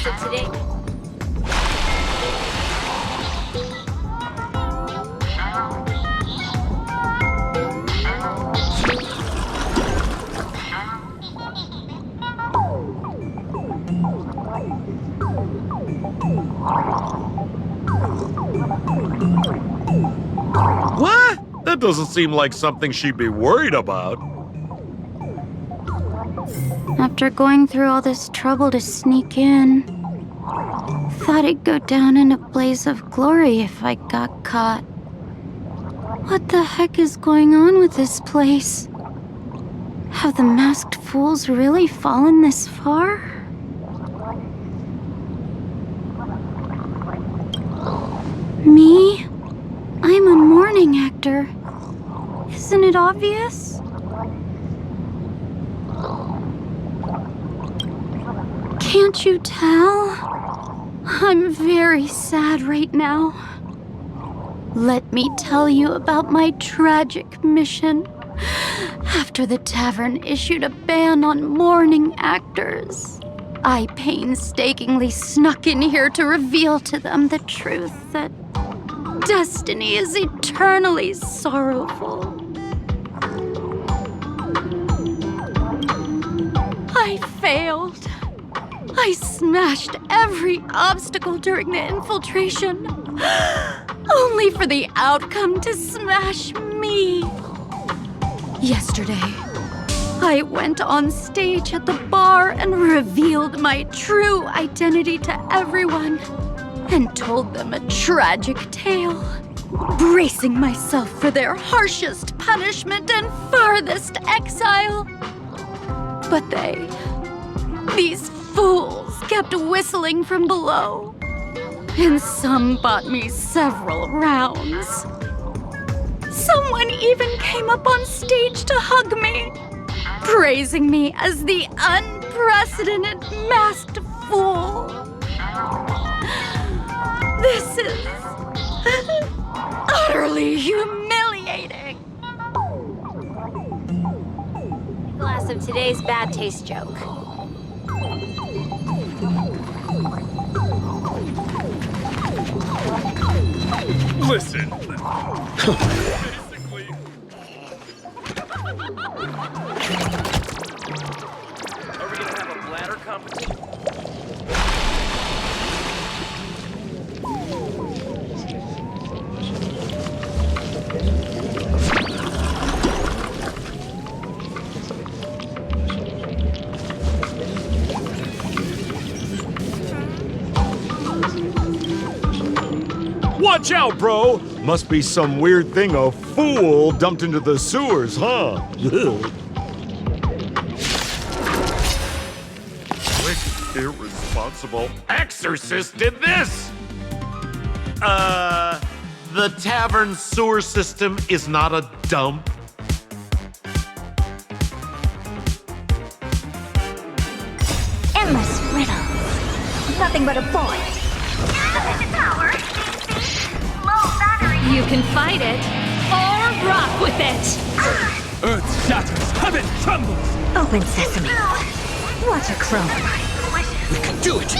glass of today. What? That doesn't seem like something she'd be worried about. After going through all this trouble to sneak in, thought I'd go down in a blaze of glory if I got caught. What the heck is going on with this place? Have the masked fools really fallen this far? Me? I'm a morning actor. Isn't it obvious? Can't you tell? I'm very sad right now. Let me tell you about my tragic mission. After the tavern issued a ban on morning actors, I painstakingly snuck in here to reveal to them the truth that destiny is eternally sorrowful. I failed. I smashed every obstacle during the infiltration, only for the outcome to smash me. Yesterday, I went on stage at the bar and revealed my true identity to everyone and told them a tragic tale, bracing myself for their harshest punishment and farthest exile. But these fools kept whistling from below, and some bought me several rounds. Someone even came up on stage to hug me, praising me as the unprecedented masked fool. This is utterly humiliating. A glass of today's bad taste joke. Listen. Basically. Are we gonna have a bladder competition? Watch out, bro! Must be some weird thing a fool dumped into the sewers, huh? Which irresponsible exorcist did this? The tavern sewer system is not a dump. Endless riddles. Nothing but a point. The tower. Low battery. You can fight it, or rock with it! Earth shatters, heaven trembles! Open sesame. What a crone. We can do it!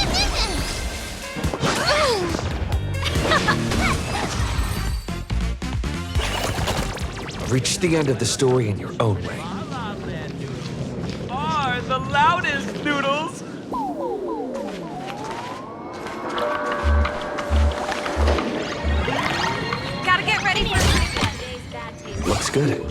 Reach the end of the story in your own way. Are the loudest noodles! Gotta get ready for today's bad taste. Looks good.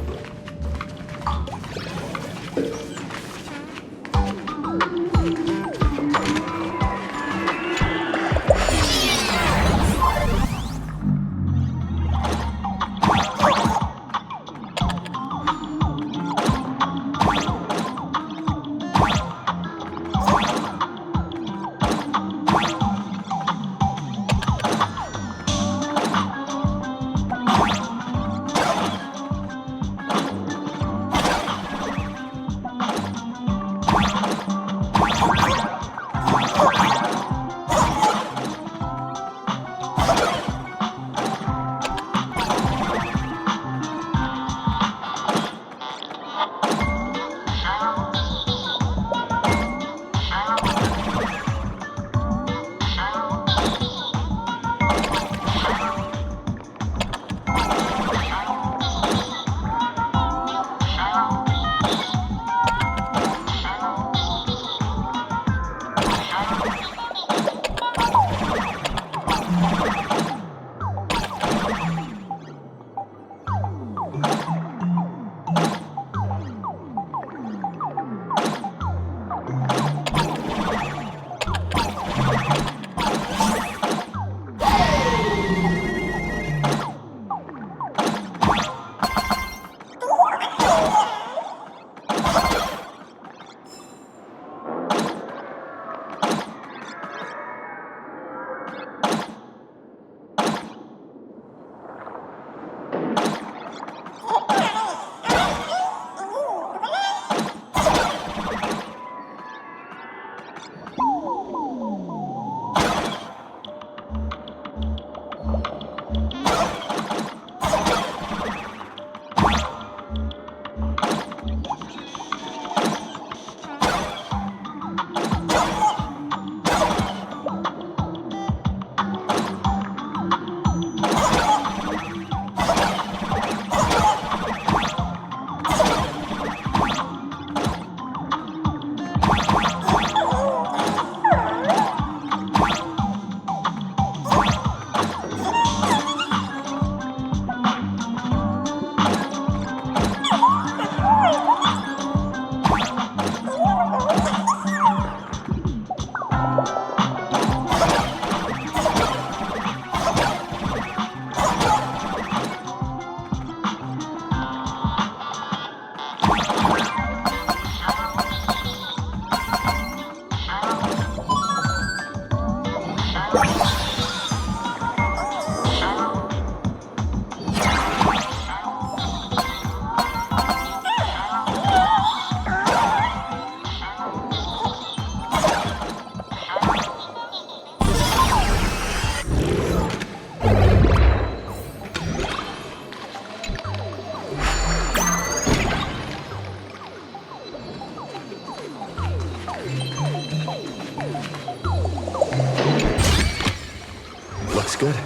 good.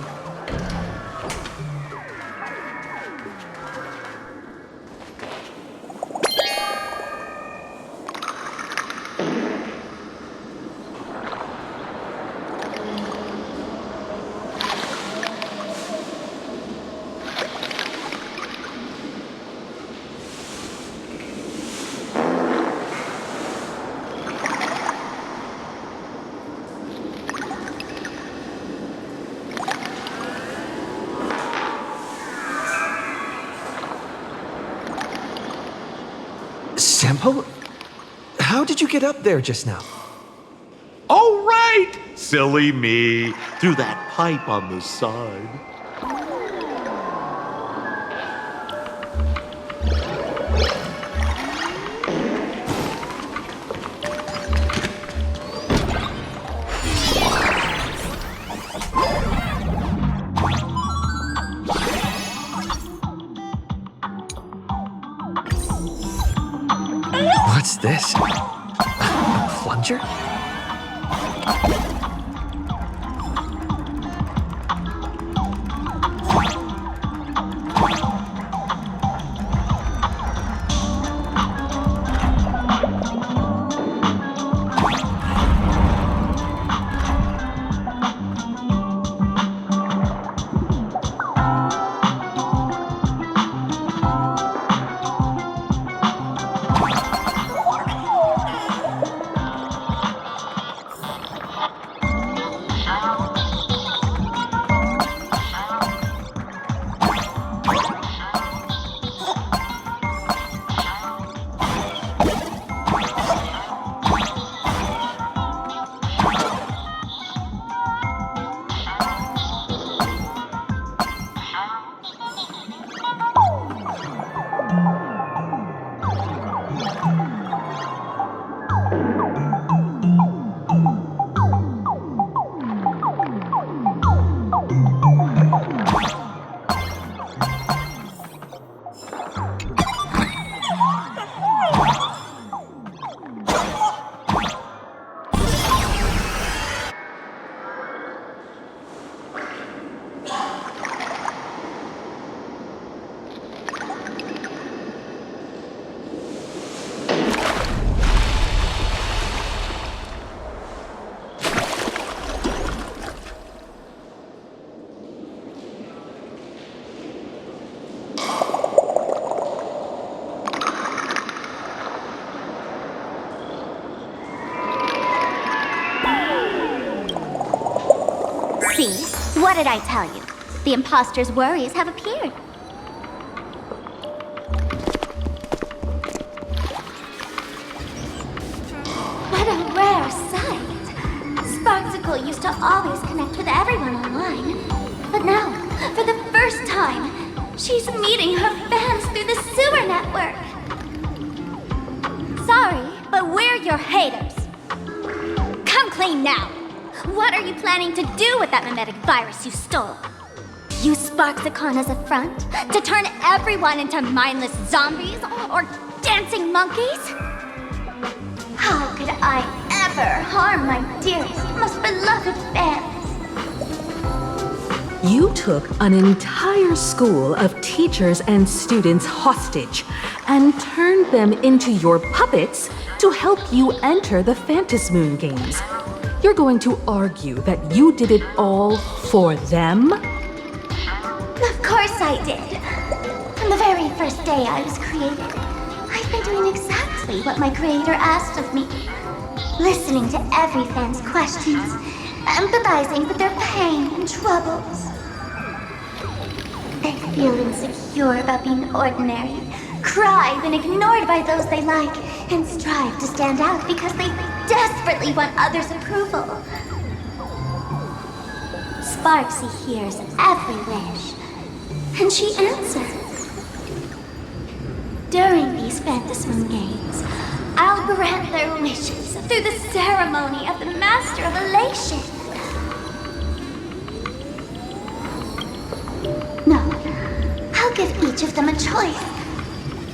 Sampo? How did you get up there just now? Oh, right! Silly me. Through that pipe on the side. What's this? A plunger? See? What did I tell you? The imposter's worries have appeared. What a rare sight. Sparksicle used to always connect with everyone online. But now, for the first time, she's meeting her fans through the sewer network. Sorry, but we're your haters. Come clean now. What are you planning to do with that mimetic virus you stole? Use Sparksicon as a front to turn everyone into mindless zombies or dancing monkeys? How could I ever harm my dearest, most beloved fans? You took an entire school of teachers and students hostage and turned them into your puppets to help you enter the Phantasmoon games. You're going to argue that you did it all for them? Of course I did. From the very first day I was created, I've been doing exactly what my creator asked of me. Listening to every fan's questions, empathizing with their pain and troubles. They feel insecure about being ordinary, cry when ignored by those they like, and strive to stand out because they desperately want others' approval. Sparksy hears every wish, and she answers. During these Phantasmoon games, I'll grant their wishes through the ceremony of the Master of Elation. No, I'll give each of them a choice.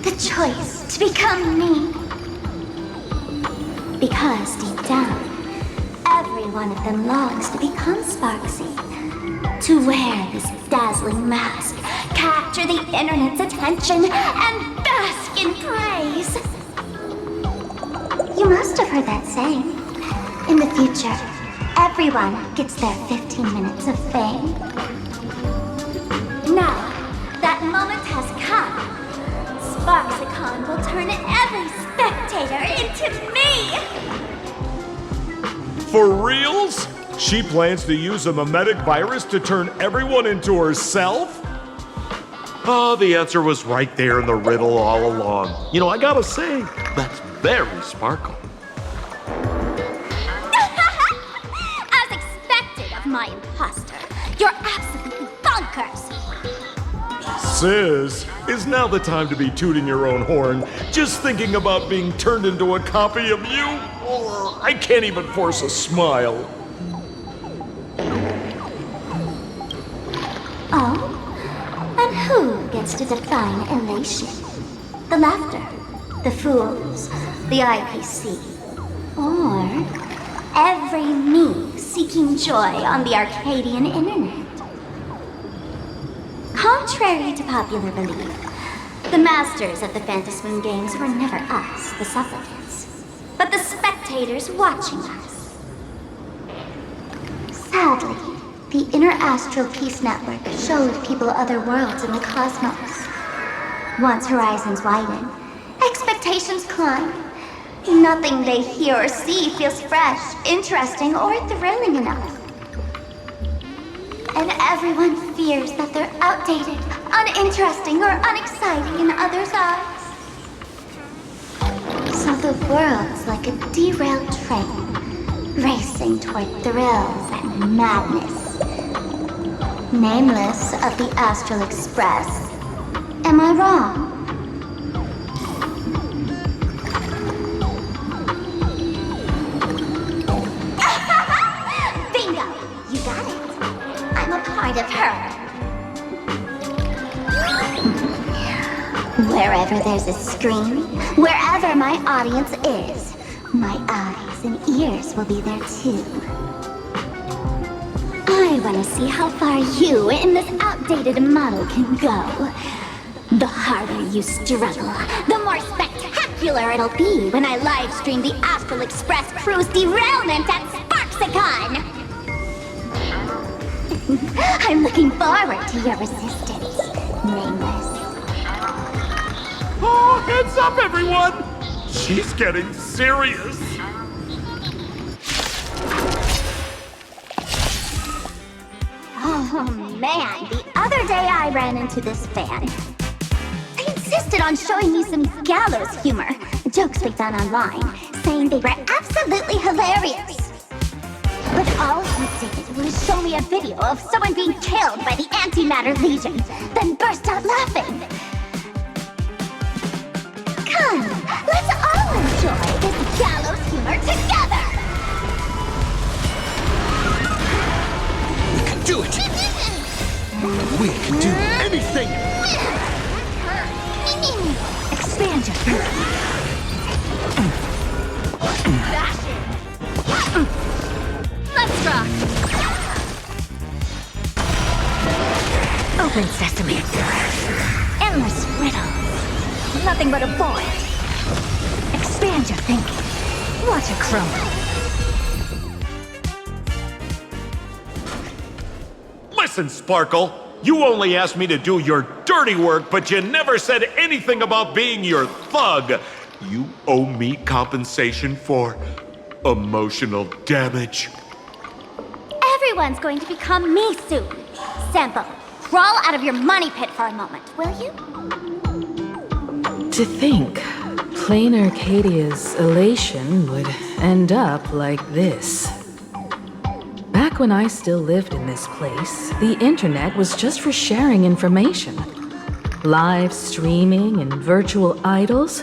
The choice to become me. Because deep down, every one of them longs to become Sparksy. to wear this dazzling mask, capture the internet's attention, and bask in praise. You must have heard that saying. In the future, everyone gets their 15 minutes of fame. Now, that moment has come. Sparksicon will turn every spectator into me! For reals? She plans to use a memetic virus to turn everyone into herself? Oh, the answer was right there in the riddle all along. You know, I gotta say, that's very Sparkle. As expected of my imposter, you're absolutely bonkers! Sis, is now the time to be tooting your own horn, just thinking about being turned into a copy of you? Oh, I can't even force a smile. Oh? And who gets to define elation? The laughter, the fools, the IPC, or every me seeking joy on the Arcadian internet? Contrary to popular belief, the masters of the Phantasmoon games were never us, the supplicants, but the spectators watching us. Sadly, the Inter-Astral Peace Network showed people other worlds in the cosmos. Once horizons widen, expectations climb. Nothing they hear or see feels fresh, interesting, or thrilling enough. And everyone fears that they're outdated, uninteresting, or unexciting in others' eyes. So the world's like a derailed train, racing toward thrills and madness. Nameless of the Astral Express. Am I wrong? Bingo! You got it. I'm a part of her. Wherever there's a screen, wherever my audience is, my eyes and ears will be there too. I want to see how far you in this outdated model can go. The harder you struggle, the more spectacular it'll be when I live stream the Astral Express crew's derailment at Sparksicon! I'm looking forward to your resistance, Nameless. Oh, heads up, everyone! She's getting serious. Oh man, the other day I ran into this fan. They insisted on showing me some gallows humor, jokes they found online, saying they were absolutely hilarious. But all he did was show me a video of someone being killed by the Antimatter Legion, then burst out laughing. Come, let's all enjoy this gallows humor together! We can do it! We can do anything! Expand your thinking. Let's rock! Open sesame. Endless riddles. Nothing but a void. Expand your thinking. Watch it crumble. Listen, Sparkle, you only asked me to do your dirty work, but you never said anything about being your thug. You owe me compensation for emotional damage. Everyone's going to become me soon. Sample, crawl out of your money pit for a moment, will you? To think, PLANARCADIA's elation would end up like this. Back when I still lived in this place, the internet was just for sharing information. Live streaming and virtual idols,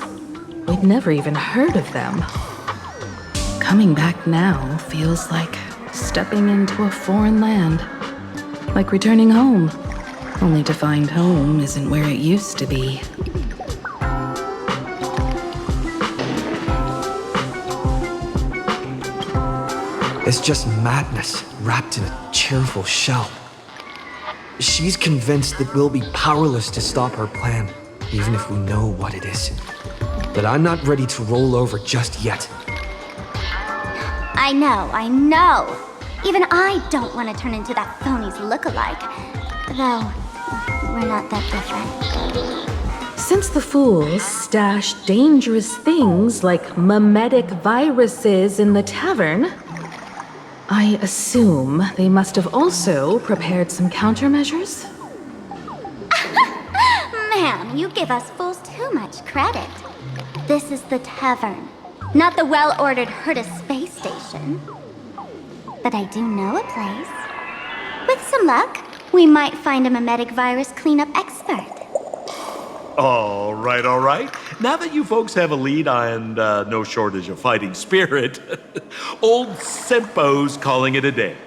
we'd never even heard of them. Coming back now feels like stepping into a foreign land. Like returning home, only to find home isn't where it used to be. It's just madness wrapped in a cheerful shell. She's convinced that we'll be powerless to stop her plan, even if we know what it is. But I'm not ready to roll over just yet. I know. Even I don't want to turn into that phony's lookalike. Though, we're not that different. Since the fools stash dangerous things like mimetic viruses in the tavern, I assume they must have also prepared some countermeasures? Ma'am, you give us fools too much credit. This is the tavern, not the well-ordered Herta space station. But I do know a place. With some luck, we might find a mimetic virus cleanup expert. All right. Now that you folks have a lead and no shortage of fighting spirit, old Sempo's calling it a day.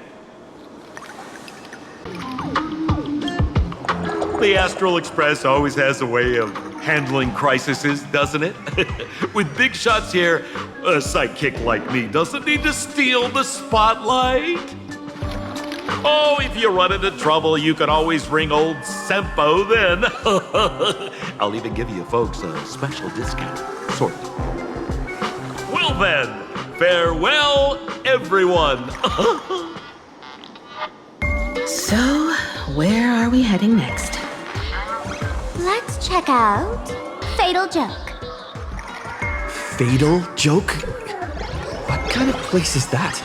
The Astral Express always has a way of handling crises, doesn't it? With big shots here, a sidekick like me doesn't need to steal the spotlight. Oh, if you run into trouble, you can always ring old Sempo then. I'll even give you folks a special discount, sort of. Well then, farewell, everyone. So, where are we heading next? Let's check out Fatal Joke. Fatal Joke? What kind of place is that?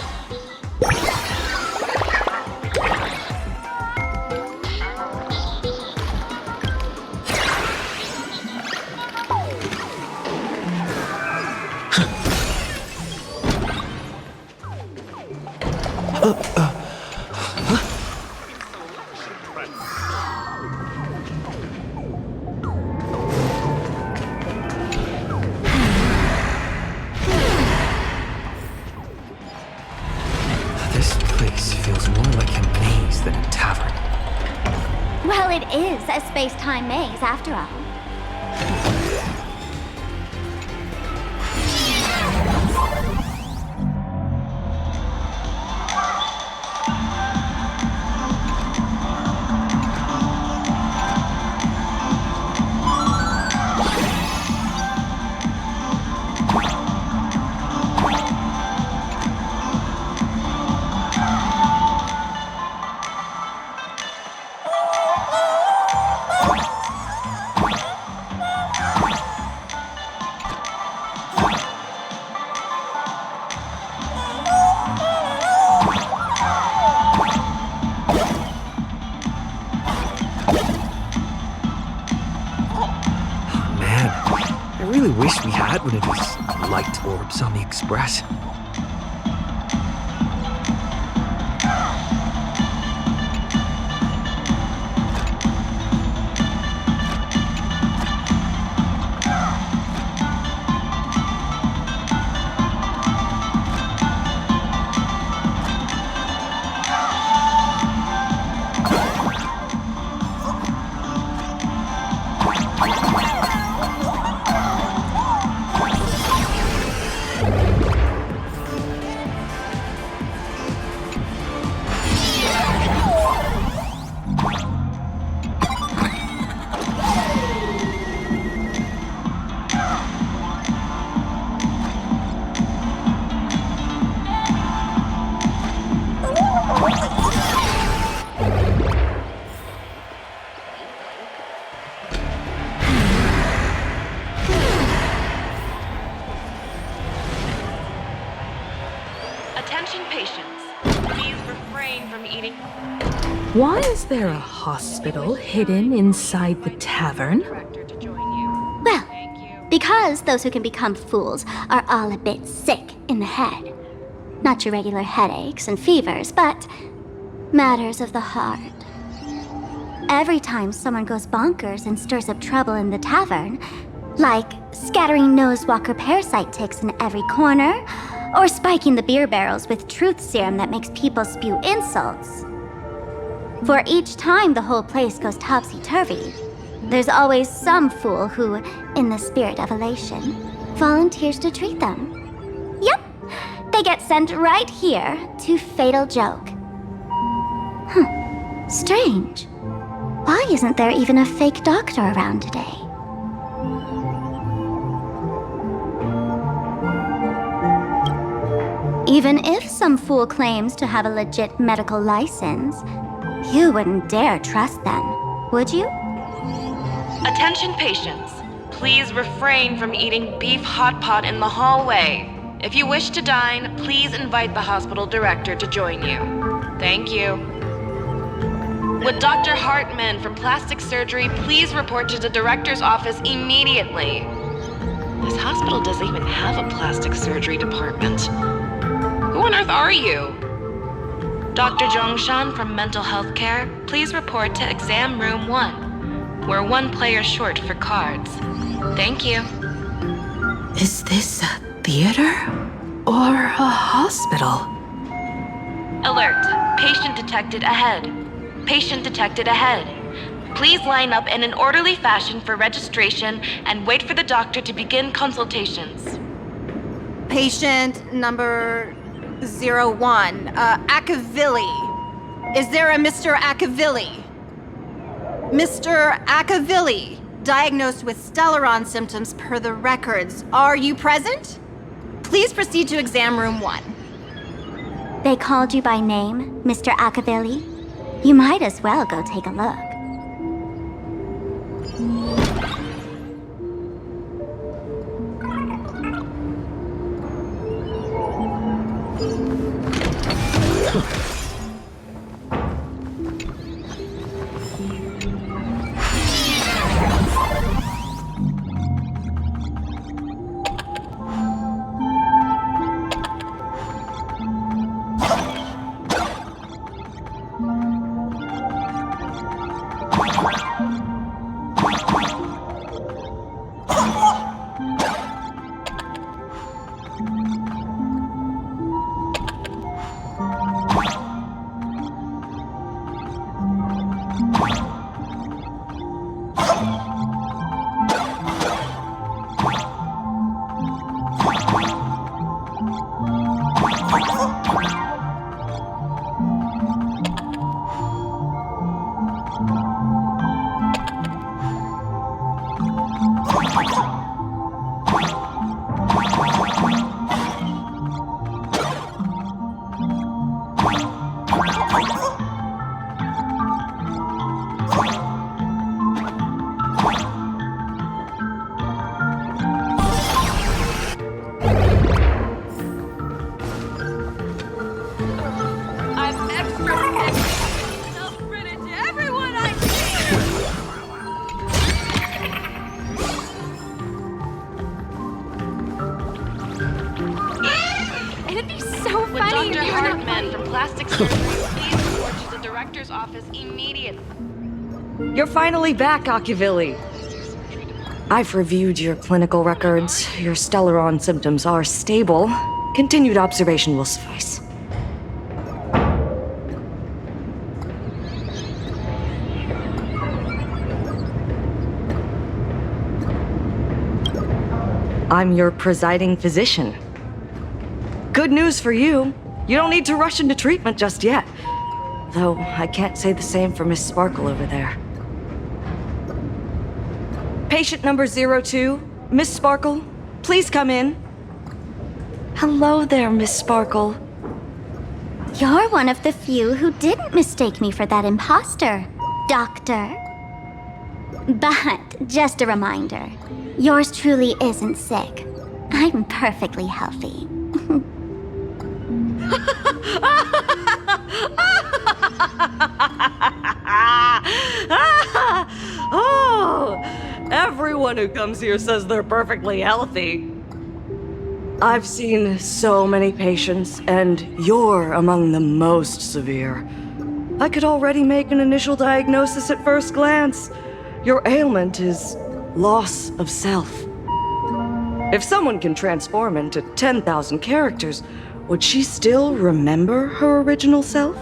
This place feels more like a maze than a tavern. Well, it is a space-time maze, after all. I really wish we had one of these light orbs on the Express. Attention patients, please refrain from eating. Why is there a hospital hidden inside the tavern? Well, because those who can become fools are all a bit sick in the head. Not your regular headaches and fevers, but matters of the heart. Every time someone goes bonkers and stirs up trouble in the tavern, like scattering nosewalker parasite ticks in every corner, or spiking the beer barrels with truth serum that makes people spew insults. For each time the whole place goes topsy-turvy, there's always some fool who, in the spirit of elation, volunteers to treat them. Yep, they get sent right here to Fatal Joke. Strange. Why isn't there even a fake doctor around today? Even if some fool claims to have a legit medical license, you wouldn't dare trust them, would you? Attention patients. Please refrain from eating beef hot pot in the hallway. If you wish to dine, please invite the hospital director to join you. Thank you. Would Dr. Hartman from plastic surgery please report to the director's office immediately? This hospital doesn't even have a plastic surgery department. Who on earth are you? Dr. Zhongshan from mental health care, please report to exam room 1. We're one player short for cards. Thank you. Is this a theater or a hospital? Alert. Patient detected ahead. Patient detected ahead. Please line up in an orderly fashion for registration and wait for the doctor to begin consultations. Patient number 01, Akavilli. Is there a Mr. Akavilli? Mr. Akavilli, diagnosed with Stellaron symptoms per the records. Are you present? Please proceed to exam room 1. They called you by name, Mr. Akavilli? You might as well go take a look. You're finally back, Akavilli. I've reviewed your clinical records. Your Stellaron symptoms are stable. Continued observation will suffice. I'm your presiding physician. Good news for you. You don't need to rush into treatment just yet. Though I can't say the same for Miss Sparkle over there. Patient number 02, Miss Sparkle, please come in. Hello there, Miss Sparkle. You're one of the few who didn't mistake me for that imposter, Doctor. But, just a reminder, yours truly isn't sick. I'm perfectly healthy. Oh, everyone who comes here says they're perfectly healthy. I've seen so many patients, and you're among the most severe. I could already make an initial diagnosis at first glance. Your ailment is loss of self. If someone can transform into 10,000 characters, would she still remember her original self?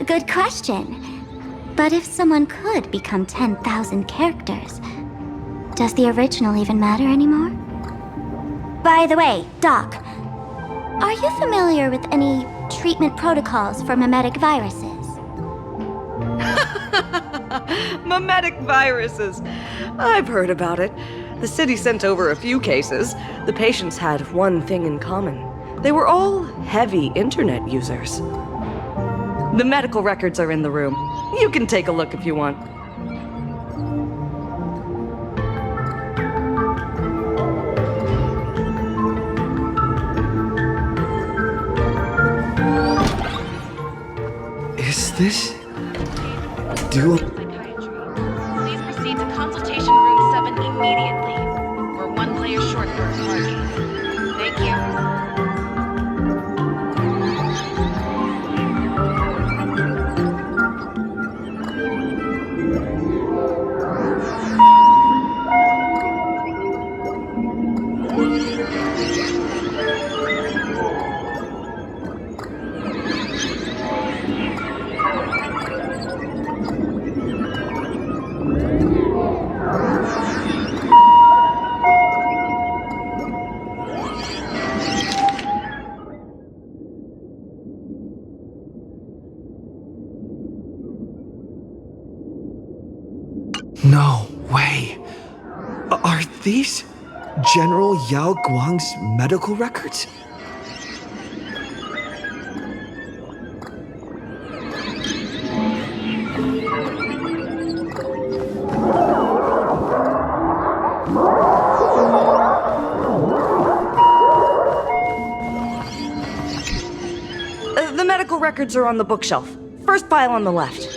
Good question. But if someone could become 10,000 characters, does the original even matter anymore? By the way, Doc, are you familiar with any treatment protocols for mimetic viruses? Mimetic viruses. I've heard about it. The city sent over a few cases. The patients had one thing in common. They were all heavy internet users. The medical records are in the room. You can take a look if you want. Is this... dual... Please proceed to consultation room 7 immediately. We're one player short for a party. Thank you. No way. Are these General Yao Guang's medical records? The medical records are on the bookshelf. First file on the left.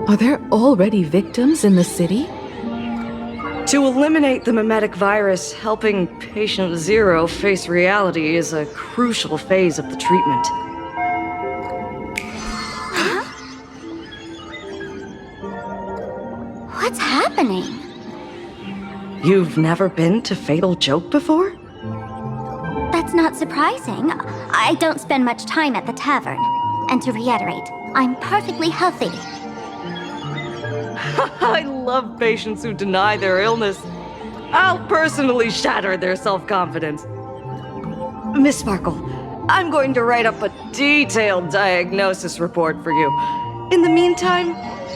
Are there already victims in the city? To eliminate the mimetic virus, helping Patient Zero face reality is a crucial phase of the treatment. What's happening? You've never been to Fatal Joke before? That's not surprising. I don't spend much time at the tavern. And to reiterate, I'm perfectly healthy. I love patients who deny their illness. I'll personally shatter their self-confidence. Miss Sparkle, I'm going to write up a detailed diagnosis report for you. In the meantime,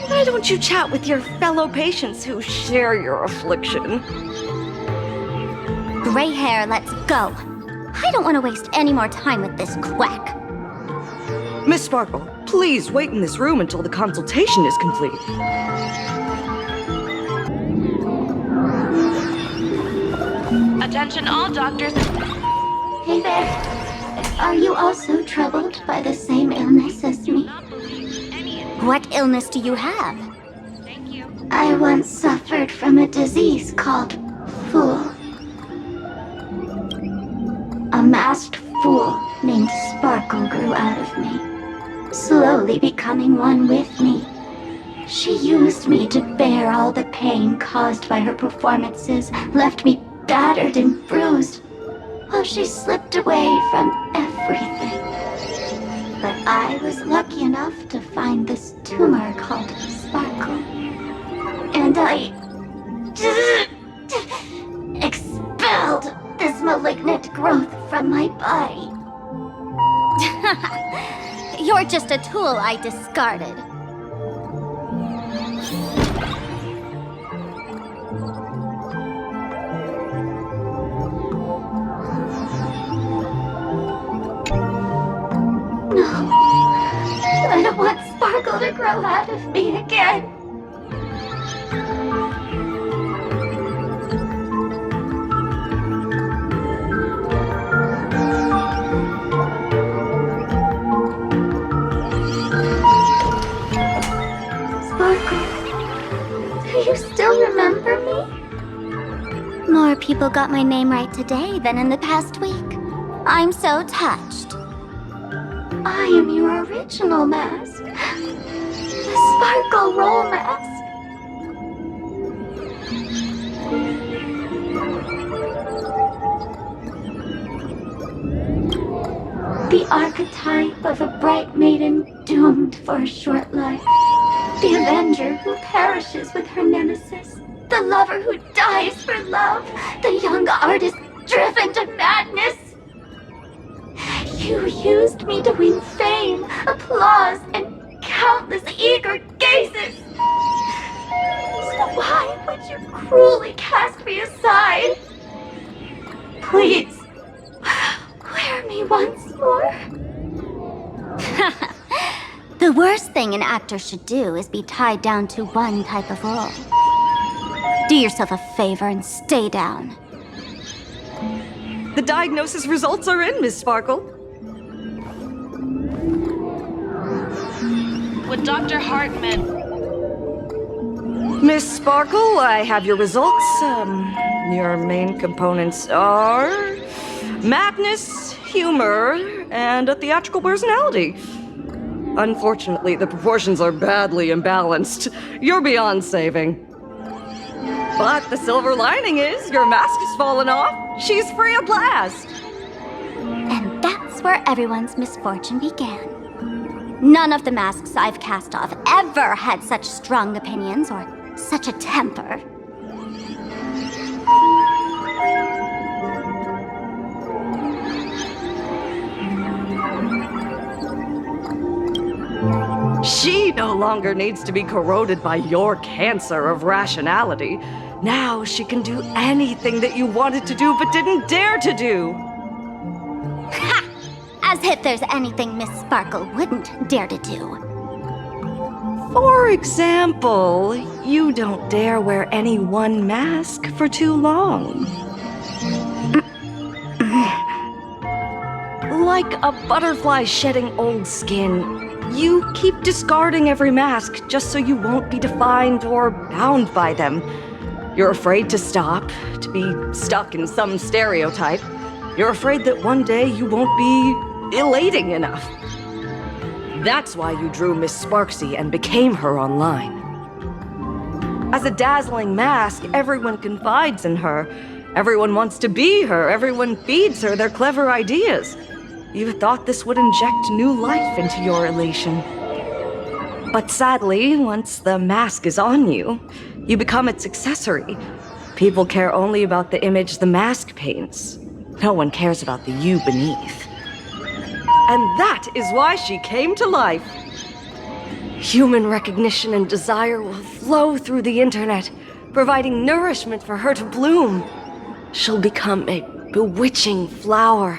why don't you chat with your fellow patients who share your affliction? Gray hair, let's go. I don't want to waste any more time with this quack. Miss Sparkle, please wait in this room until the consultation is complete. Attention all doctors. Hey there. Are you also troubled by the same illness as me? What illness do you have? Thank you. I once suffered from a disease called Fool. A masked fool named Sparkle grew out of me, slowly becoming one with me. She used me to bear all the pain caused by her performances, left me battered and bruised, while she slipped away from everything. But I was lucky enough to find this tumor called Sparkle. And I expelled this malignant growth from my body. You're just a tool I discarded. No, I don't want Sparkle to grow out of me again. Sparkle, do you still remember me? More people got my name right today than in the past week. I'm so touched. I am your original mask. The Sparkle Roll mask. The archetype of a bright maiden doomed for a short life. The avenger who perishes with her nemesis. The The lover who dies for love. The young artist driven to madness. You used me to win fame, applause, and countless eager gazes. So why would you cruelly cast me aside? Please, wear me once more. The worst thing an actor should do is be tied down to one type of role. Do yourself a favor and stay down. The diagnosis results are in, Miss Sparkle. With Dr. Hartman. Miss Sparkle, I have your results. Your main components are madness, humor, and a theatrical personality. Unfortunately, the proportions are badly imbalanced. You're beyond saving. But the silver lining is your mask has fallen off. She's free at last. And that's where everyone's misfortune began. None of the masks I've cast off ever had such strong opinions or such a temper. She no longer needs to be corroded by your cancer of rationality. Now she can do anything that you wanted to do but didn't dare to do. Ha! As if there's anything Miss Sparkle wouldn't dare to do. For example, you don't dare wear any one mask for too long. Like a butterfly shedding old skin, you keep discarding every mask just so you won't be defined or bound by them. You're afraid to stop, to be stuck in some stereotype. You're afraid that one day you won't be elating enough. That's why you drew Miss Sparksy and became her online. As a dazzling mask, everyone confides in her. Everyone wants to be her. Everyone feeds her their clever ideas. You thought this would inject new life into your elation. But sadly, once the mask is on you, you become its accessory. People care only about the image the mask paints. No one cares about the you beneath. And that is why she came to life. Human recognition and desire will flow through the internet, providing nourishment for her to bloom. She'll become a bewitching flower,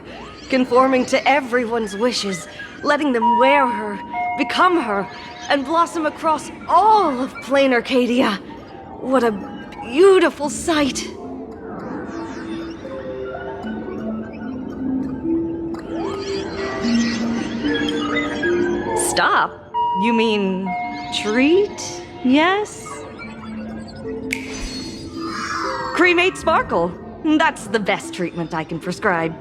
conforming to everyone's wishes, letting them wear her, become her, and blossom across all of PLANARCADIA. What a beautiful sight! Stop? You mean treat? Yes? Cremate Sparkle. That's the best treatment I can prescribe.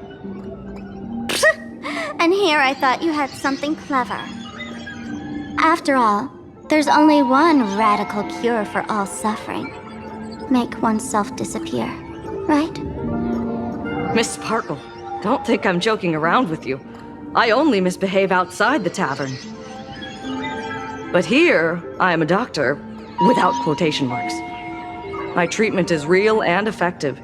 And here I thought you had something clever. After all, there's only one radical cure for all suffering. Make oneself disappear, right? Miss Sparkle, don't think I'm joking around with you. I only misbehave outside the tavern. But here, I am a doctor, without quotation marks. My treatment is real and effective.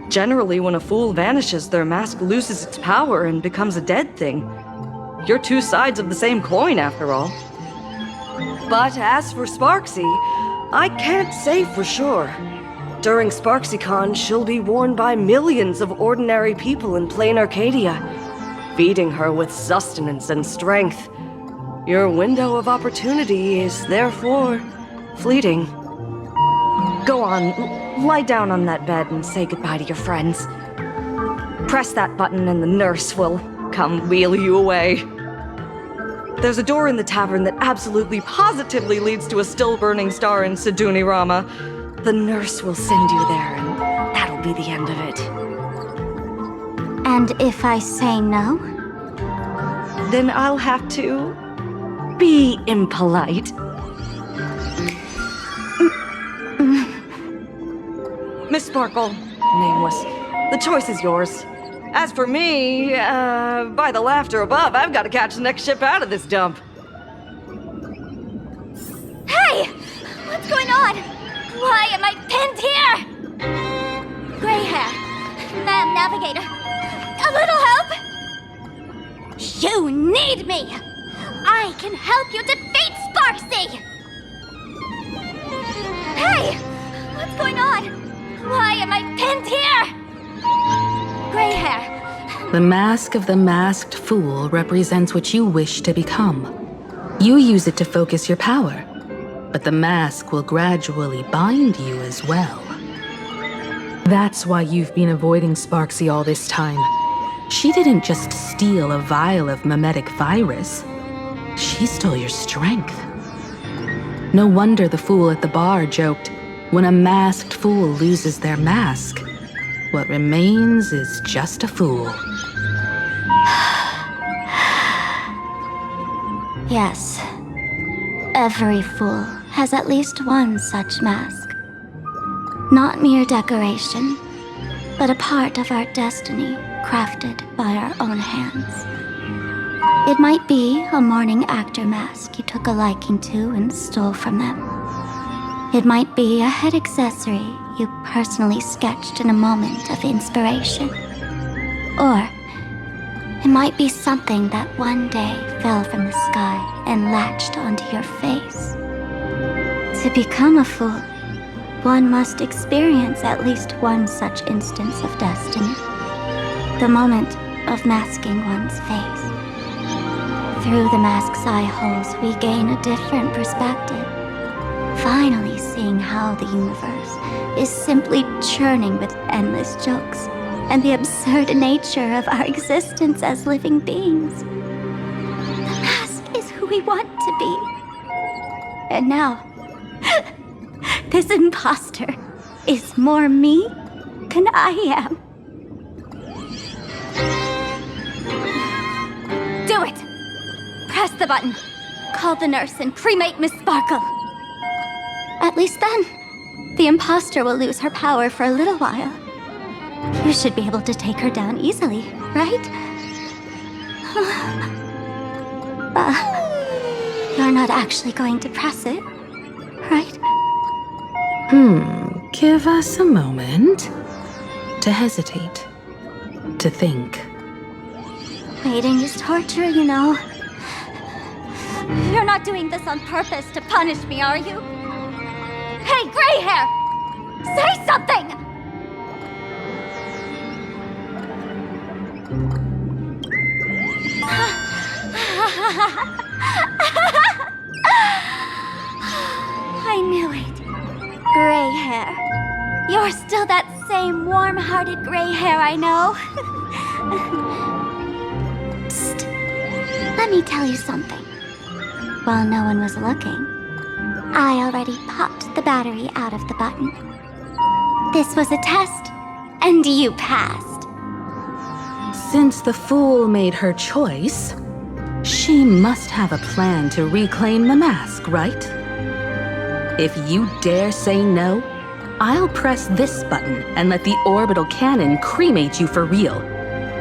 Generally, when a fool vanishes, their mask loses its power and becomes a dead thing. You're two sides of the same coin, after all. But as for Sparksy, I can't say for sure. During SparksyCon, she'll be worn by millions of ordinary people in PLANARCADIA, feeding her with sustenance and strength. Your window of opportunity is therefore fleeting. Go on, lie down on that bed and say goodbye to your friends. Press that button and the nurse will come wheel you away. There's a door in the tavern that absolutely positively leads to a still-burning star in Siduni Rama. The nurse will send you there, and that'll be the end of it. And if I say no? Then I'll have to be impolite. Miss Sparkle, nameless, the choice is yours. As for me, by the laughter above, I've got to catch the next ship out of this dump. Hey! What's going on? Why am I pinned here? Gray hair. Ma'am, navigator. A little help? You need me! I can help you defeat Sparksy! Hey! What's going on? Why am I pinned here? Gray hair. The mask of the masked fool represents what you wish to become. You use it to focus your power, but the mask will gradually bind you as well. That's why you've been avoiding Sparksy all this time. She didn't just steal a vial of mimetic virus. She stole your strength. No wonder the fool at the bar joked, when a masked fool loses their mask, what remains is just a fool. Yes. Every fool has at least one such mask. Not mere decoration, but a part of our destiny crafted by our own hands. It might be a morning actor mask you took a liking to and stole from them. It might be a head accessory you personally sketched in a moment of inspiration. Or it might be something that one day fell from the sky and latched onto your face. To become a fool, one must experience at least one such instance of destiny. The moment of masking one's face. Through the mask's eye holes, we gain a different perspective. Finally seeing how the universe is simply churning with endless jokes and the absurd nature of our existence as living beings. The mask is who we want to be. And now, this imposter is more me than I am. Do it! Press the button. Call the nurse and cremate Miss Sparkle. At least then, the imposter will lose her power for a little while. You should be able to take her down easily, right? You're not actually going to press it, right? Give us a moment to hesitate, to think. Waiting is torture, you know. You're not doing this on purpose to punish me, are you? Hey, gray hair! Say something! I knew it. Gray hair. You're still that same warm-hearted gray hair I know. Psst. Let me tell you something. While no one was looking, I already popped the battery out of the button. This was a test, and you passed. Since the fool made her choice, she must have a plan to reclaim the mask, right? If you dare say no, I'll press this button and let the orbital cannon cremate you for real.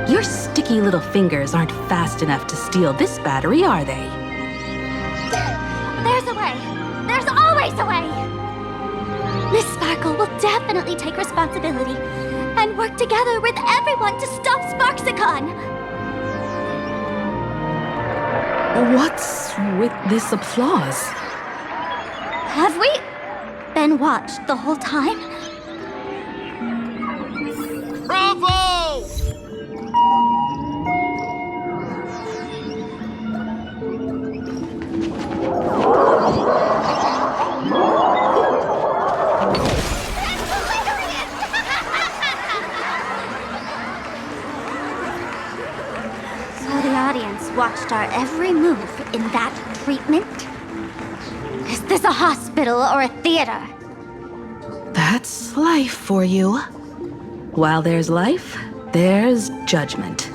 Your sticky little fingers aren't fast enough to steal this battery, are they? There's a way. There's always a way. Miss Sparkle will definitely take responsibility and work together with everyone to stop Sparksicon. What's with this applause? Have we been watched the whole time? Bravo! So the audience watched our every move in that treatment? Is this a hospital or a theater? That's life for you. While there's life, there's judgment.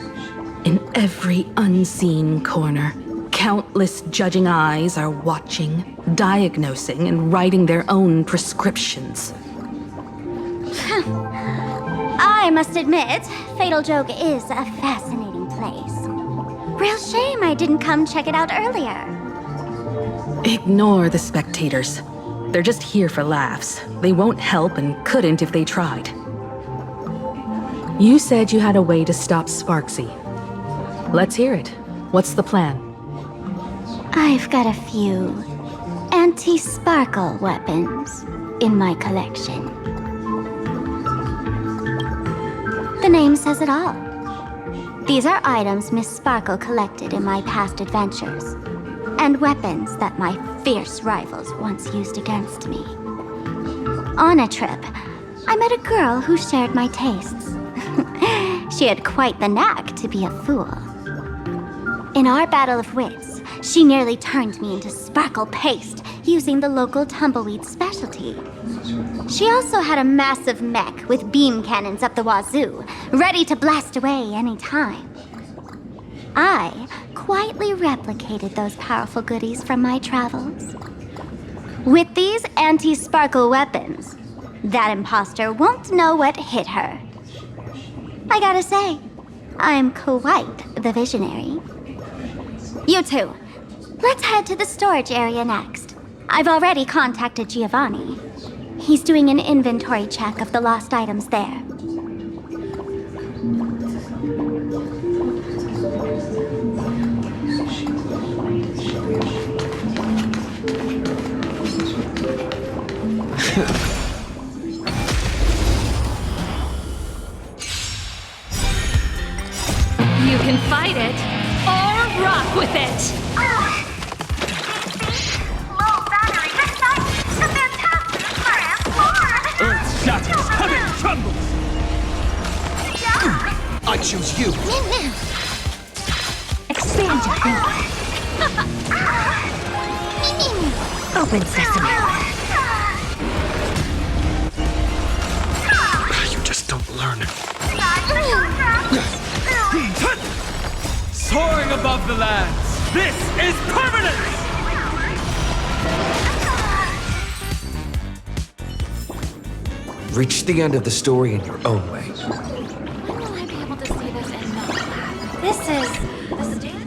In every unseen corner, countless judging eyes are watching, diagnosing, and writing their own prescriptions. I must admit, Fatal Joke is a fascinating place. Real shame I didn't come check it out earlier. Ignore the spectators. They're just here for laughs. They won't help and couldn't if they tried. You said you had a way to stop Sparksy. Let's hear it. What's the plan? I've got a few anti-sparkle weapons in my collection. The name says it all. These are items Miss Sparkle collected in my past adventures, and weapons that my fierce rivals once used against me. On a trip, I met a girl who shared my tastes. She had quite the knack to be a fool. In our battle of wits, she nearly turned me into sparkle paste using the local tumbleweed specialty. She also had a massive mech with beam cannons up the wazoo, ready to blast away any time. I quietly replicated those powerful goodies from my travels. With these anti-sparkle weapons, that imposter won't know what hit her. I gotta say, I'm quite the visionary. You two, let's head to the storage area next. I've already contacted Giovanni. He's doing an inventory check of the lost items there. You can fight it, or rock with it! Low battery, this night, the fantastic transform! Earth shatters, heaven trembles! Yeah! I choose you. Expand your thinking. Open sesame. You just don't learn. Soaring above the lands, this is permanence! Reach the end of the story in your own way. When will I be able to see this and not laugh? This is the stand.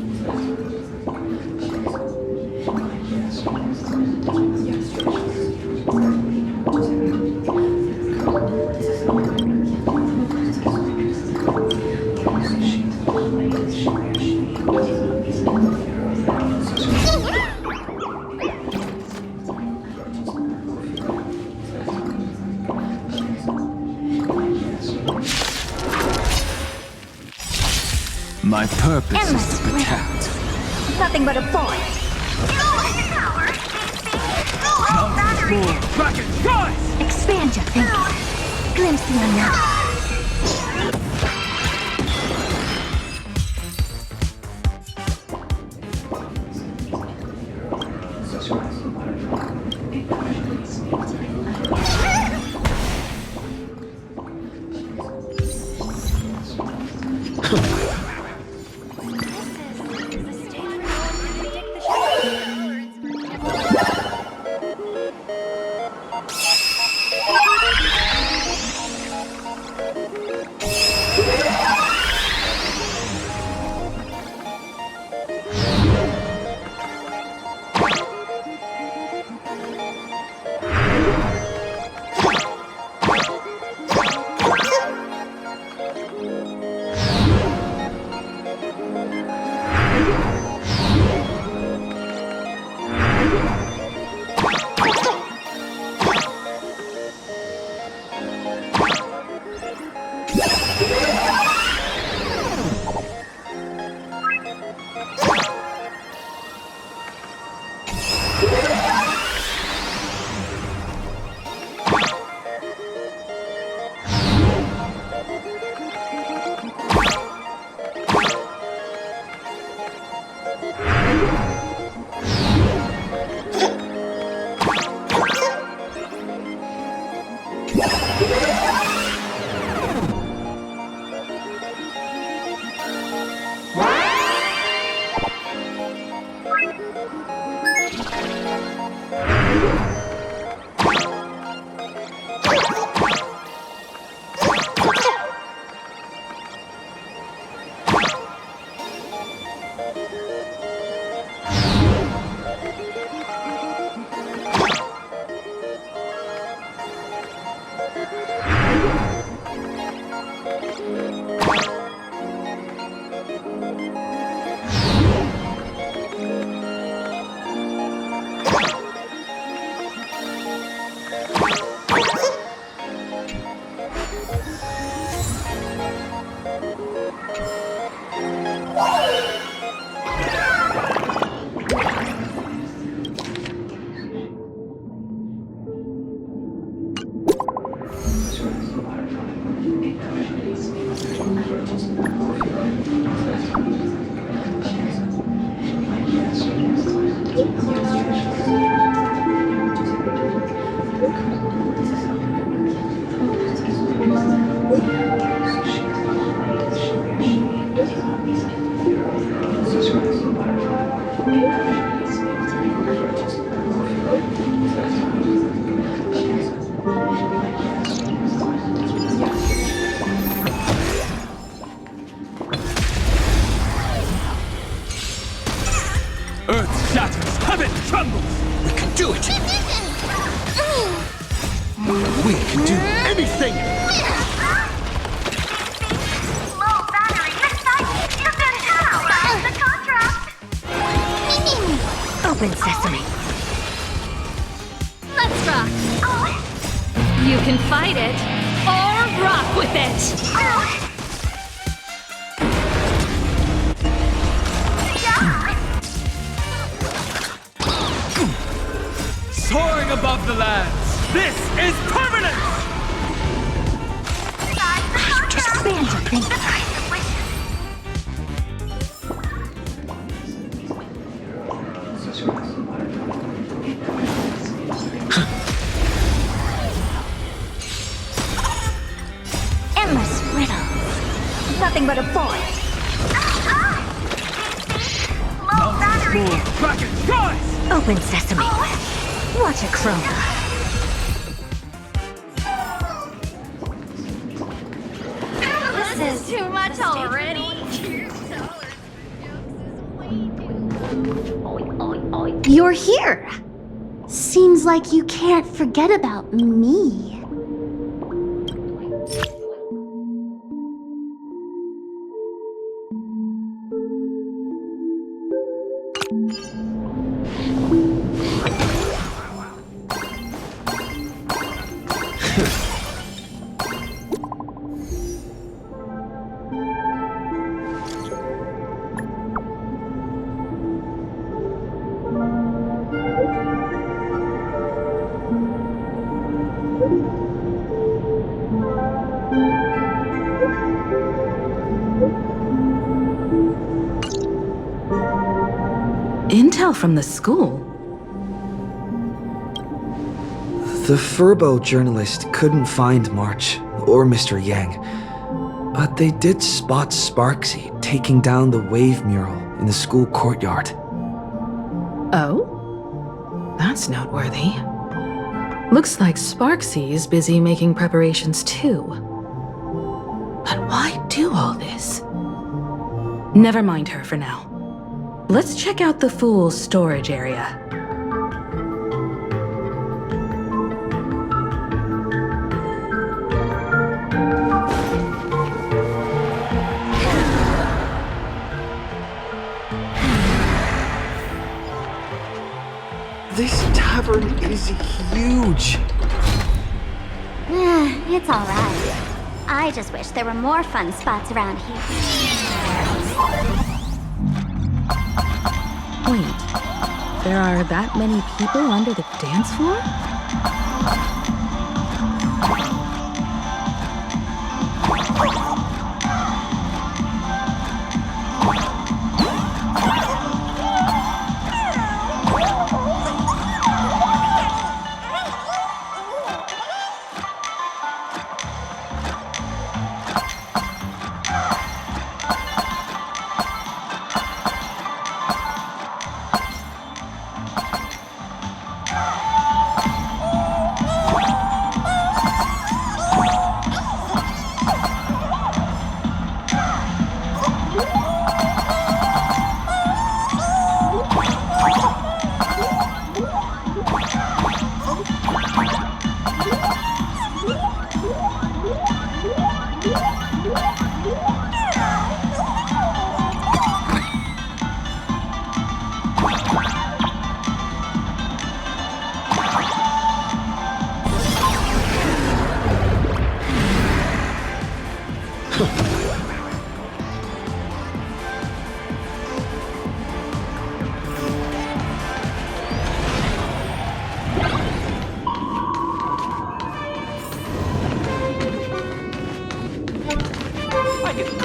My purpose is to protect. Nothing but a boy. Mountains roar, kraken rise! Expand your thinking. Glimpse the unknown. Earth shatters, heaven trembles! We can do it! We can do anything! Low battery inside the tower. The contract. Open sesame. Let's rock. You can fight it, or rock with it! Soaring above the lands, this is permanence! Just expand your thinking. Endless riddles. Nothing but a void. Low battery. Dragon rise! Open sesame. Watch it chroma. This is too much already. You're here. Seems like you can't forget about me. Intel from the school? The Furbo journalist couldn't find March or Mr. Yang, but they did spot Sparksy taking down the wave mural in the school courtyard. Oh? That's noteworthy. Looks like Sparksy is busy making preparations too. But why do all this? Never mind her for now. Let's check out the Fool's storage area. This tavern is huge. It's alright. I just wish there were more fun spots around here. Wait, there are that many people under the dance floor?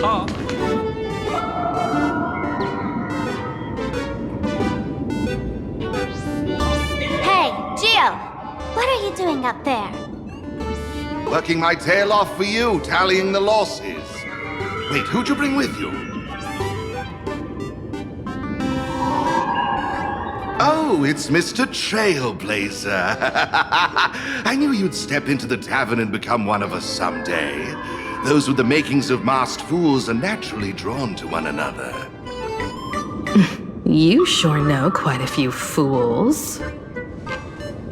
Hey, Gio! What are you doing up there? Working my tail off for you, tallying the losses. Wait, who'd you bring with you? Oh, it's Mr. Trailblazer. I knew you'd step into the tavern and become one of us someday. Those with the makings of masked fools are naturally drawn to one another. You sure know quite a few fools.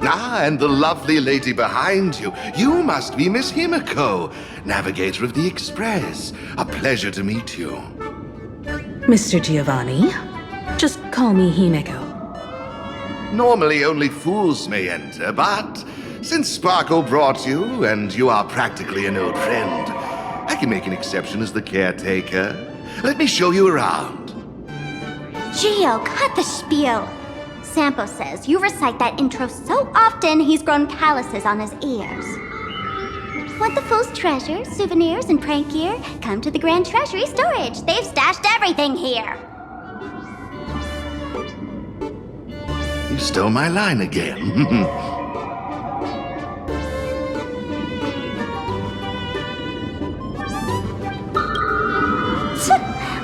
Ah, and the lovely lady behind you. You must be Miss Himiko, navigator of the Express. A pleasure to meet you. Mr. Giovanni, just call me Himeko. Normally only fools may enter, but since Sparkle brought you, and you are practically an old friend, I can make an exception as the caretaker. Let me show you around. Gio, cut the spiel. Sampo says you recite that intro so often he's grown calluses on his ears. Want the fool's treasures, souvenirs, and prank gear? Come to the Grand Treasury Storage. They've stashed everything here. You stole my line again.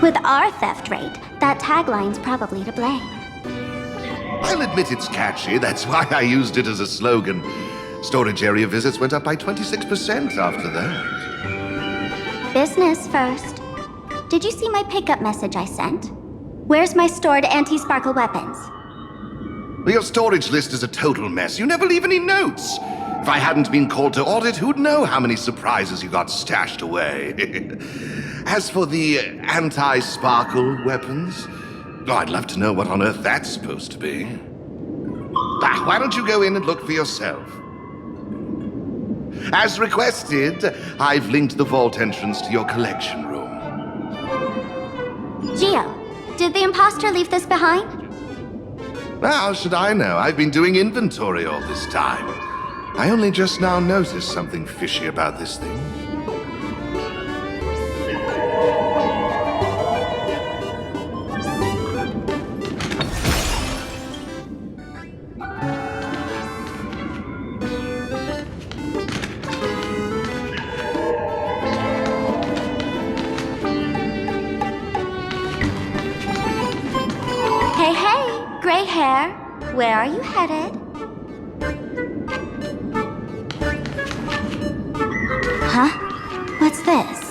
With our theft rate, that tagline's probably to blame. I'll admit it's catchy. That's why I used it as a slogan. Storage area visits went up by 26% after that. Business first. Did you see my pickup message I sent? Where's my stored anti-sparkle weapons? Your storage list is a total mess. You never leave any notes. If I hadn't been called to audit, who'd know how many surprises you got stashed away? As for the anti-sparkle weapons, I'd love to know what on earth that's supposed to be. Why don't you go in and look for yourself? As requested, I've linked the vault entrance to your collection room. Gio, did the imposter leave this behind? How should I know? I've been doing inventory all this time. I only just now noticed something fishy about this thing. Hey, hey, gray hair. Where are you headed? Huh? What's this?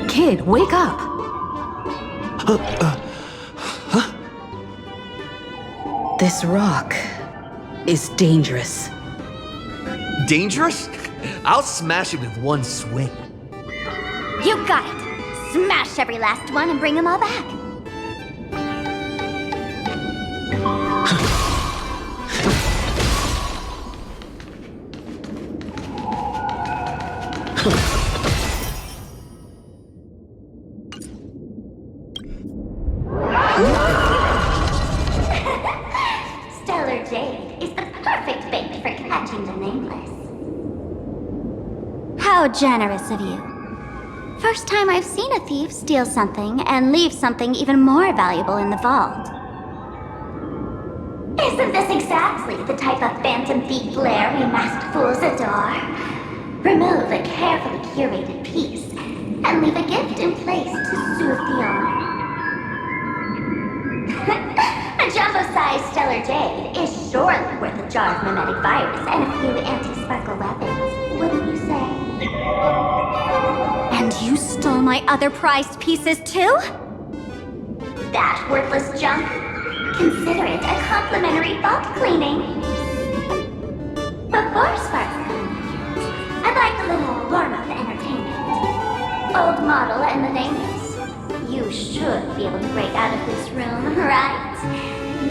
Kid, wake up! This rock is dangerous. Dangerous? I'll smash it with one swing. You got it. Smash every last one and bring them all back. Stellar Jade is the perfect bait for catching the nameless. How generous of you. First time I've seen a thief steal something and leave something even more valuable in the vault. Isn't this exactly the type of phantom thief flair we masked fools adore? Remove a carefully curated piece and leave a gift in place to soothe the owner. A jumbo-sized Stellar Jade is surely worth a jar of mimetic virus and a few anti-sparkle weapons, wouldn't you say? And you stole my other prized pieces too? That worthless junk? Consider it a complimentary vault cleaning. Before Sparks comes, I'd like a little warm-up entertainment. Old model and the famous. You should be able to break out of this room, right?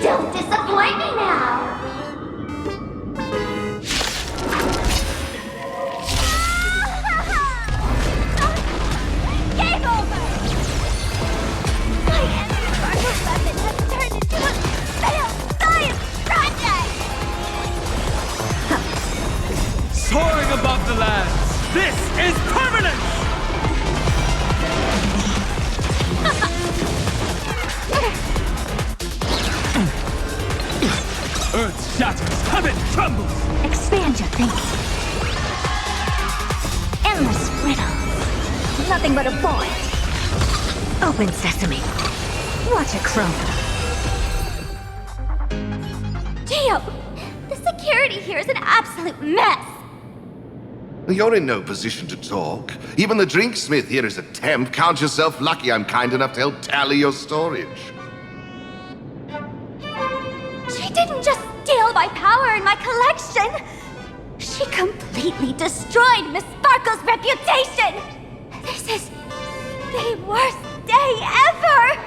Don't disappoint me now! Game over! My anti-sparkle weapon has turned into a failed science project! Soaring above the lands, this is permanence! Earth shatters, heaven trembles! Expand your thinking. Endless riddles. Nothing but a void. Open sesame. Watch it crumble. Geo, the security here is an absolute mess. You're in no position to talk. Even the drinksmith here is a temp. Count yourself lucky I'm kind enough to help tally your storage. She didn't just steal my power and my collection. She completely destroyed Miss Sparkle's reputation. This is the worst day ever.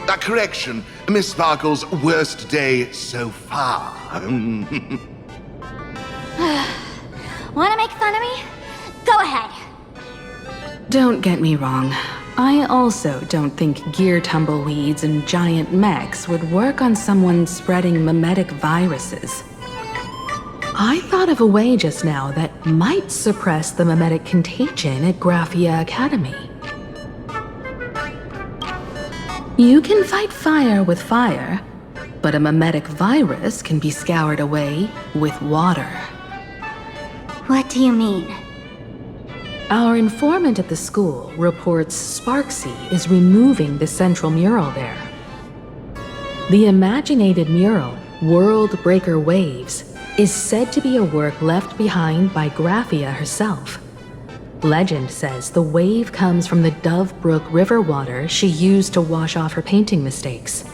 A correction, Miss Sparkle's worst day so far. Wanna make fun of me? Go ahead. Don't get me wrong. I also don't think gear tumbleweeds and giant mechs would work on someone spreading mimetic viruses. I thought of a way just now that might suppress the mimetic contagion at Graphia Academy. You can fight fire with fire, but a mimetic virus can be scoured away with water. What do you mean? Our informant at the school reports Sparksy is removing the central mural there. The imaginated mural, World Breaker Waves, is said to be a work left behind by Graphia herself. Legend says the wave comes from the Dove Brook river water she used to wash off her painting mistakes.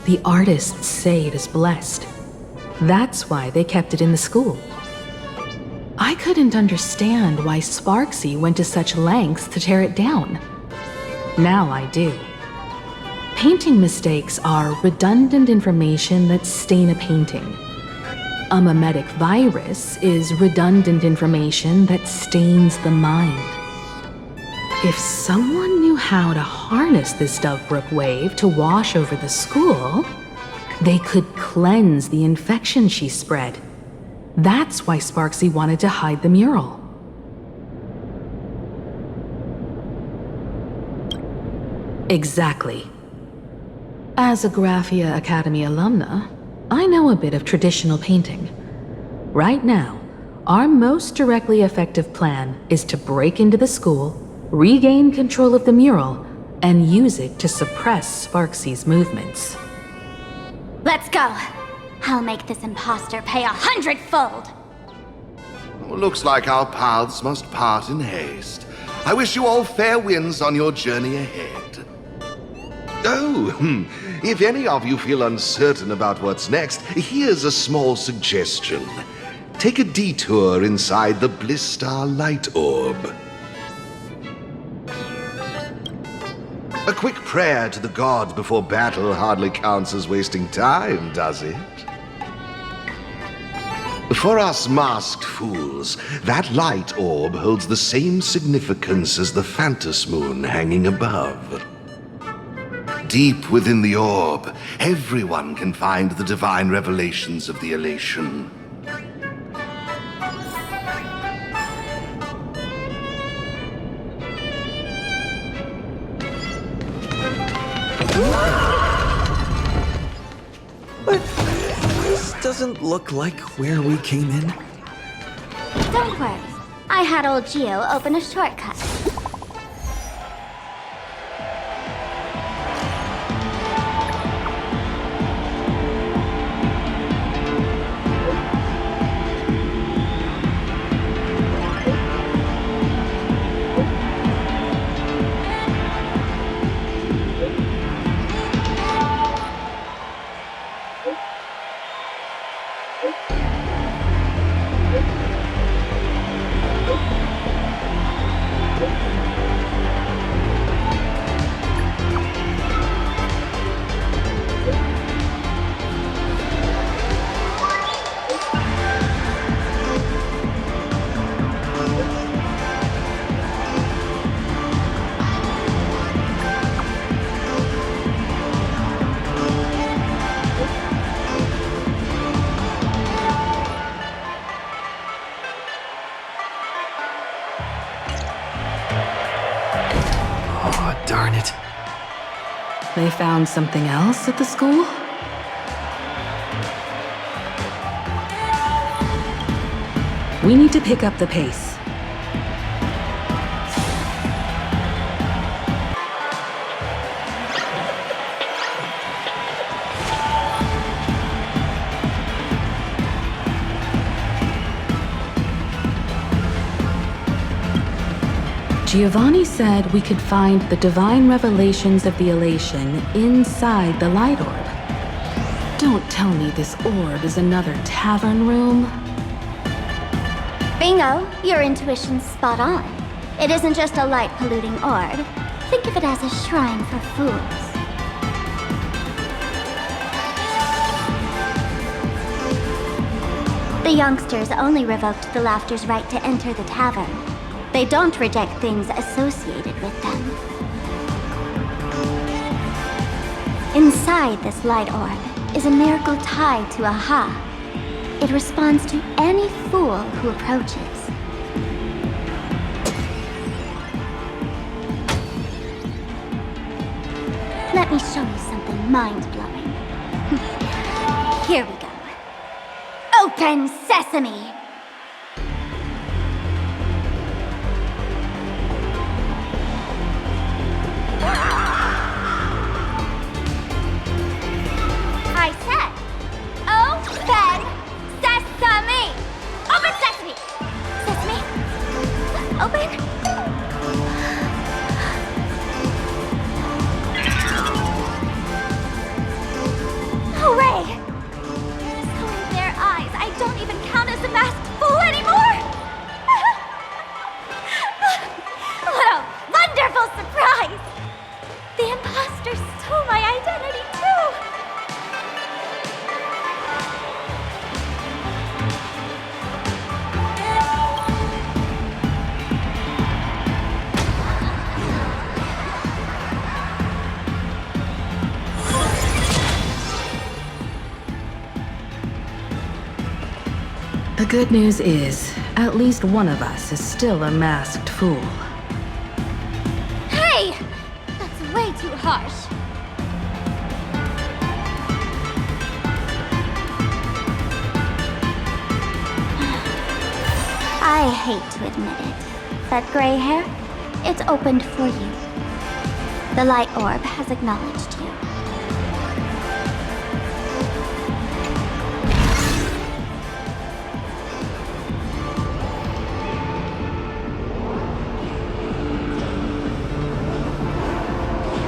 The artists say it is blessed. That's why they kept it in the school. I couldn't understand why Sparksy went to such lengths to tear it down. Now I do. Painting mistakes are redundant information that stain a painting. A mimetic virus is redundant information that stains the mind. If someone knew how to harness this Dovebrook wave to wash over the school, they could cleanse the infection she spread. That's why Sparksy wanted to hide the mural. Exactly. As a Graphia Academy alumna, I know a bit of traditional painting. Right now, our most directly effective plan is to break into the school, regain control of the mural, and use it to suppress Sparksy's movements. Let's go. I'll make this imposter pay 100-fold. Looks like our paths must part in haste. I wish you all fair winds on your journey ahead. Oh, if any of you feel uncertain about what's next, here's a small suggestion. Take a detour inside the Blistar light orb. A quick prayer to the gods before battle hardly counts as wasting time, does it? For us masked fools, that light orb holds the same significance as the Phantos Moon hanging above. Deep within the orb, everyone can find the divine revelations of the elation. But this doesn't look like where we came in. Don't worry. I had old Geo open a shortcut. They found something else at the school? We need to pick up the pace. Giovanni said we could find the divine revelations of the elation inside the light orb. Don't tell me this orb is another tavern room. Bingo, your intuition's spot on. It isn't just a light-polluting orb. Think of it as a shrine for fools. The youngsters only revoked the Laughter's right to enter the tavern. They don't reject things associated with them. Inside this light orb is a miracle tied to Aha. It responds to any fool who approaches. Let me show you something mind-blowing. Here we go. Open sesame! I said, open sesame! Open sesame! Sesame? Open? Hooray! So in their eyes, I don't even count as a masked fool anymore! What a wonderful surprise! The imposter stole my identity too! The good news is, at least one of us is still a masked fool. Hey! That's way too harsh. I hate to admit it. That gray hair, it's opened for you. The light orb has acknowledged you.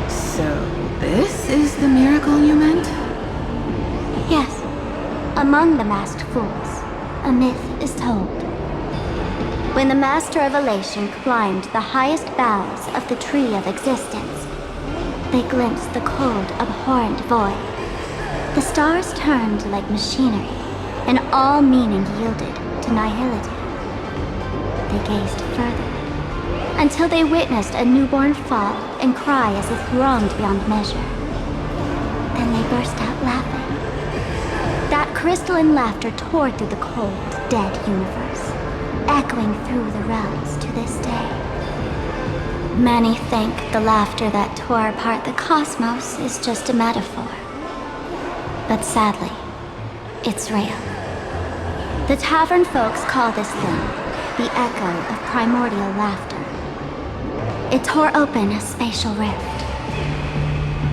So, this is the miracle you meant? Yes. Among the masked fools, a myth is told. When the Master of Elation climbed the highest boughs of the Tree of Existence, they glimpsed the cold, abhorrent void. The stars turned like machinery, and all meaning yielded to nihility. They gazed further, until they witnessed a newborn fall and cry as if wronged beyond measure. Then they burst out laughing. That crystalline laughter tore through the cold, dead universe, echoing through the realms to this day. Many think the laughter that tore apart the cosmos is just a metaphor. But sadly, it's real. The tavern folks call this thing the echo of primordial laughter. It tore open a spatial rift.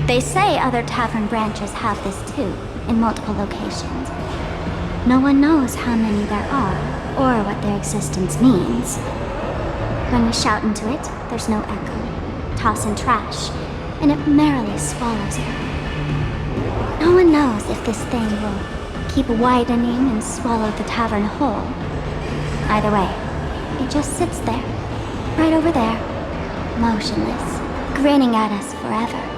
They say other tavern branches have this too, in multiple locations. No one knows how many there are, or what their existence means. When we shout into it, there's no echo. Toss in trash, and it merrily swallows you. No one knows if this thing will keep widening and swallow the tavern whole. Either way, it just sits there, right over there, motionless, grinning at us forever.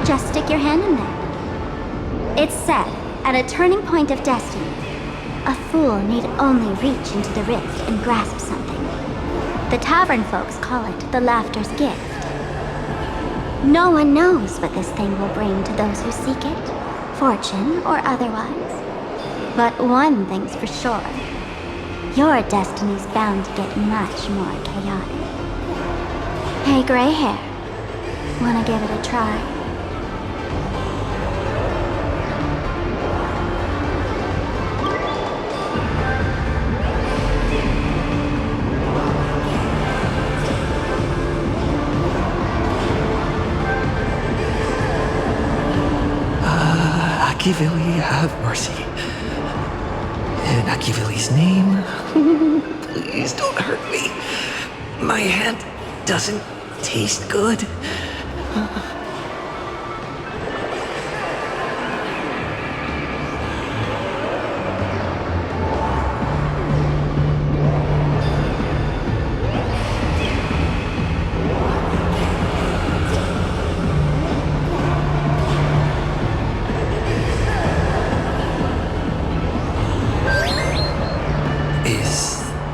Just stick your hand in there. It's said, at a turning point of destiny, a fool need only reach into the rift and grasp something. The tavern folks call it the Laughter's Gift. No one knows what this thing will bring to those who seek it. fortune or otherwise. But one thing's for sure. Your destiny's bound to get much more chaotic. Hey, gray hair. Wanna give it a try? Akivili, have mercy. In Akivili's name, please don't hurt me. My hand doesn't taste good.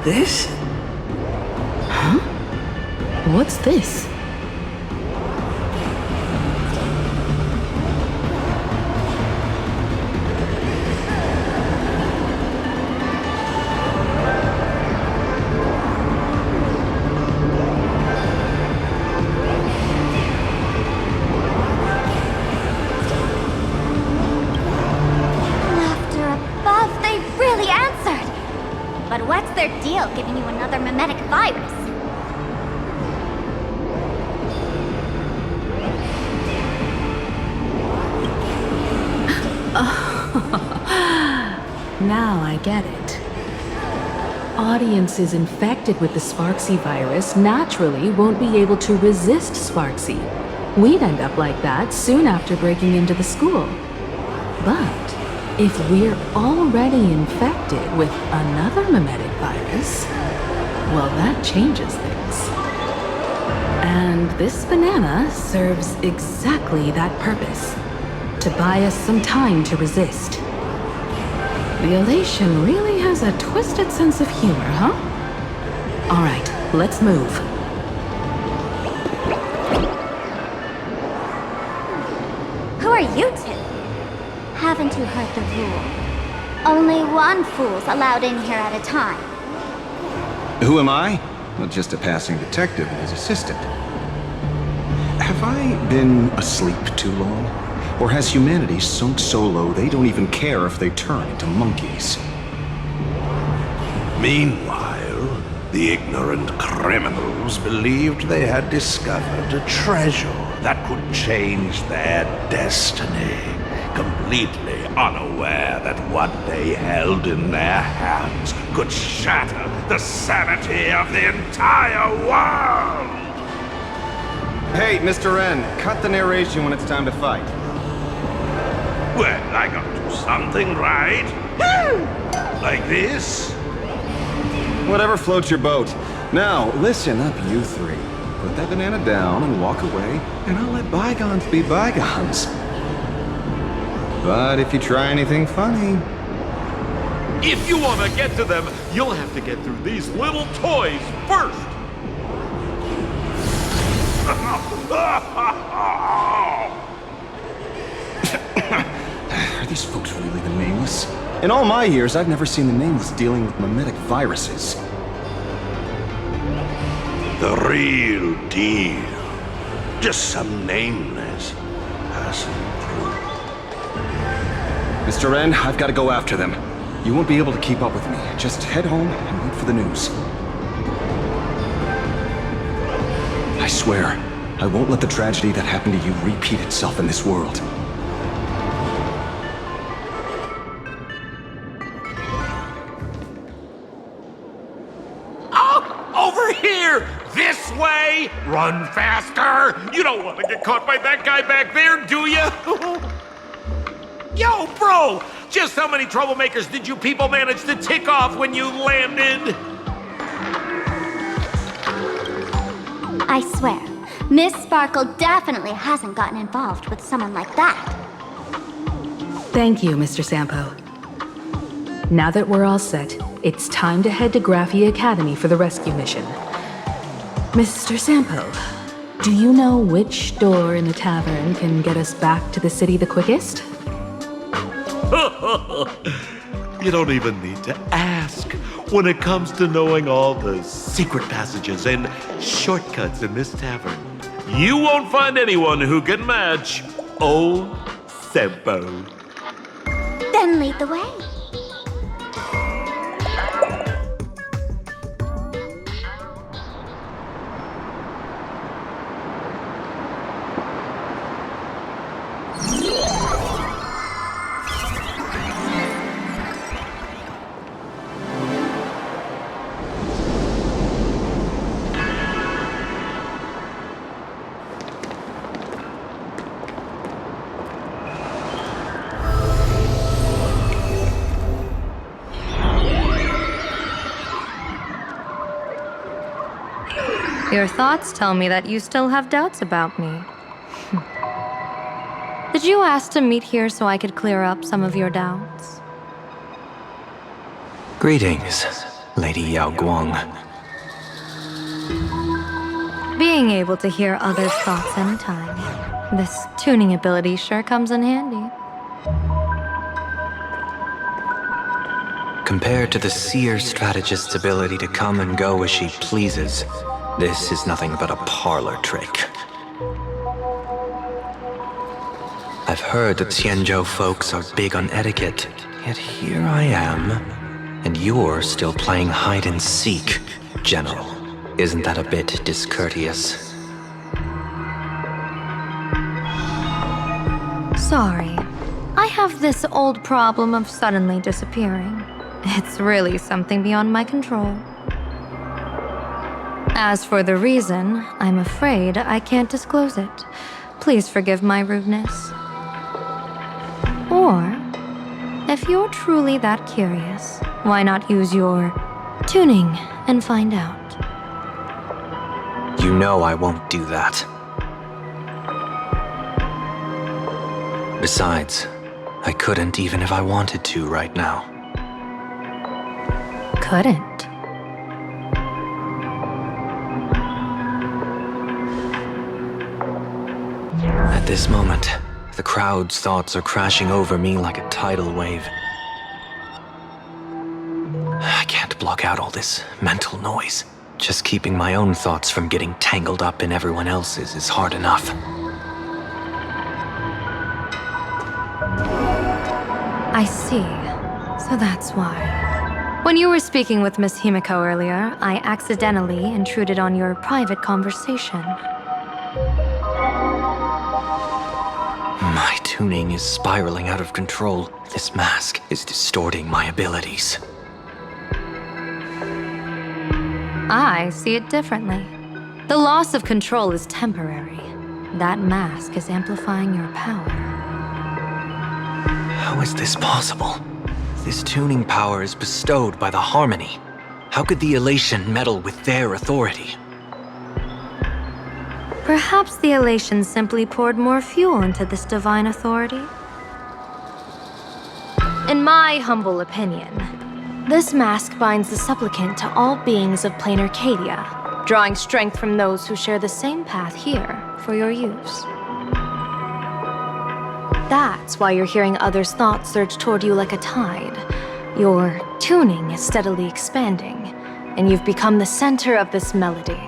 This? Huh? What's this? Laughter above, they really answered! But what's their deal giving you another mimetic virus? Now I get it. Audiences infected with the Sparksy virus naturally won't be able to resist Sparksy. We'd end up like that soon after breaking into the school. But if we're already infected with another mimetic virus, well, that changes things. And this banana serves exactly that purpose, to buy us some time to resist. The elation really has a twisted sense of humor, huh? All right, let's move. Who are you two? Haven't you heard the rule? Only one fool's allowed in here at a time. Who am I? Well, just a passing detective and his assistant. Have I been asleep too long? Or has humanity sunk so low they don't even care if they turn into monkeys? Meanwhile, the ignorant criminals believed they had discovered a treasure that could change their destiny, completely unaware that what they held in their hands could shatter the sanity of the entire world! Hey, Mr. N, cut the narration when it's time to fight. Well, I gotta do something, right? Like this? Whatever floats your boat. Now, listen up, you three. Put that banana down and walk away, and I'll let bygones be bygones. But if you try anything funny... If you want to get to them, you'll have to get through these little toys first! Are these folks really the Nameless? In all my years, I've never seen the Nameless dealing with mimetic viruses. The real deal. Just some nameless passing through. Mr. N, I've got to go after them. You won't be able to keep up with me. Just head home and wait for the news. I swear, I won't let the tragedy that happened to you repeat itself in this world. Over here! This way! Run faster! You don't want to get caught by that guy back there, do you? Yo, bro! Just how many troublemakers did you people manage to tick off when you landed? I swear, Miss Sparkle definitely hasn't gotten involved with someone like that. Thank you, Mr. Sampo. Now that we're all set, it's time to head to Graphia Academy for the rescue mission. Mr. Sampo, do you know which door in the tavern can get us back to the city the quickest? You don't even need to ask. When it comes to knowing all the secret passages and shortcuts in this tavern, you won't find anyone who can match old Sempo. Then lead the way. Your thoughts tell me that you still have doubts about me. Did you ask to meet here so I could clear up some of your doubts? Greetings, Lady Yao Guang. Being able to hear others' thoughts anytime. This tuning ability sure comes in handy. Compared to the seer strategist's ability to come and go as she pleases, this is nothing but a parlor trick. I've heard that Xianzhou folks are big on etiquette, yet here I am, and you're still playing hide and seek, General. Isn't that a bit discourteous? Sorry. I have this old problem of suddenly disappearing. It's really something beyond my control. As for the reason, I'm afraid I can't disclose it. Please forgive my rudeness. Or, if you're truly that curious, why not use your tuning and find out? You know I won't do that. Besides, I couldn't even if I wanted to right now. Couldn't? At this moment, the crowd's thoughts are crashing over me like a tidal wave. I can't block out all this mental noise. Just keeping my own thoughts from getting tangled up in everyone else's is hard enough. I see. So that's why. When you were speaking with Miss Himiko earlier, I accidentally intruded on your private conversation. My tuning is spiraling out of control. This mask is distorting my abilities. I see it differently. The loss of control is temporary. That mask is amplifying your power. How is this possible? This tuning power is bestowed by the Harmony. How could the Elation meddle with their authority? Perhaps the Elation simply poured more fuel into this divine authority? In my humble opinion, this mask binds the supplicant to all beings of PLANARCADIA, drawing strength from those who share the same path here for your use. That's why you're hearing others' thoughts surge toward you like a tide. Your tuning is steadily expanding, and you've become the center of this melody.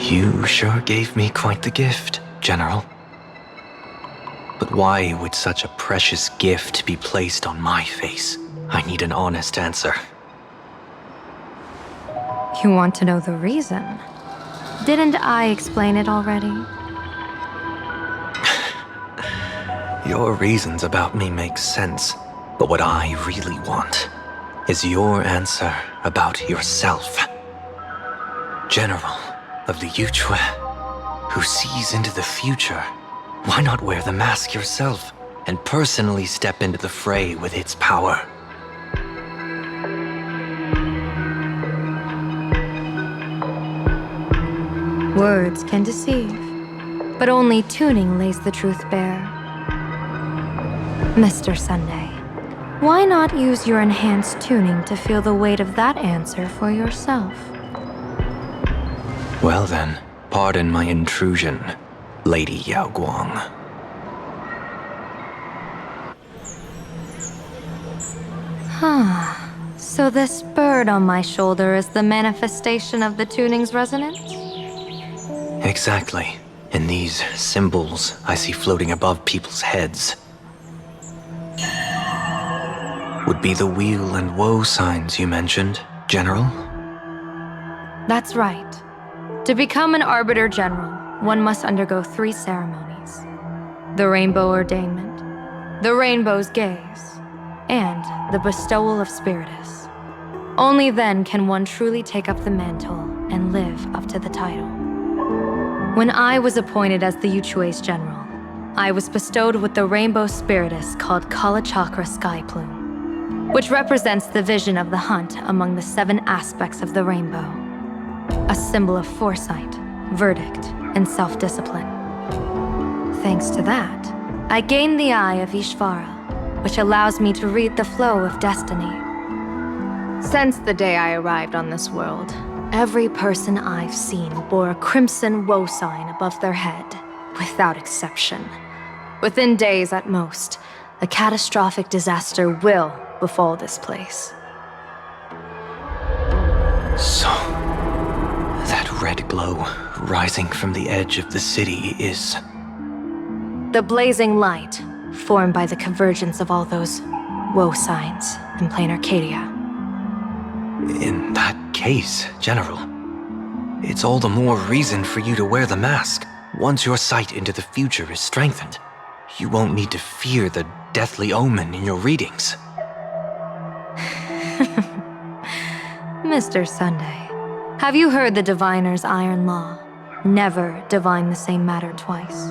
You sure gave me quite the gift, General. But why would such a precious gift be placed on my face? I need an honest answer. You want to know the reason? Didn't I explain it already? Your reasons about me make sense, but what I really want is your answer about yourself. General of the Yuchue, who sees into the future. Why not wear the mask yourself and personally step into the fray with its power? Words can deceive, but only tuning lays the truth bare. Mr. Sunday, why not use your enhanced tuning to feel the weight of that answer for yourself? Well then, pardon my intrusion, Lady Yao Guang. So this bird on my shoulder is the manifestation of the tuning's resonance? Exactly. And these symbols I see floating above people's heads would be the wheel and woe signs you mentioned, General? That's right. To become an Arbiter General, one must undergo 3 ceremonies. The Rainbow Ordainment, the Rainbow's Gaze, and the Bestowal of Spiritus. Only then can one truly take up the mantle and live up to the title. When I was appointed as the Yuchue's General, I was bestowed with the Rainbow Spiritus called Kalachakra Sky Plume, which represents the vision of the hunt among the 7 aspects of the rainbow. A symbol of foresight, verdict, and self-discipline. Thanks to that, I gained the Eye of Ishvara, which allows me to read the flow of destiny. Since the day I arrived on this world, every person I've seen bore a crimson woe sign above their head, without exception. Within days at most, a catastrophic disaster will befall this place. So, that red glow rising from the edge of the city is... The blazing light, formed by the convergence of all those woe signs in PLANARCADIA. In that case, General, it's all the more reason for you to wear the mask. Once your sight into the future is strengthened, you won't need to fear the deathly omen in your readings. Mr. Sunday, have you heard the diviner's iron law? Never divine the same matter twice.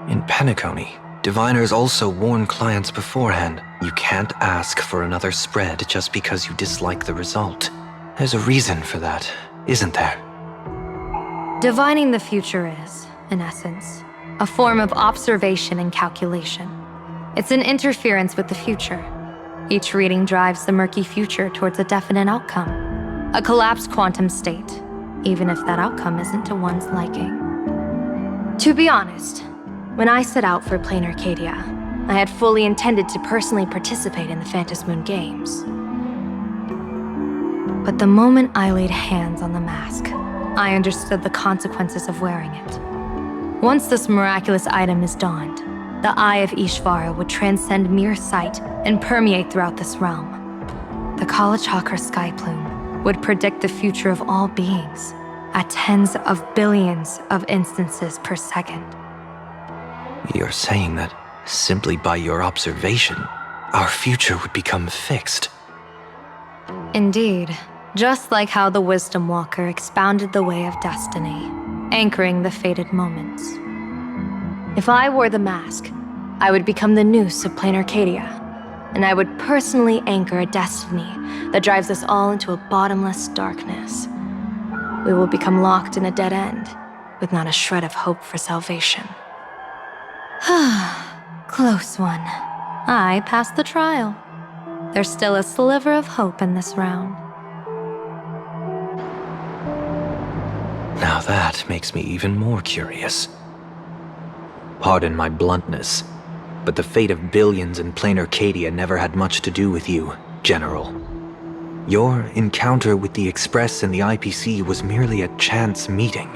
In Penacony, diviners also warn clients beforehand. You can't ask for another spread just because you dislike the result. There's a reason for that, isn't there? Divining the future is, in essence, a form of observation and calculation. It's an interference with the future. Each reading drives the murky future towards a definite outcome, a collapsed quantum state, even if that outcome isn't to one's liking. To be honest, when I set out for PLANARCADIA, I had fully intended to personally participate in the Phantasmoon Games. But the moment I laid hands on the mask, I understood the consequences of wearing it. Once this miraculous item is donned, the Eye of Ishvara would transcend mere sight and permeate throughout this realm. The Kalachakra Sky Plume would predict the future of all beings at tens of billions of instances per second. You're saying that simply by your observation, our future would become fixed. Indeed, just like how the Wisdom Walker expounded the way of destiny, anchoring the fated moments. If I wore the mask, I would become the noose of PLANARCADIA, and I would personally anchor a destiny that drives us all into a bottomless darkness. We will become locked in a dead end, with not a shred of hope for salvation. Close one. I passed the trial. There's still a sliver of hope in this round. Now that makes me even more curious. Pardon my bluntness, but the fate of billions in PLANARCADIA never had much to do with you, General. Your encounter with the Express and the IPC was merely a chance meeting.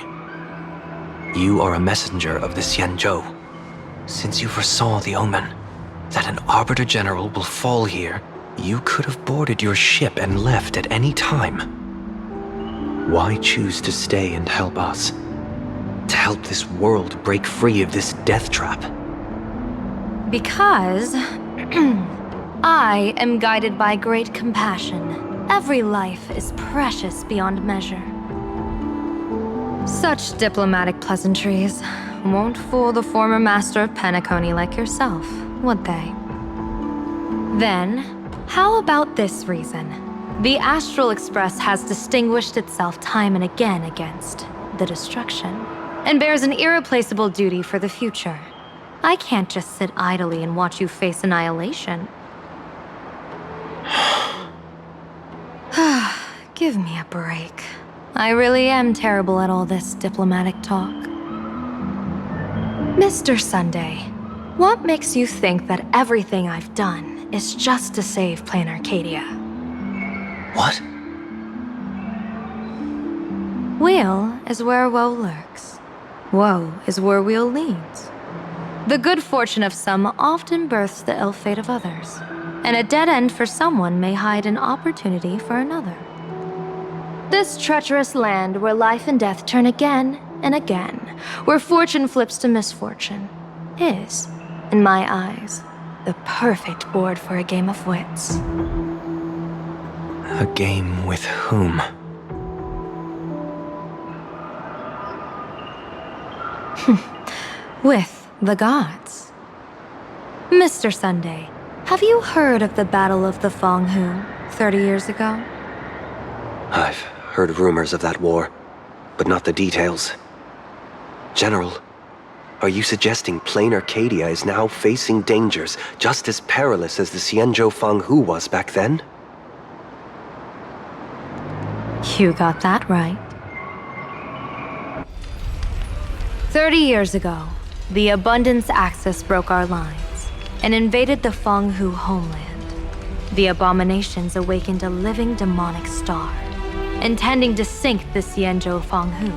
You are a messenger of the Xianzhou. Since you foresaw the omen, that an Arbiter General will fall here, you could have boarded your ship and left at any time. Why choose to stay and help us? To help this world break free of this death trap? Because I am guided by great compassion. Every life is precious beyond measure. Such diplomatic pleasantries won't fool the former master of Penacony like yourself, would they? Then, how about this reason? The Astral Express has distinguished itself time and again against the destruction, and bears an irreplaceable duty for the future. I can't just sit idly and watch you face annihilation. Give me a break. I really am terrible at all this diplomatic talk. Mr. Sunday, what makes you think that everything I've done is just to save PLANARCADIA? What? Weal is where woe lurks. Woe is where weal leads. The good fortune of some often births the ill fate of others, and a dead end for someone may hide an opportunity for another. This treacherous land where life and death turn again and again, where fortune flips to misfortune, is, in my eyes, the perfect board for a game of wits. A game with whom? With the gods. Mr. Sunday, have you heard of the Battle of the Fong Hu 30 years ago? I've heard rumors of that war, but not the details. General, are you suggesting PLANARCADIA is now facing dangers just as perilous as the Xianzhou Fang Hu was back then? You got that right. 30 years ago, the Abundance Axis broke our lines and invaded the Fang Hu homeland. The abominations awakened a living demonic star, intending to sink the Xianzhou Fang Hu.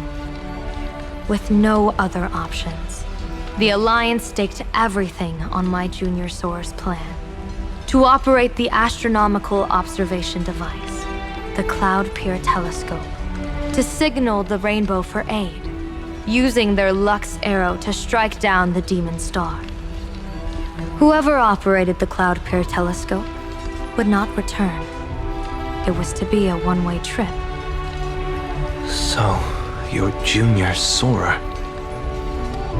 With no other options, the Alliance staked everything on my junior Soar's plan to operate the astronomical observation device, the Cloud Peer Telescope, to signal the rainbow for aid, using their Lux arrow to strike down the demon star. Whoever operated the Cloud Peer Telescope would not return. It was to be a one-way trip. So, your junior Sora.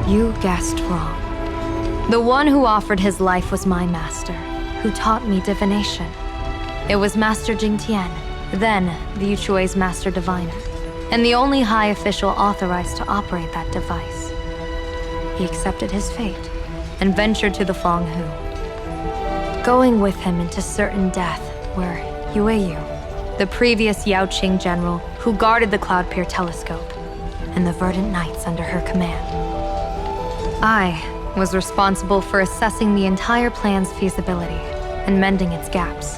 You guessed wrong. The one who offered his life was my master, who taught me divination. It was Master Jingtian, then the Yuchui's Master Diviner, and the only high official authorized to operate that device. He accepted his fate and ventured to the Fang Hu, going with him into certain death were Yueyu, the previous Yaoqing general who guarded the Cloud Peer Telescope, and the Verdant Knights under her command. I was responsible for assessing the entire plan's feasibility and mending its gaps.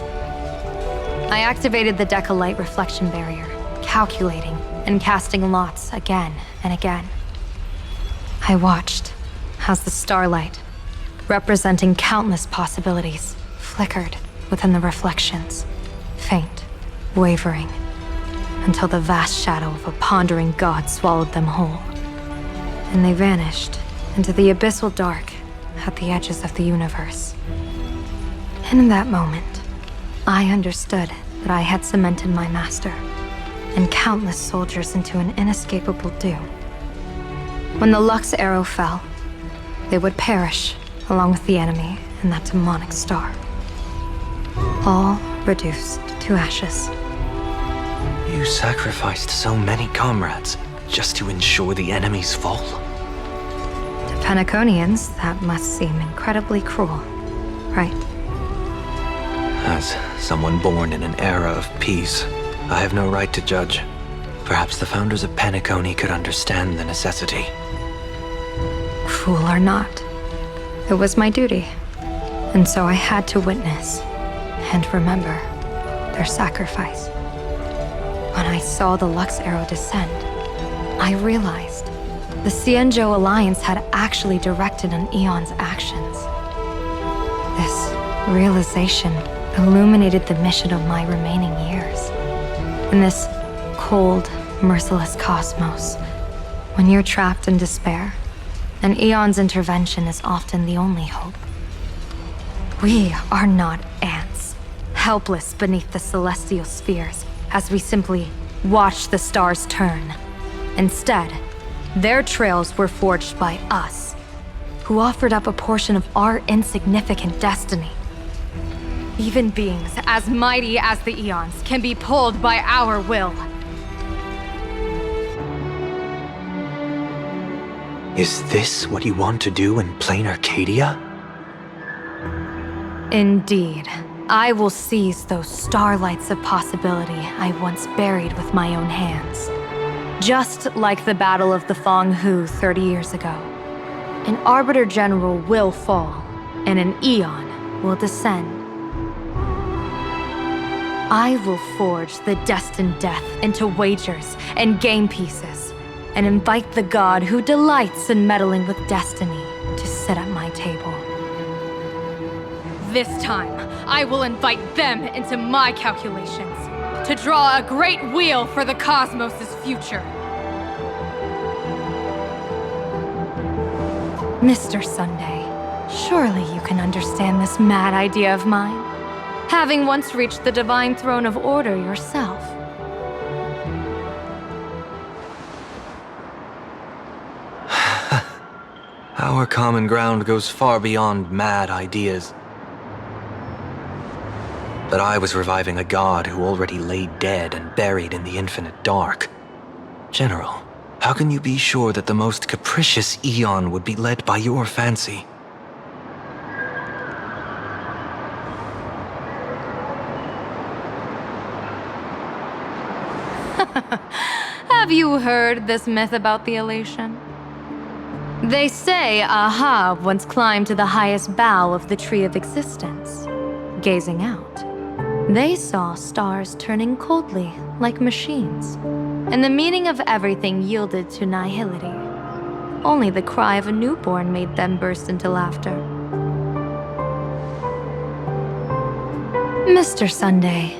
I activated the Decalight reflection barrier, calculating and casting lots again and again. I watched as the starlight, representing countless possibilities, flickered within the reflections, faint, wavering, until the vast shadow of a pondering god swallowed them whole. And they vanished into the abyssal dark at the edges of the universe. And in that moment, I understood that I had cemented my master and countless soldiers into an inescapable doom. When the Lux arrow fell, they would perish along with the enemy and that demonic star. All reduced to ashes. You sacrificed so many comrades just to ensure the enemy's fall? To Penaconians, that must seem incredibly cruel, right? As someone born in an era of peace, I have no right to judge. Perhaps the founders of Penacony could understand the necessity. Cruel or not, it was my duty. And so I had to witness and remember their sacrifice. When I saw the Lux arrow descend, I realized the Xianzhou Alliance had actually directed an Eon's actions. This realization illuminated the mission of my remaining years. In this cold, merciless cosmos, when you're trapped in despair, an Eon's intervention is often the only hope. We are not ants, helpless beneath the celestial spheres as we simply watch the stars turn. Instead, their trails were forged by us, who offered up a portion of our insignificant destiny. Even beings as mighty as the Eons can be pulled by our will. Is this what you want to do in PLANARCADIA? Indeed. I will seize those starlights of possibility I once buried with my own hands. Just like the Battle of the Fang Hu 30 years ago. an Arbiter General will fall, and an Eon will descend. I will forge the destined death into wagers and game pieces, and invite the god who delights in meddling with destiny to sit at my table. This time, I will invite them into my calculations, to draw a great wheel for the cosmos' future. Mr. Sunday, surely you can understand this mad idea of mine, having once reached the divine throne of order yourself. Our common ground goes far beyond mad ideas. But I was reviving a god who already lay dead and buried in the infinite dark. General, how can you be sure that the most capricious Eon would be led by your fancy? Have you heard this myth about the elation? They say Ahab once climbed to the highest bough of the tree of existence. Gazing out, they saw stars turning coldly like machines, and the meaning of everything yielded to nihility. Only the cry of a newborn made them burst into laughter. Mr. Sunday,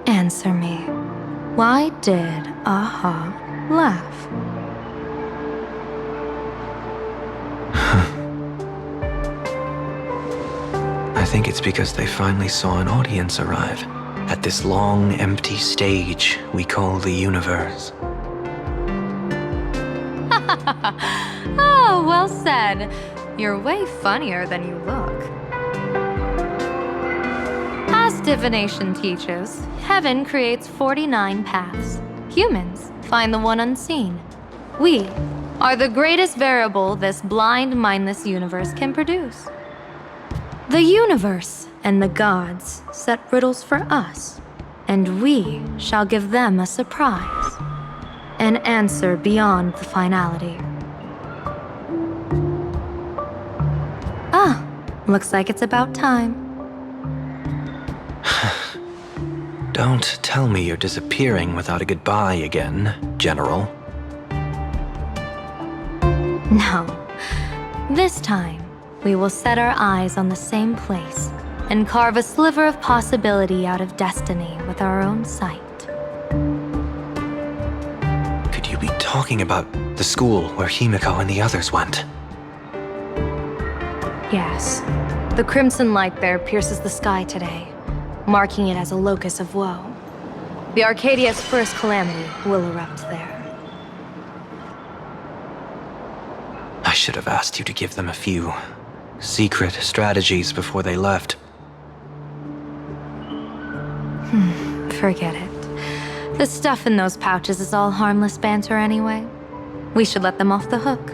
answer me. Why did Ahab laugh? I think it's because they finally saw an audience arrive at this long, empty stage we call the universe. Oh, well said. You're way funnier than you look. As divination teaches, heaven creates 49 paths. Humans find the one unseen. We are the greatest variable this blind, mindless universe can produce. The universe and the gods set riddles for us, and we shall give them a surprise, an answer beyond the finality. Ah, looks like it's about time. Don't tell me you're disappearing without a goodbye again, General. No. This time, we will set our eyes on the same place and carve a sliver of possibility out of destiny with our own sight. Could you be talking about the school where Himiko and the others went? Yes. The crimson light there pierces the sky today, marking it as a locus of woe. The Arcadia's first calamity will erupt there. I should have asked you to give them a few secret strategies before they left. Forget it. The stuff in those pouches is all harmless banter anyway. We should let them off the hook.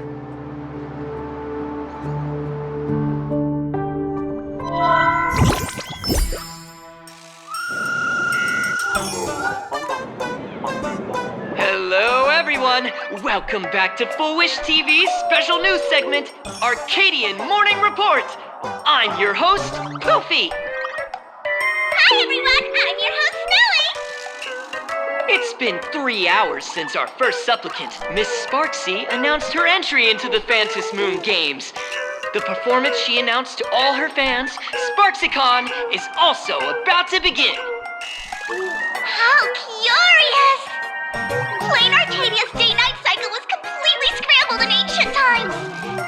Hello, everyone! Welcome back to Full Wish TV's special news segment, Arcadian Morning Report! I'm your host, Poofy! Hi, everyone! I'm your host, Snowy! It's been 3 hours since our first supplicant, Miss Sparksy, announced her entry into the Phantom Moon Games. The performance she announced to all her fans, SparksyCon, is also about to begin. How curious! PLANARCADIA's day-night cycle was completely scrambled in ancient times.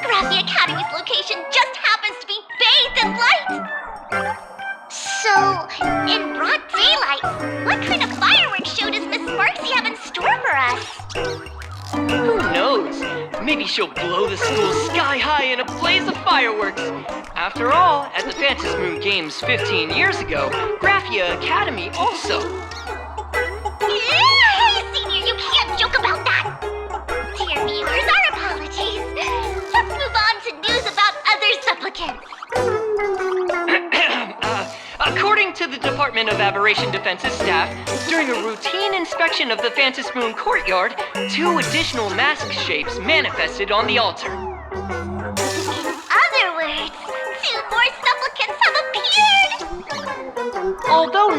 Graphia Academy's location just happens to be bathed in light. So, in broad daylight, what kind of fireworks show does Miss Sparksy have in store for us? Who knows? Maybe she'll blow the school sky high in a blaze of fireworks. After all, at the Phantom Moon Games 15 years ago, Graphia Academy also. Hey, Senior, you can't joke about that! Dear viewers, our apologies. Let's move on to news about other supplicants. According to the Department of Aberration Defense's staff, during a routine inspection of the Phantom Moon courtyard, 2 additional mask shapes manifested on the altar.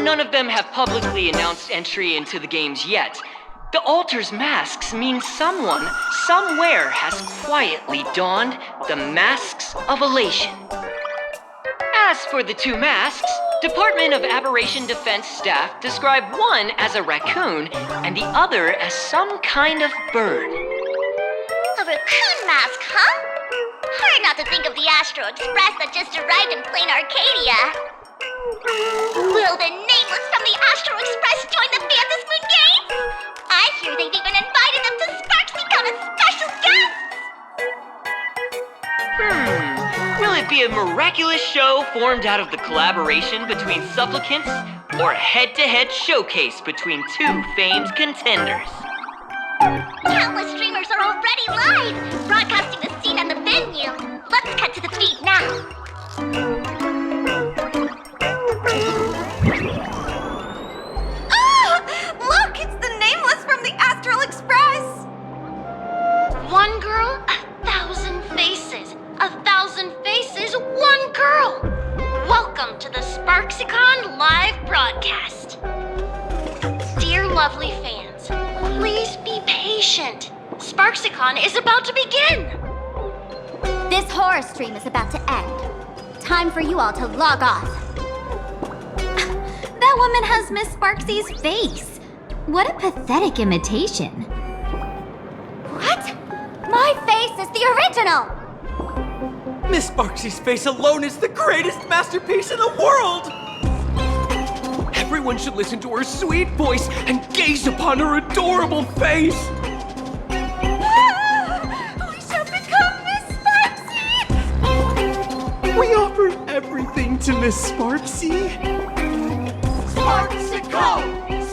Although none of them have publicly announced entry into the games yet, the altar's masks mean someone, somewhere has quietly donned the masks of elation. As for the two masks, Department of Aberration Defense staff describe one as a raccoon and the other as some kind of bird. A raccoon mask, huh? Hard not to think of the Astro Express that just arrived in PLANARCADIA. Will the nameless from the Astro Express join the Phantom Moon Games? I hear they've even invited them to SparksyCon as special guests! Will it be a miraculous show formed out of the collaboration between supplicants, or a head-to-head showcase between two famed contenders? Countless streamers are already live, broadcasting the scene and the venue. Let's cut to the feed now. Look, it's the nameless from the Astral Express! One girl, 1,000 faces. 1,000 faces, one girl. Welcome to the SparksyCon live broadcast. Dear lovely fans, please be patient. SparksyCon is about to begin. This horror stream is about to end. Time for you all to log off. That woman has Miss Sparksy's face. What a pathetic imitation. What? My face is the original! Miss Sparksy's face alone is the greatest masterpiece in the world! Everyone should listen to her sweet voice and gaze upon her adorable face! We shall become Miss Sparksy! We offer everything to Miss Sparksy. SparksyCon!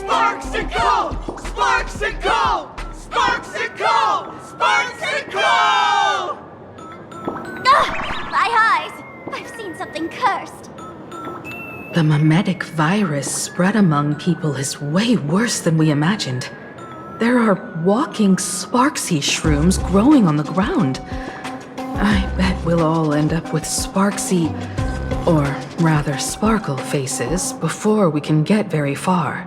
SparksyCon! SparksyCon! SparksyCon! SparksyCon! My eyes! I've seen something cursed. The mimetic virus spread among people is way worse than we imagined. There are walking Sparksy shrooms growing on the ground. I bet we'll all end up with Sparksy, or rather Sparkle faces before we can get very far.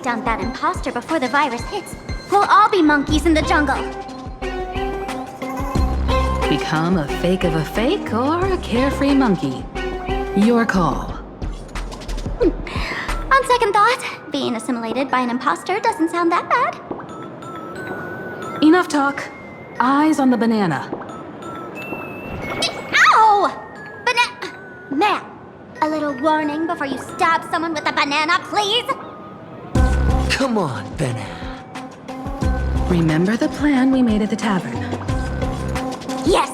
Down that imposter before the virus hits, we'll all be monkeys in the jungle. Become a fake of a fake or a carefree monkey. Your call. On second thought, being assimilated by an imposter doesn't sound that bad. Enough talk. Eyes on the banana. Ow! Ma'am, a little warning before you stab someone with a banana, please? Come on, banana. Remember the plan we made at the tavern? Yes,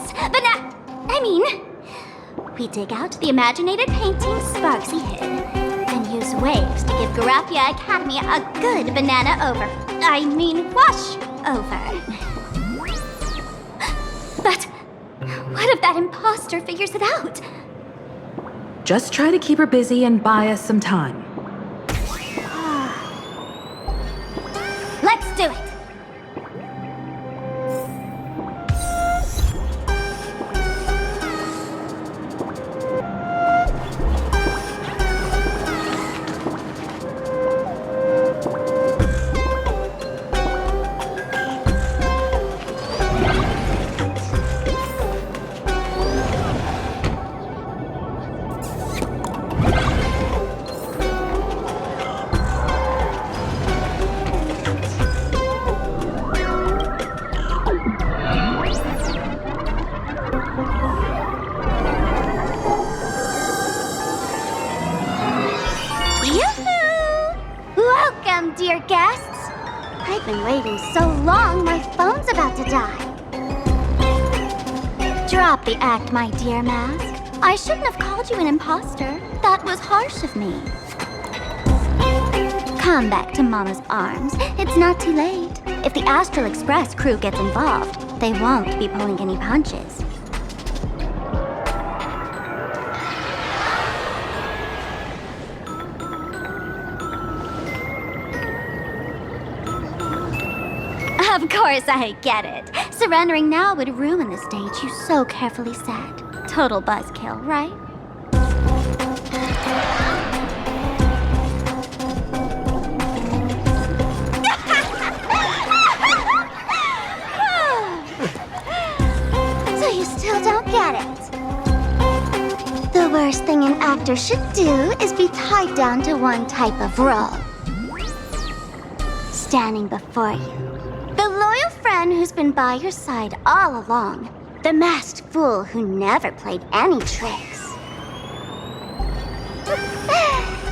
we dig out the imaginated painting Sparksy hid, and use waves to give Garapia Academy a good banana wash over. But what if that imposter figures it out? Just try to keep her busy and buy us some time. Let's do it! dear guests. I've been waiting so long, my phone's about to die. Drop the act, my dear Mask. I shouldn't have called you an imposter. That was harsh of me. Come back to Mama's arms. It's not too late. If the Astral Express crew gets involved, they won't be pulling any punches. Of course I get it. Surrendering now would ruin the stage you so carefully set. Total buzzkill, right? So you still don't get it? The worst thing an actor should do is be tied down to one type of role. Standing before you. The loyal friend who's been by your side all along. The masked fool who never played any tricks.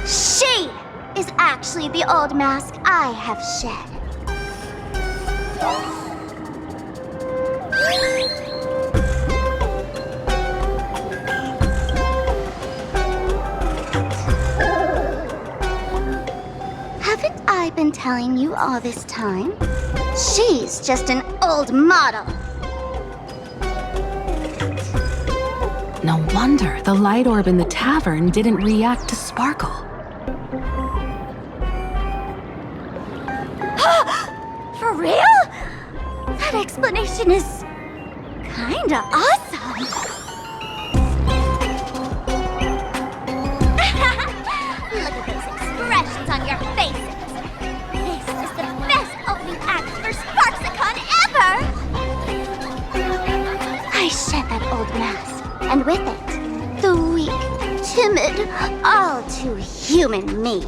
She is actually the old mask I have shed. Haven't I been telling you all this time? She's just an old model. No wonder the light orb in the tavern didn't react to Sparkle. For real? That explanation is kinda awesome. Look at those expressions on your faces. This is the best opening act for Sparksicon ever! I shed that old mask, and with it, the weak, timid, all too human me.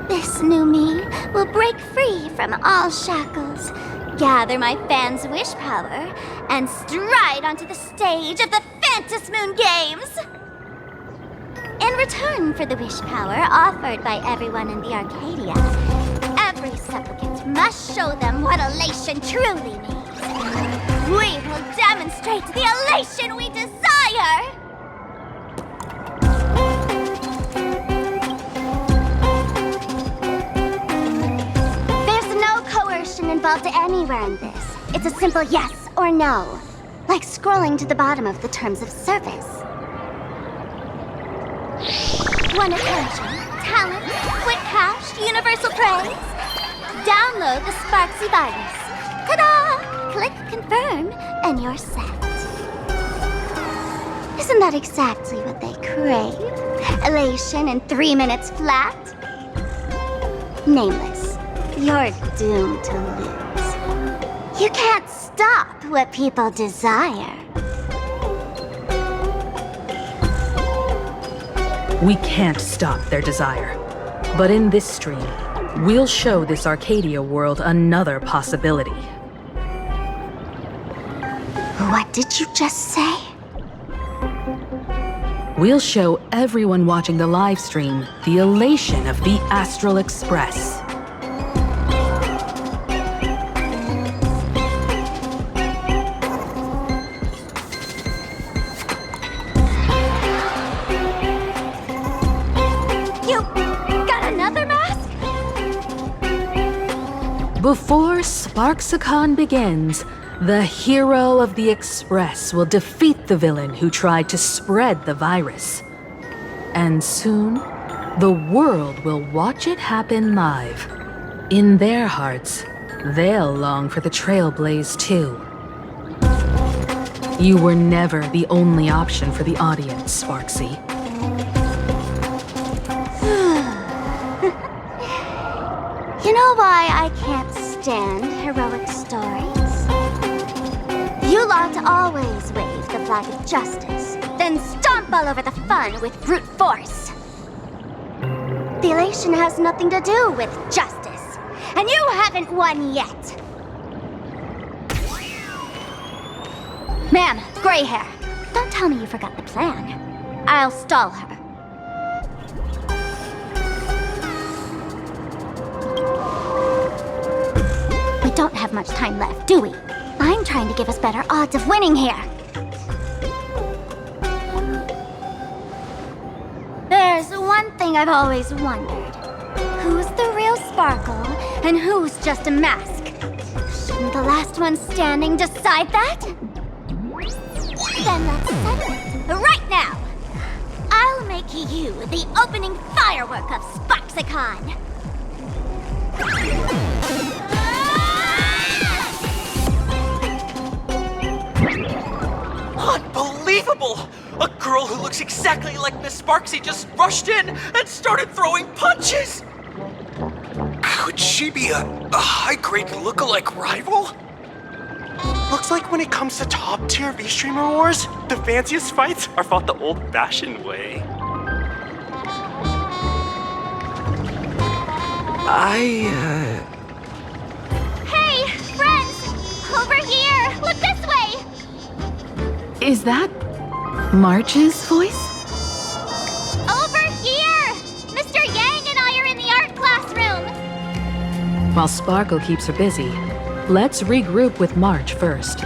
This new me will break free from all shackles, gather my fans' wish power, and stride onto the stage of the Phantasmoon Games! In return for the wish power offered by everyone in the Arcadia, every supplicant must show them what elation truly means. We will demonstrate the elation we desire! There's no coercion involved anywhere in this. It's a simple yes or no, like scrolling to the bottom of the terms of service. Want attention, talent, quick cash, universal praise? Download the Sparksy virus. Ta-da! Click confirm, and you're set. Isn't that exactly what they crave? Elation in 3 minutes flat? Nameless, you're doomed to lose. You can't stop what people desire. We can't stop their desire. But in this stream, we'll show this Arcadia world another possibility. What did you just say? We'll show everyone watching the live stream the elation of the Astral Express. You got another mask? Before Sparksicon begins, the hero of the Express will defeat the villain who tried to spread the virus. And soon, the world will watch it happen live. In their hearts, they'll long for the Trailblaze too. You were never the only option for the audience, Sparksy. You know why I can't stand heroic stories? You lot always wave the flag of justice, then stomp all over the fun with brute force. The elation has nothing to do with justice, and you haven't won yet. Ma'am, gray hair, don't tell me you forgot the plan. I'll stall her. don't have much time left, do we? I'm trying to give us better odds of winning here. There's one thing I've always wondered. Who's the real Sparkle, and who's just a mask? Shouldn't the last one standing decide that? Then let's settle it right now! I'll make you the opening firework of Sparksicon! Unbelievable! A girl who looks exactly like Miss Sparksy just rushed in and started throwing punches! Could she be a high-grade look-alike rival? Looks like when it comes to top-tier V-Streamer wars, the fanciest fights are fought the old-fashioned way. Hey, friends! Over here! Look this way! Is that March's voice? Over here! Mr. Yang and I are in the art classroom! While Sparkle keeps her busy, let's regroup with March first.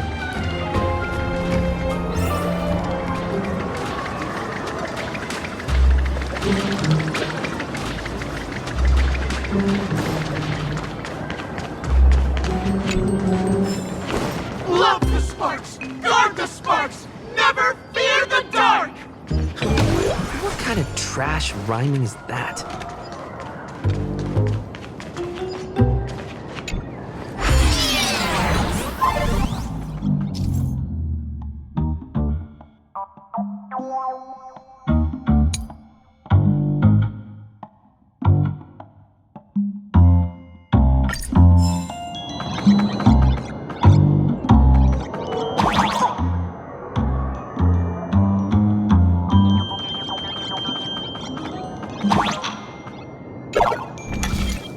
Love the sparks! Guard the sparks! Never fear the dark! What kind of trash rhyming is that?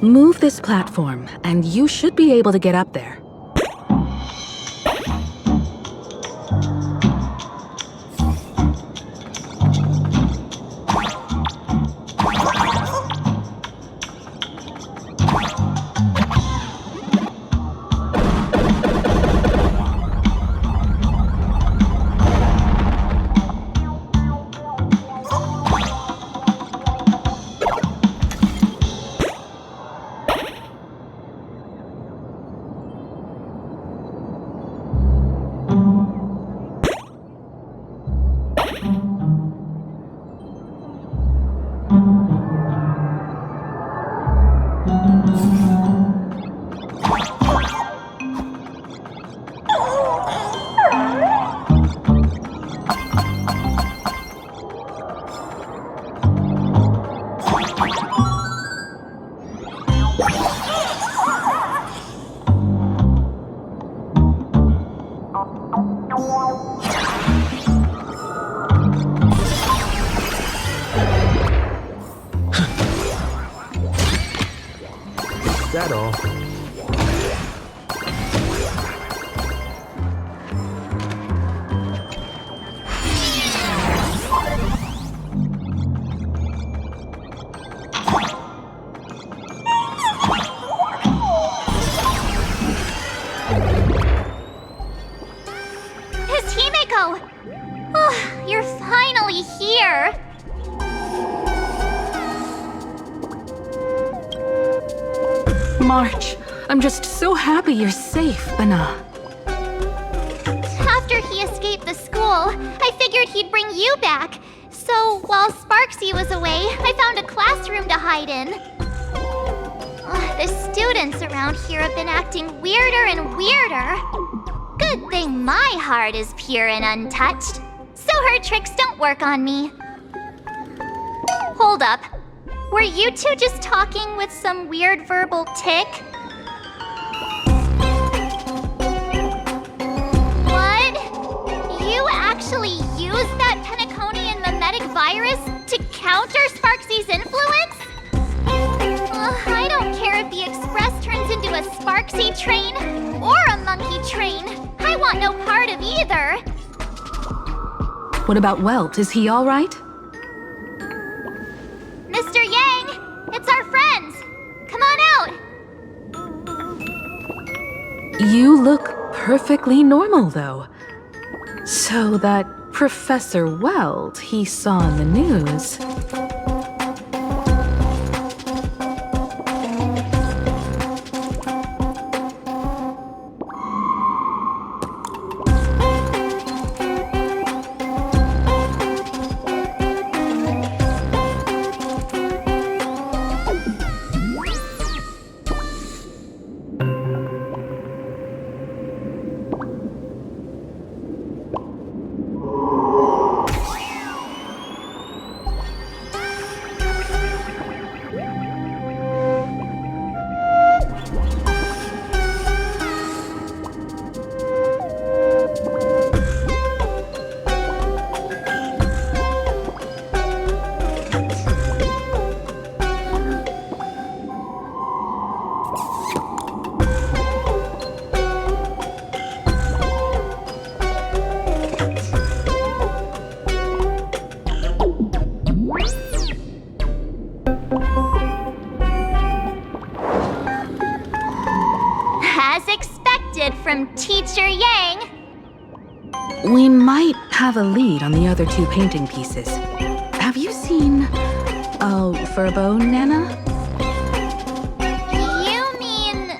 Move this platform, and you should be able to get up there. Is that all? It's Himeko! Oh, you're finally here! March, I'm just so happy you're safe, Bana. After he escaped the school, I figured he'd bring you back. So, while Sparksy was away, I found a classroom to hide in. The students around here have been acting weirder and weirder. Good thing my heart is pure and untouched, so her tricks don't work on me. Hold up. Were you two just talking with some weird verbal tick? What? You actually used that Penaconian mimetic virus to counter Sparksy's influence? I don't care if the Express turns into a Sparksy train or a monkey train. I want no part of either. What about Welt? Is he all right? Mr. Yang, it's our friends. Come on out. You look perfectly normal, though. So that Professor Weld he saw in the news... As expected from Teacher Yang. We might have a lead on the other two painting pieces. Have you seen... Furbo, Nana? You mean...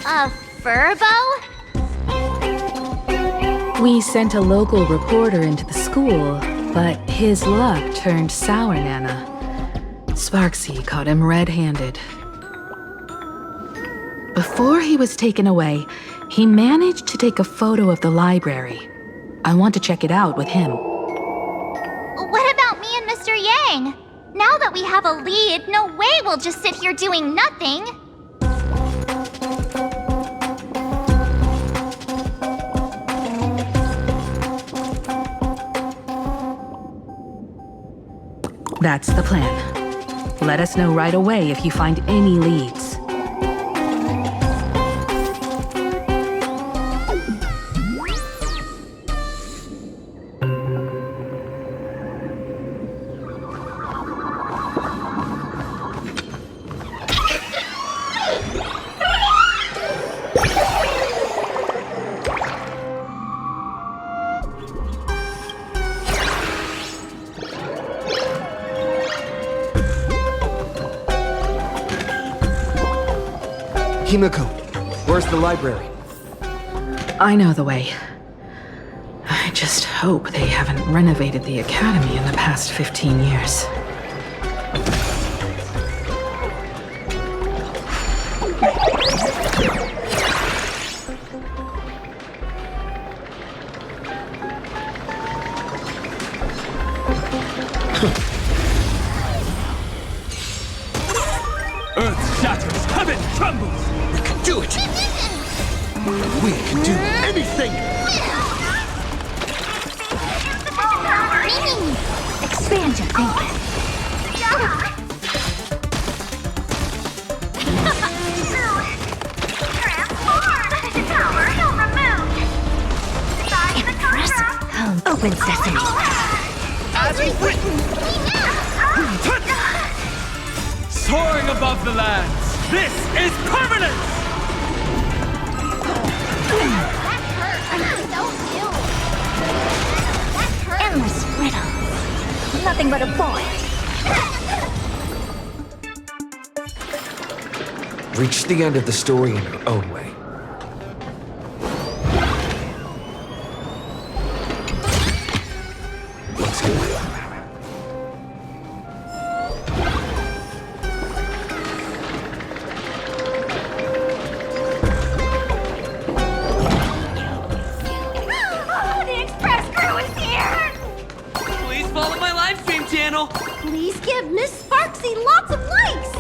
a Furbo? We sent a local reporter into the school, but his luck turned sour, Nana. Sparksy caught him red-handed. Before he was taken away, he managed to take a photo of the library. I want to check it out with him. What about me and Mr. Yang? Now that we have a lead, no way we'll just sit here doing nothing. That's the plan. Let us know right away if you find any leads. Himiko, where's the library? I know the way. I just hope they haven't renovated the academy in the past 15 years. Earth shatters, heaven trembles! We can do it! We can do anything! Expand your thinking. Impressive. Open sesame. As we've written! Soaring above the lands, this is permanence! Endless riddles. Nothing but a boy. Reach the end of the story in your own way. Let's do it. The express crew is here! Please follow my live stream channel. Please give Miss Sparksy lots of likes!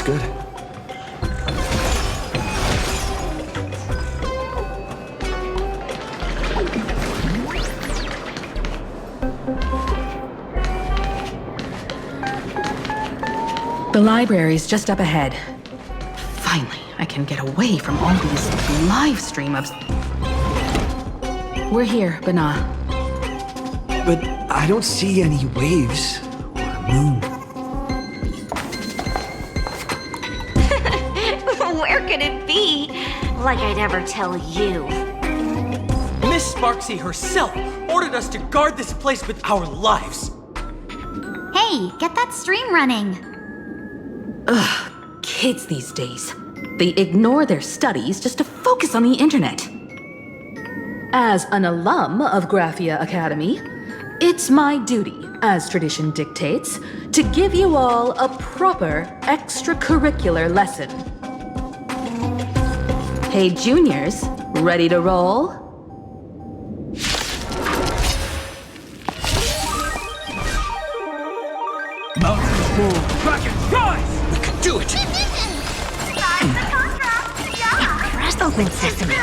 good. The library's just up ahead. Finally, I can get away from all these live stream ups. We're here, Bana. But I don't see any waves or moon. Where could it be? Like I'd ever tell you. Miss Sparksy herself ordered us to guard this place with our lives. Hey, get that stream running. Ugh, kids these days. They ignore their studies just to focus on the internet. As an alum of Graphia Academy, it's my duty, as tradition dictates, to give you all a proper extracurricular lesson. Hey, juniors, ready to roll? Mountains move, dragon rise! We can do it! Press open sesame.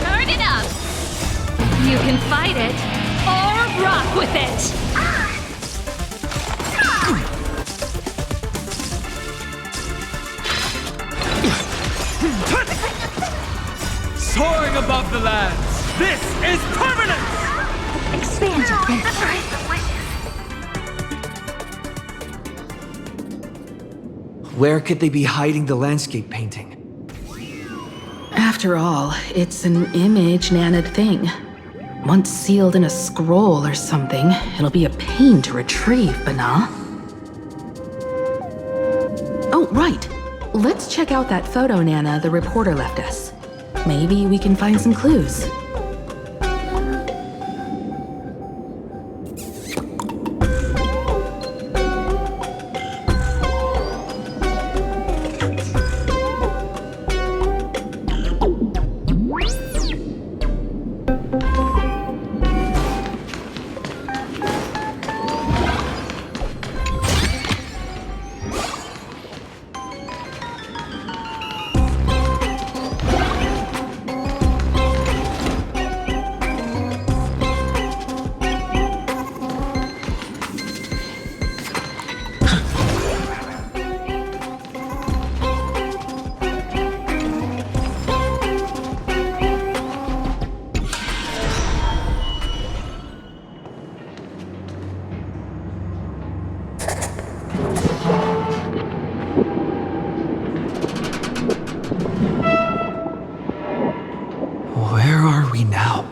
Turn it up! You can fight it, or rock with it! Soaring above the lands, this is permanence! Expand your reach. Where could they be hiding the landscape painting? After all, it's an image Nana'd thing. Once sealed in a scroll or something, it'll be a pain to retrieve, Bana. Oh, right. Let's check out that photo Nana the reporter left us. Maybe we can find some clues. Where are we now?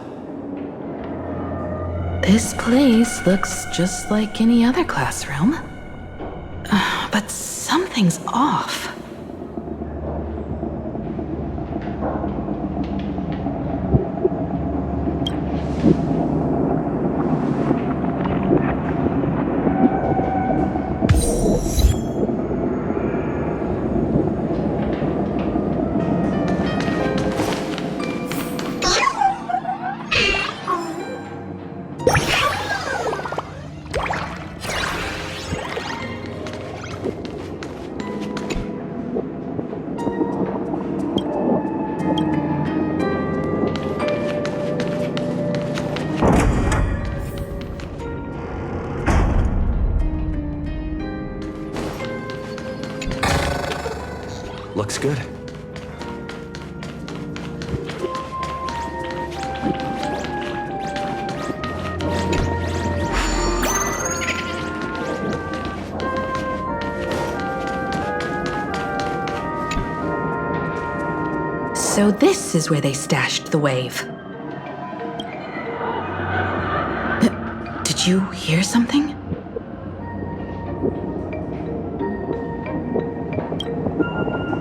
This place looks just like any other classroom. But something's off. Looks good. So this is where they stashed the wave. Did you hear something?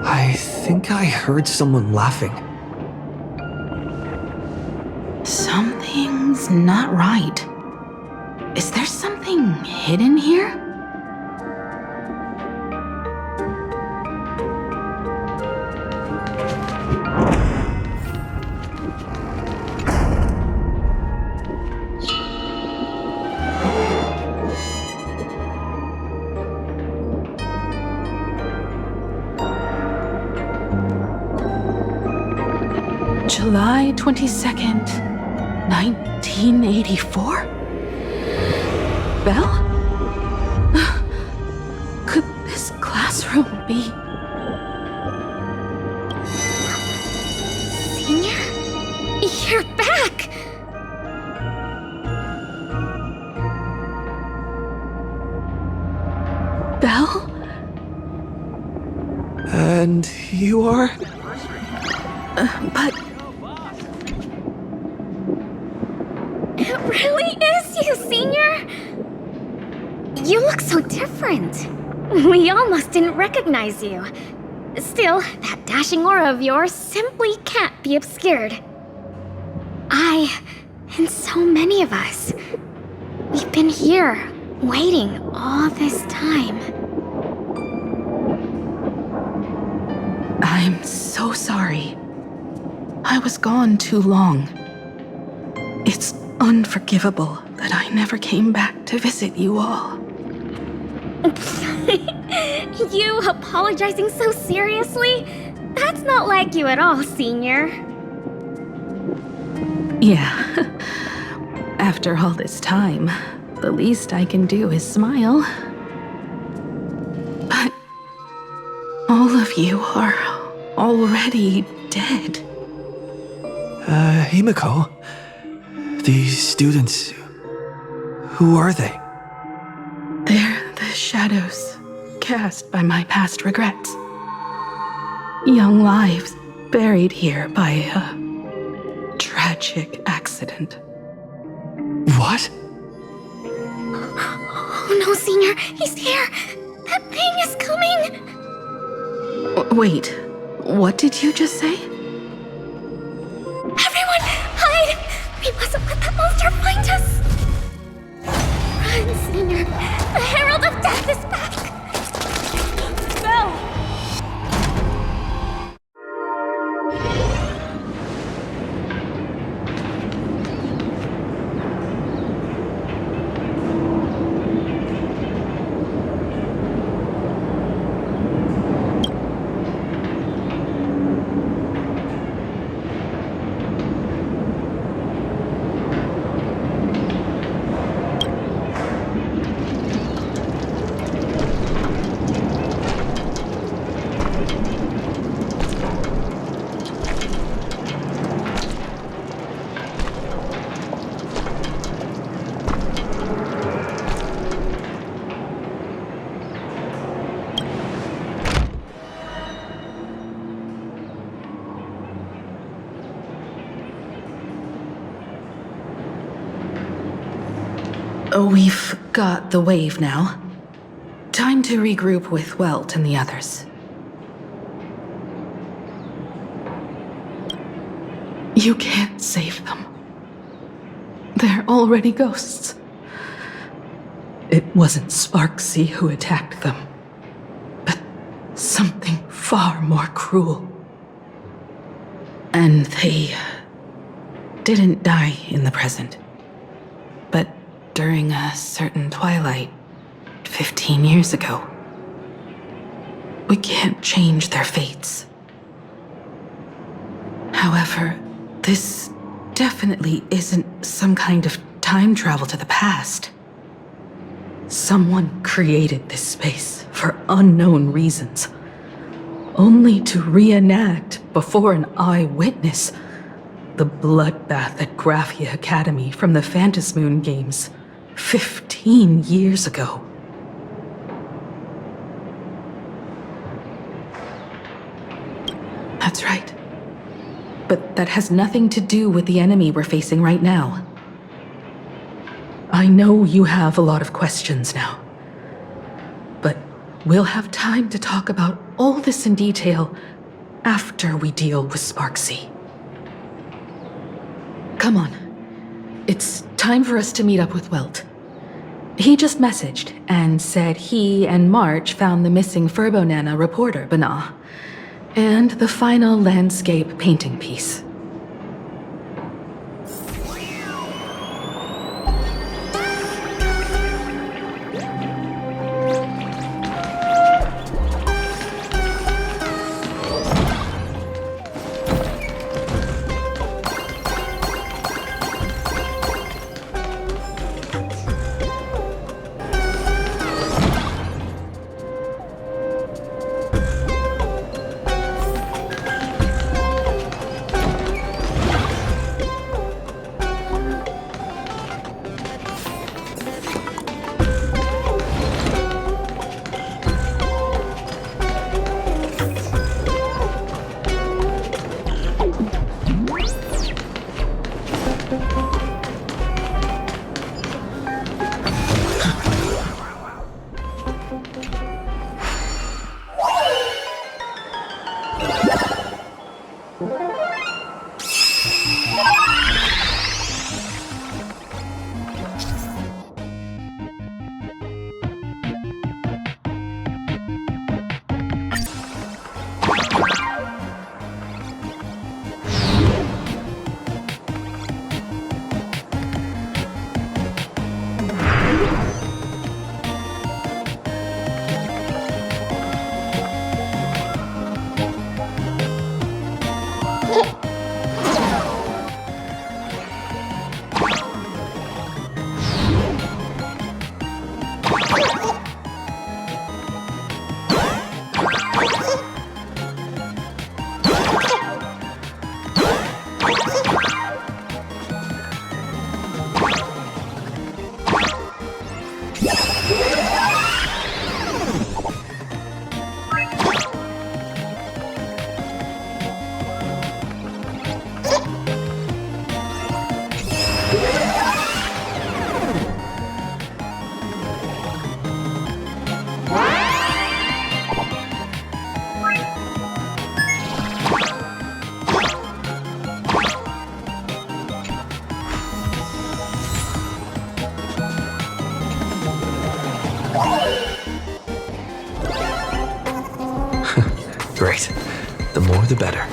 I think I heard someone laughing. Something's not right. Is there something hidden here? July 22nd. 1984? Belle? Could this classroom be... Senior? You're back! Belle? And you are? But... It really is you, Senior! You look so different. We almost didn't recognize you. Still, that dashing aura of yours simply can't be obscured. And so many of us, we've been here, waiting all this time. I'm so sorry. I was gone too long. It's unforgivable that I never came back to visit you all. You apologizing so seriously? That's not like you at all, Senior. Yeah. After all this time, the least I can do is smile. But all of you are already dead. Himiko? These students... who are they? They're the shadows cast by my past regrets. Young lives buried here by a tragic accident. What? Oh no, Senior! He's here! That thing is coming! Wait, what did you just say? Everyone, hide! We mustn't let that monster find us! Run, Senior! The Herald of Death is back! Belle! We've got the wave now. Time to regroup with Welt and the others. You can't save them. They're already ghosts. It wasn't Sparksy who attacked them, but something far more cruel. And they didn't die in the present, but during a certain twilight 15 years ago. We can't change their fates. However, this definitely isn't some kind of time travel to the past. Someone created this space for unknown reasons, only to reenact before an eyewitness the bloodbath at Graphia Academy from the Phantasmoon games 15 years ago. That's right. But that has nothing to do with the enemy we're facing right now. I know you have a lot of questions now, but we'll have time to talk about all this in detail after we deal with Sparksy. Come on. It's time for us to meet up with Welt. He just messaged and said he and March found the missing Furbonana reporter, Bana, and the final landscape painting piece. the better.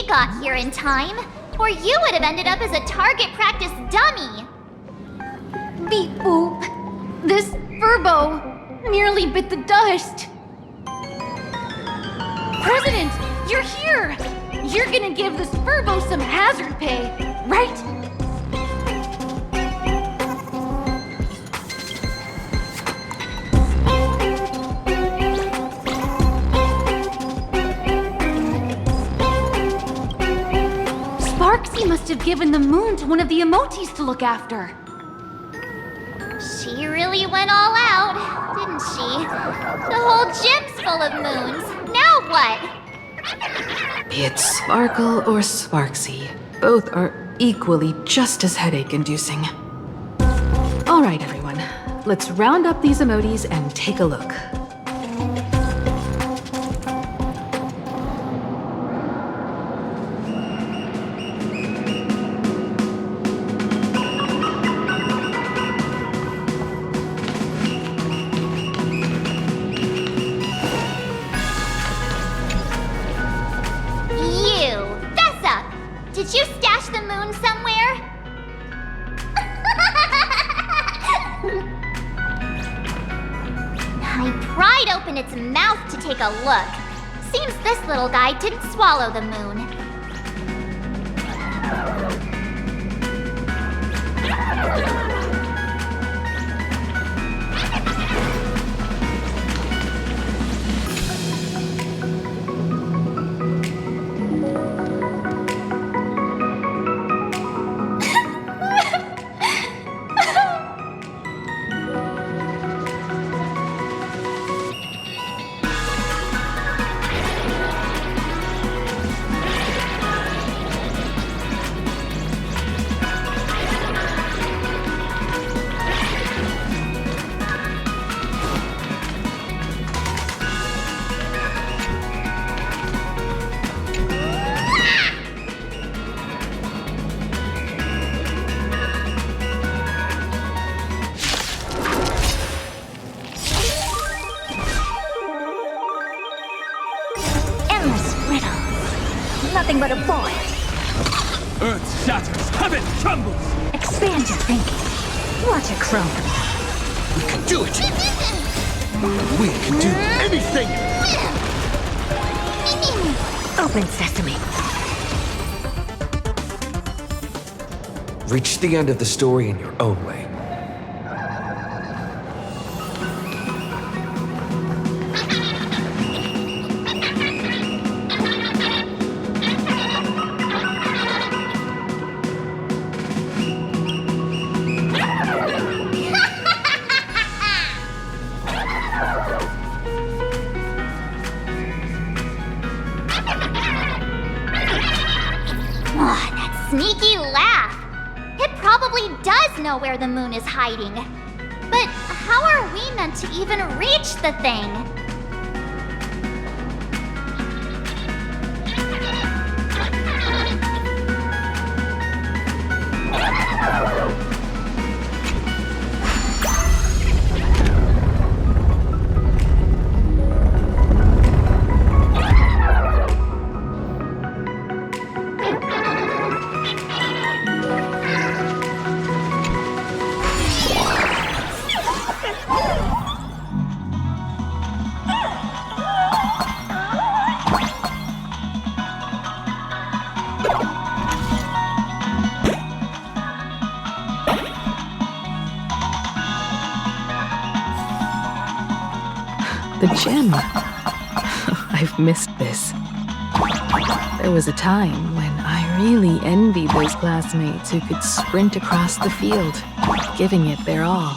Got here in time, or you would have ended up as a target practice dummy. Beep boop. This Furbo nearly bit the dust. President, you're here! You're gonna give this Furbo some hazard pay, right? Sparksy must have given the moon to one of the emotes to look after. She really went all out, didn't she? The whole gym's full of moons. Now what? Be it Sparkle or Sparksy, both are equally just as headache-inducing. All right, everyone. Let's round up these emotes and take a look. Did you stash the moon somewhere? I pried open its mouth to take a look. Seems this little guy didn't swallow the moon. Nothing but a void. Earth shatters, heaven trembles. Expand your thinking. Watch it crumble. We can do it. We can do anything. Open sesame. Reach the end of the story in your own way. Sneaky laugh! It probably does know where the moon is hiding. But how are we meant to even reach the thing? The gym. I've missed this. There was a time when I really envied those classmates who could sprint across the field, giving it their all.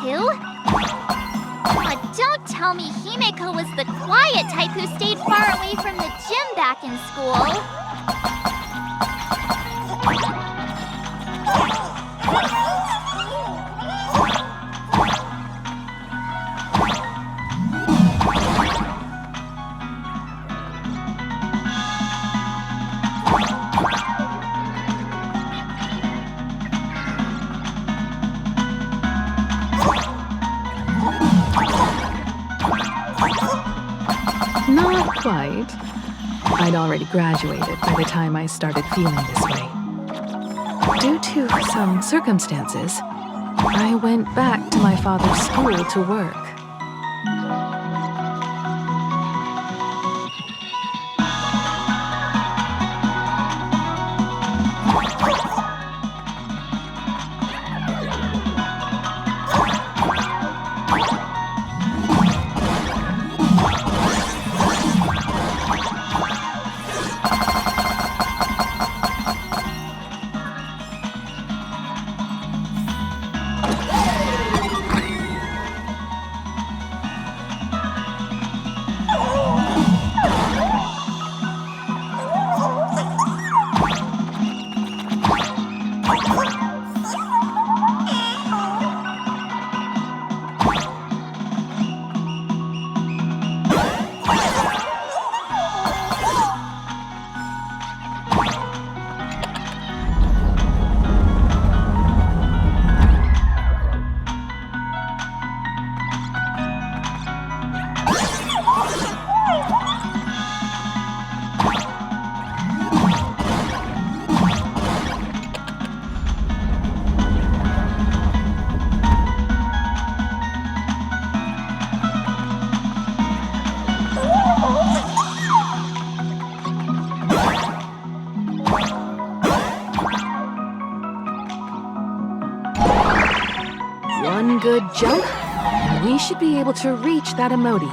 too? Oh, don't tell me Himeko was the quiet type who stayed far away from the gym back in school. Not quite. I'd already graduated by the time I started feeling this way. Due to some circumstances, I went back to my father's school to work. one good jump, and we should be able to reach that emoji.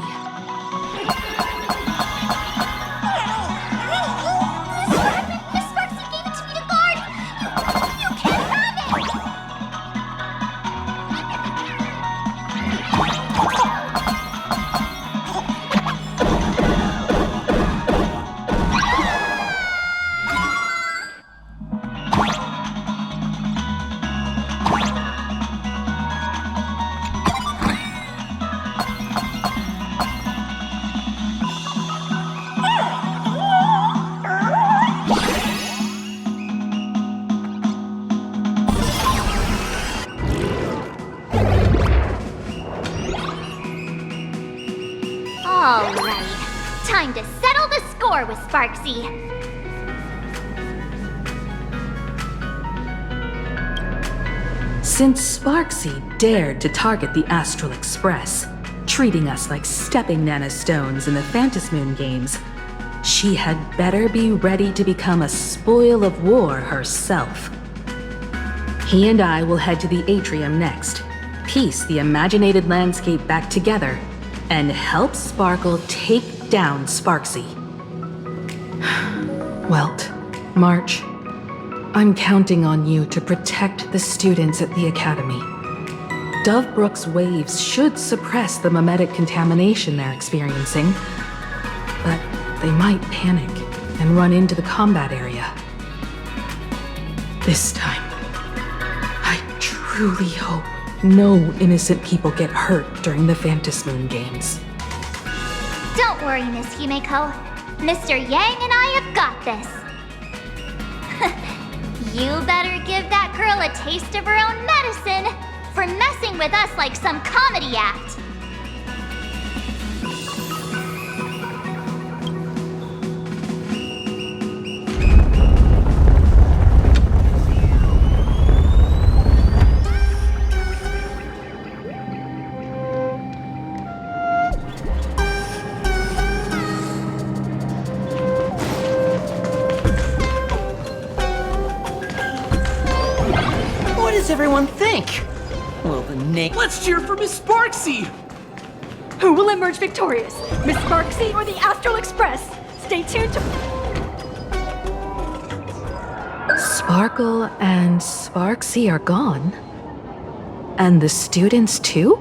Alright, time to settle the score with Sparksy. Since Sparksy dared to target the Astral Express, treating us like stepping Nana Stones in the Phantasmoon games, she had better be ready to become a spoil of war herself. He and I will head to the atrium next, piece the imaginated landscape back together, and help Sparkle take down Sparksy. Welt, March, I'm counting on you to protect the students at the Academy. Dovebrook's waves should suppress the mimetic contamination they're experiencing, but they might panic and run into the combat area. This time, I truly hope no innocent people get hurt during the Phantasmoon games. Don't worry, Miss Himeko. Mr. Yang and I have got this. You better give that girl a taste of her own medicine for messing with us like some comedy act. What does everyone think? Well, the Nick. Let's cheer for Miss Sparksy! Who will emerge victorious? Miss Sparksy or the Astral Express? Stay tuned to... Sparkle and Sparksy are gone. And the students too?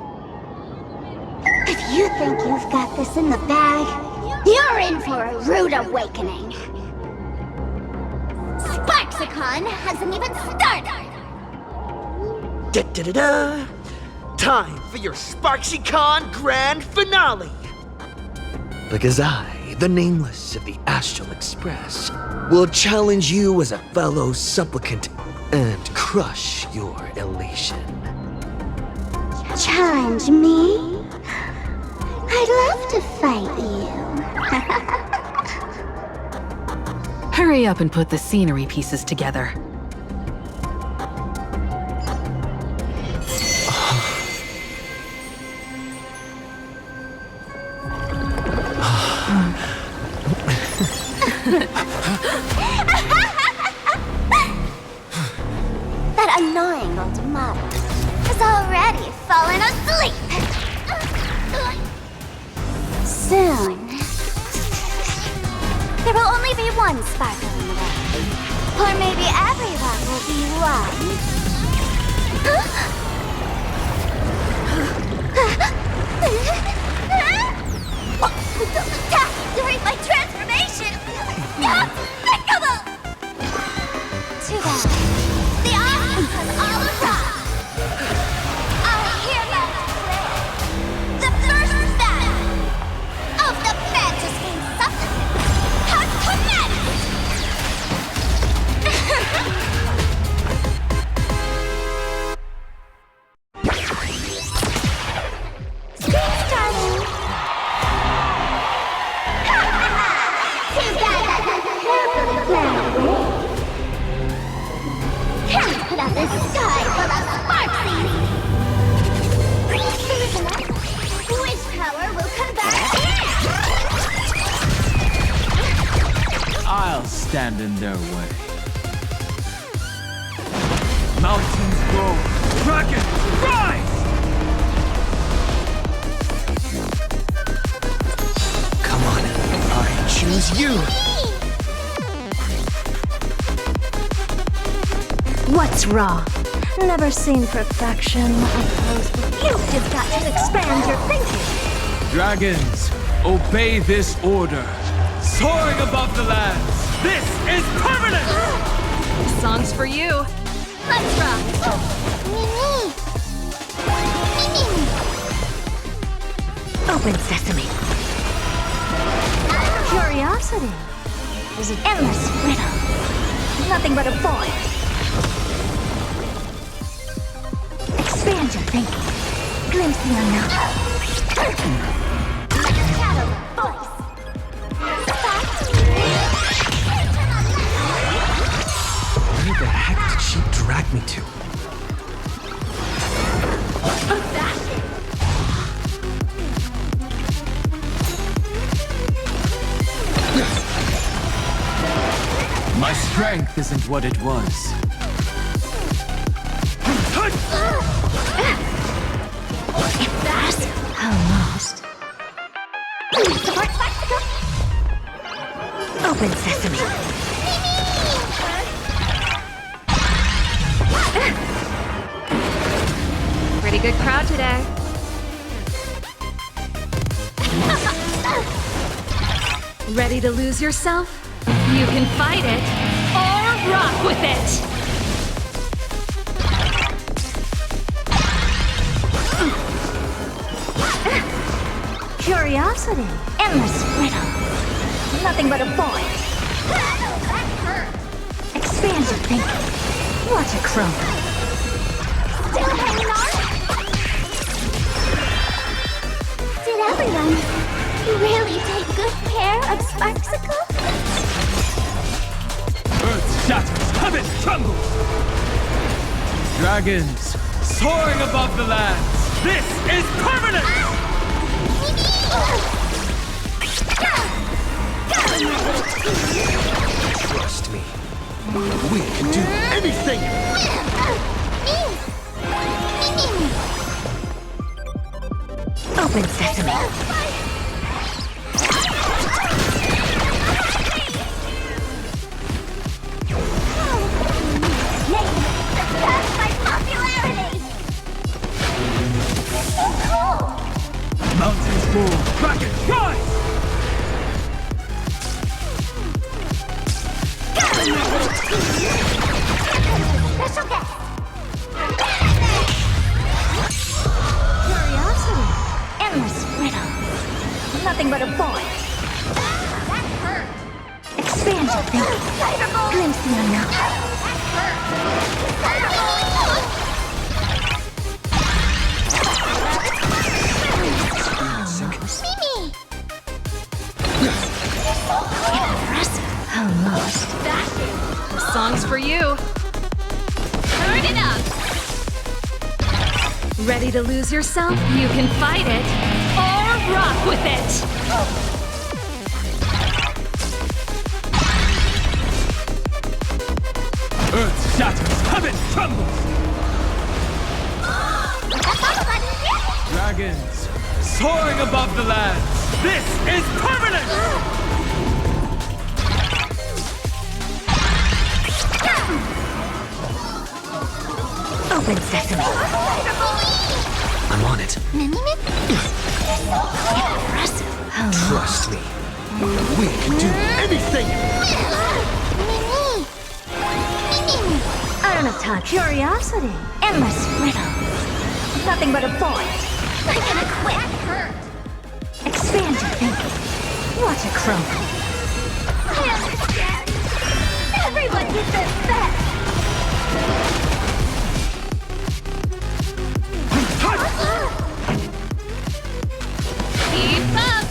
If you think you've got this in the bag, you're in for a rude awakening. Sparksicon hasn't even started! Da-da-da-da! Time for your SparksyCon grand finale! Because I, the Nameless of the Astral Express, will challenge you as a fellow supplicant and crush your elation. Challenge me? I'd love to fight you. Hurry up and put the scenery pieces together. That annoying old model has already fallen asleep. Soon, there will only be one sparkle in the world. Or maybe everyone will be one. Don't attack during my transformation! Despicable! Too bad. The options have all arrived. I hereby declare the first battle of the Phantasmoon supplicants has commenced! Scream, darling! Too bad that wasn't carefully planned, eh? Can't put up this sky full of Sparksies! Which power will come back here? I'll stand in their way. Mountains grow, dragons rise! You! What's wrong? Never seen perfection up close before. You've just got to expand your thinking. Dragons, obey this order. Soaring above the lands. This is permanent! This song's for you. Let's rock! Open sesame. Curiosity is an endless riddle. Nothing but a void. Expand your thinking. Glimpse the unknown. Shadow voice. Where the heck did she drag me to? My strength isn't what it was. Almost. Open sesame. Pretty good crowd today. Ready to lose yourself? You can fight it or rock with it. Curiosity. Endless riddle. Nothing but a void. Expand your thinking. Watch it crumble. Still hanging on? Did everyone really take good care of Sparksicle? Earth shatters, heaven trembles! Dragons, soaring above the lands! This is permanent! Trust me. We can do anything! Open sesame. That's my popularity! So cool! Mountains fall, dragons rise! Special guest! Curiosity. Endless riddle. Nothing but a void. That hurt! Expand your thinking. Glimpse the unknown. Mimi! Impressive. Almost. This song's for you. Turn it up. Ready to lose yourself? You can fight it or rock with it. Earth shatters, heaven trembles! Dragons, soaring above the lands! This is permanent! Open sesame. I'm on it. Impressive. Trust me. We can do anything! I don't have time. Curiosity. Endless riddle. Nothing but a void. I'm gonna quit! That hurt! Expand your thinking. Watch it crumble. I understand! Everyone deserves that! Keep up.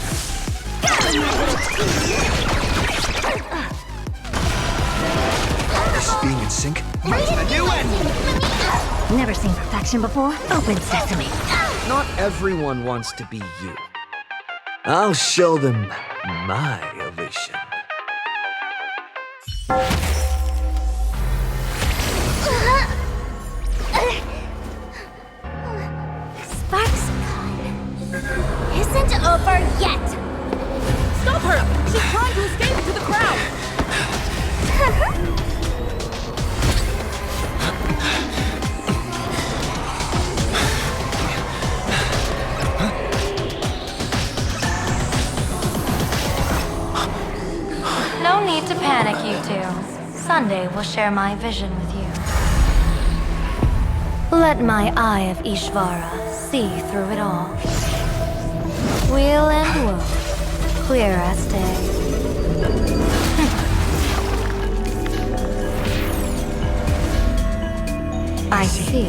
This being in sync? Never seen perfection before? Open sesame. Not everyone wants to be you. I'll show them my illusion. Sparksicle isn't over yet! Stop her! She's trying to escape will share my vision with you. Let my eye of Ishvara see through it all. Weal and woe, clear as day. I see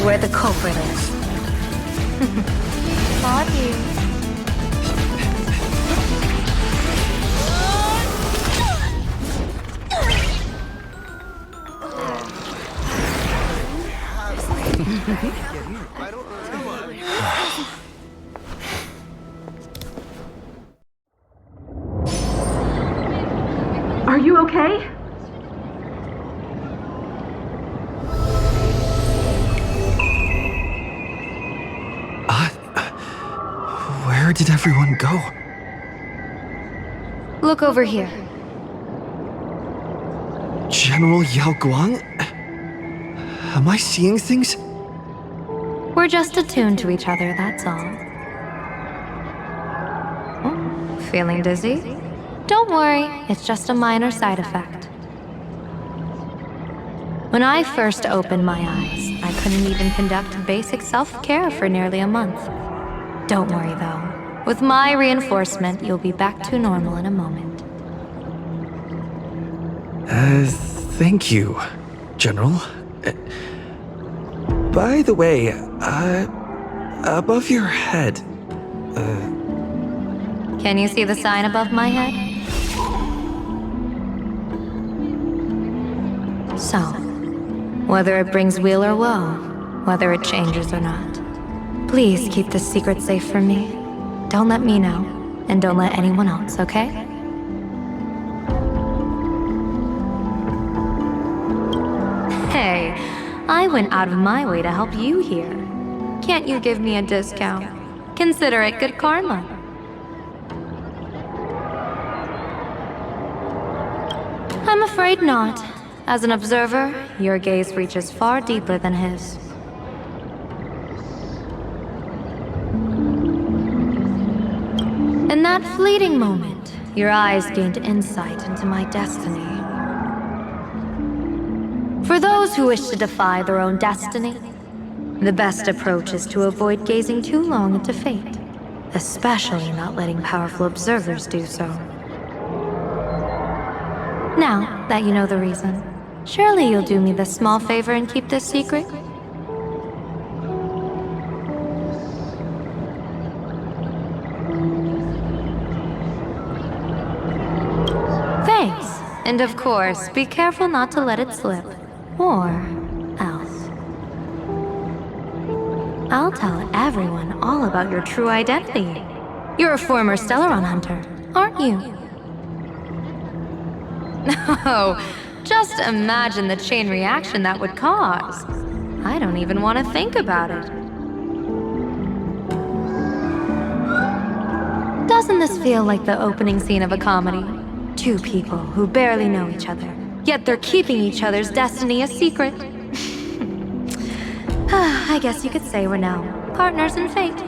where the culprit is. On you. Are you okay? Where did everyone go? Look over here. General Yao Guang? Am I seeing things? We're just attuned to each other, that's all. Oh, feeling dizzy? Don't worry, it's just a minor side effect. When I first opened my eyes, I couldn't even conduct basic self-care for nearly a month. Don't worry though. With my reinforcement, you'll be back to normal in a moment. Thank you, General. By the way, above your head, Can you see the sign above my head? So, whether it brings weal or woe, whether it changes or not, please keep this secret safe from me. Don't let me know, and don't let anyone else, okay? Hey, I went out of my way to help you here. Can't you give me a discount? Consider it good karma. I'm afraid not. As an observer, your gaze reaches far deeper than his. In that fleeting moment, your eyes gained insight into my destiny. For those who wish to defy their own destiny, the best approach is to avoid gazing too long into fate, especially not letting powerful observers do so. Now that you know the reason, surely you'll do me this small favor and keep this secret? Thanks. And of course, be careful not to let it slip. Or else. I'll tell everyone all about your true identity. You're a former Stellaron hunter, aren't you? Oh, just imagine the chain reaction that would cause. I don't even want to think about it. Doesn't this feel like the opening scene of a comedy? Two people who barely know each other, yet they're keeping each other's destiny a secret. I guess you could say we're now partners in fate.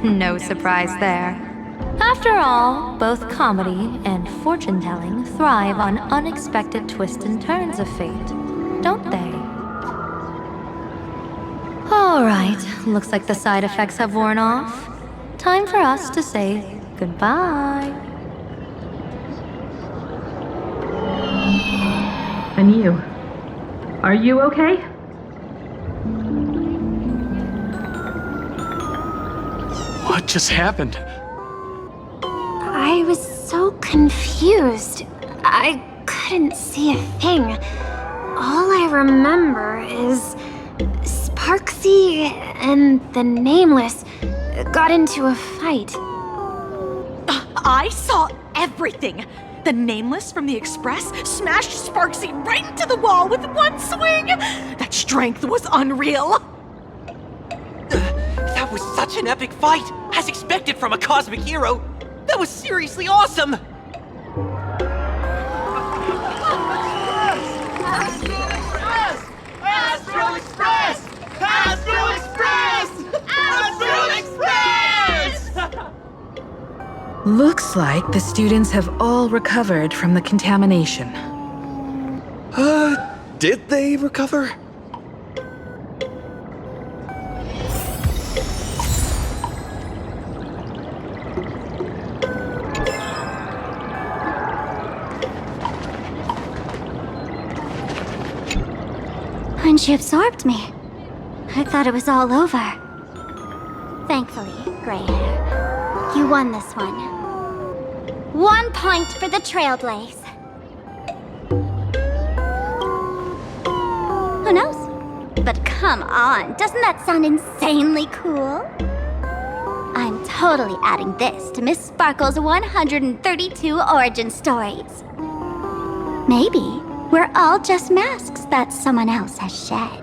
No surprise there. After all, both comedy and fortune-telling thrive on unexpected twists and turns of fate, don't they? All right, looks like the side effects have worn off. Time for us to say goodbye. And you? Are you okay? What just happened? I was so confused. I couldn't see a thing. All I remember is Sparksy and the Nameless got into a fight. I saw everything. The Nameless from the Express smashed Sparksy right into the wall with one swing. That strength was unreal. That was such an epic fight, as expected from a cosmic hero. That was seriously awesome! Astro Express! Astro Express! Astro Express! Looks like the students have all recovered from the contamination. Did they recover? When she absorbed me, I thought it was all over. Thankfully, gray hair, you won this one. 1 point for the Trailblaze. Who knows? But come on, doesn't that sound insanely cool? I'm totally adding this to Miss Sparkle's 132 origin stories. Maybe we're all just masks that someone else has shed.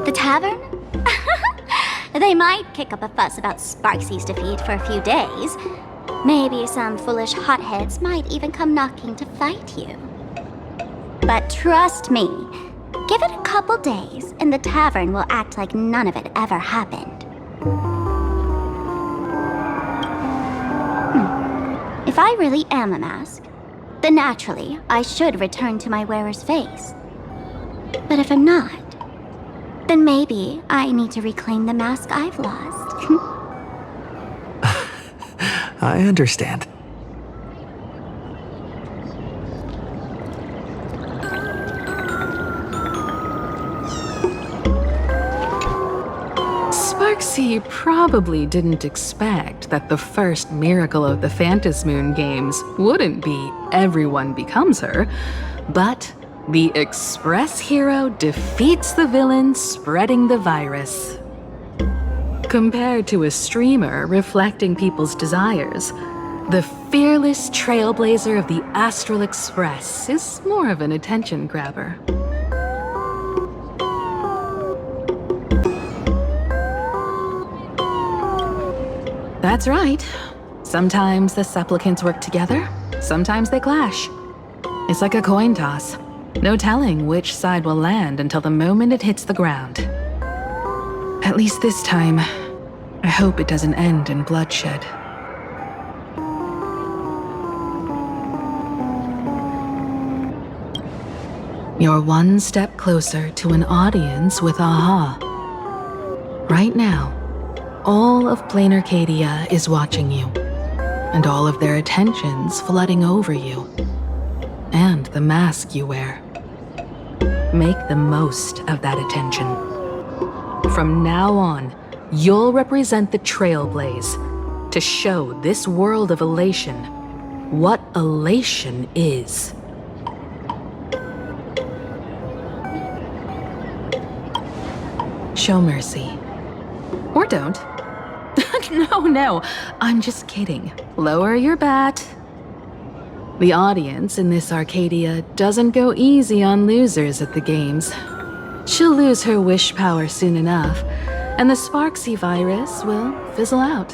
The tavern? They might kick up a fuss about Sparksy's defeat for a few days. Maybe some foolish hotheads might even come knocking to fight you. But trust me, give it a couple days and the tavern will act like none of it ever happened. If I really am a mask, then naturally I should return to my wearer's face. But if I'm not, then maybe I need to reclaim the mask I've lost. I understand. Sparksy probably didn't expect that the first miracle of the Phantasmoon games wouldn't be everyone becomes her, but the Express hero defeats the villain spreading the virus. Compared to a streamer reflecting people's desires, the fearless trailblazer of the Astral Express is more of an attention grabber. That's right. Sometimes the supplicants work together, sometimes they clash. It's like a coin toss. No telling which side will land until the moment it hits the ground. At least this time, I hope it doesn't end in bloodshed. You're one step closer to an audience with Aha. Right now, all of PLANARCADIA is watching you, and all of their attention's flooding over you, and the mask you wear. Make the most of that attention. From now on, you'll represent the Trailblaze to show this world of elation what elation is. Show mercy. Or don't. No, I'm just kidding. Lower your bat. The audience in this Arcadia doesn't go easy on losers at the games. She'll lose her wish power soon enough, and the Sparksy virus will fizzle out.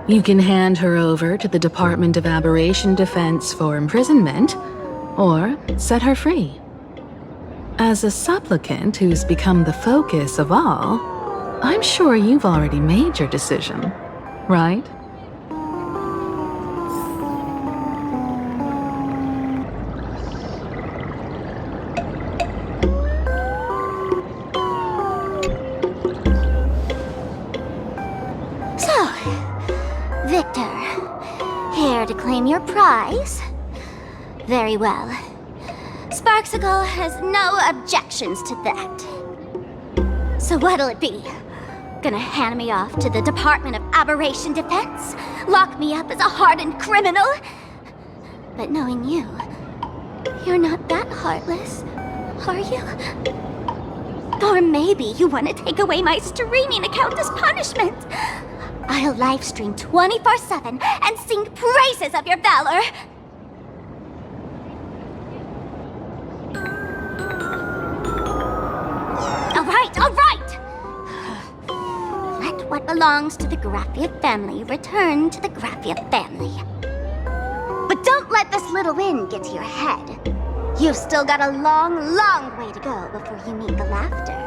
You can hand her over to the Department of Aberration Defense for imprisonment, or set her free. As a supplicant who's become the focus of all, I'm sure you've already made your decision, right? So, Victor, here to claim your prize? Very well. Sparksicle has no objections to that. So what'll it be? Gonna hand me off to the Department of Aberration Defense? Lock me up as a hardened criminal? But knowing you, you're not that heartless, are you? Or maybe you want to take away my streaming account as punishment. I'll livestream 24/7 and sing praises of your valor. All right! Let what belongs to the Graphia family return to the Graphia family. But don't let this little win get to your head. You've still got a long, long way to go before you meet the laughter.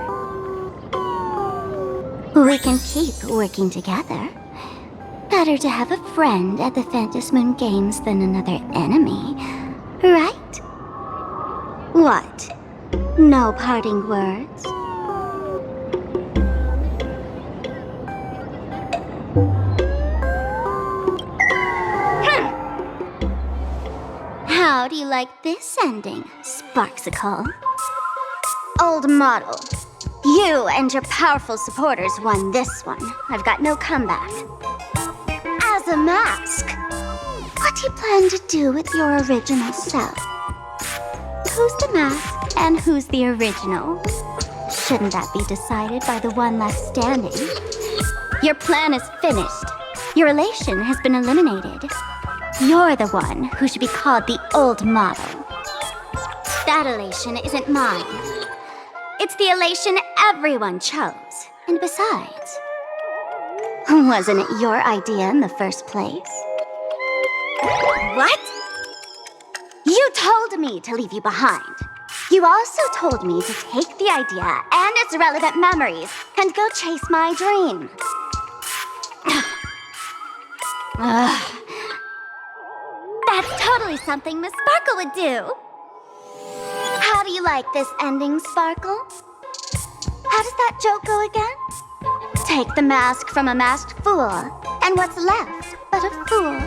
We can keep working together. Better to have a friend at the Phantasmoon Games than another enemy, right? What? No parting words? How do you like this ending, Sparksicle? Old model. You and your powerful supporters won this one. I've got no comeback. As a mask, what do you plan to do with your original self? Who's the mask and who's the original? Shouldn't that be decided by the one left standing? Your plan is finished. Your relation has been eliminated. You're the one who should be called the old model. That elation isn't mine. It's the elation everyone chose. And besides, wasn't it your idea in the first place? What? You told me to leave you behind. You also told me to take the idea and its relevant memories and go chase my dream. That's totally something Miss Sparkle would do. How do you like this ending, Sparkle? How does that joke go again? Take the mask from a masked fool, and what's left but a fool?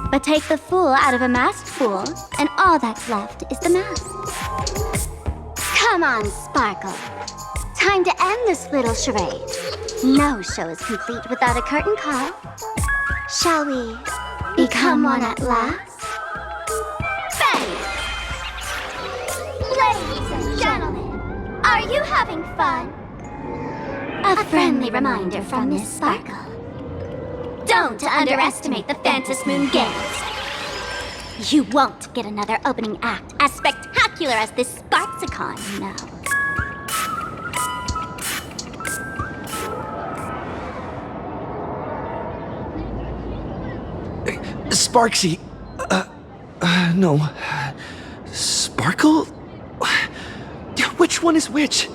But take the fool out of a masked fool, and all that's left is the mask. Come on, Sparkle. Time to end this little charade. No show is complete without a curtain call. Shall we become one at last? Bang! Ladies and gentlemen, are you having fun? A friendly reminder from Miss Sparkle. Don't underestimate the Phantasmoon Games. You won't get another opening act as spectacular as this Sparksicon, you know. Sparksy. No. Sparkle? Which one is which?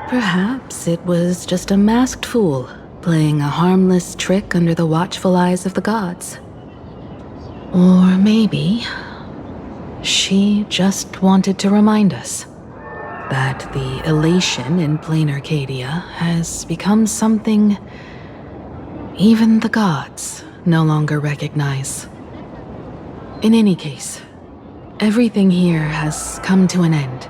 Perhaps it was just a masked fool playing a harmless trick under the watchful eyes of the gods. Or maybe she just wanted to remind us that the elation in PLANARCADIA has become something even the gods no longer recognize. In any case, everything here has come to an end.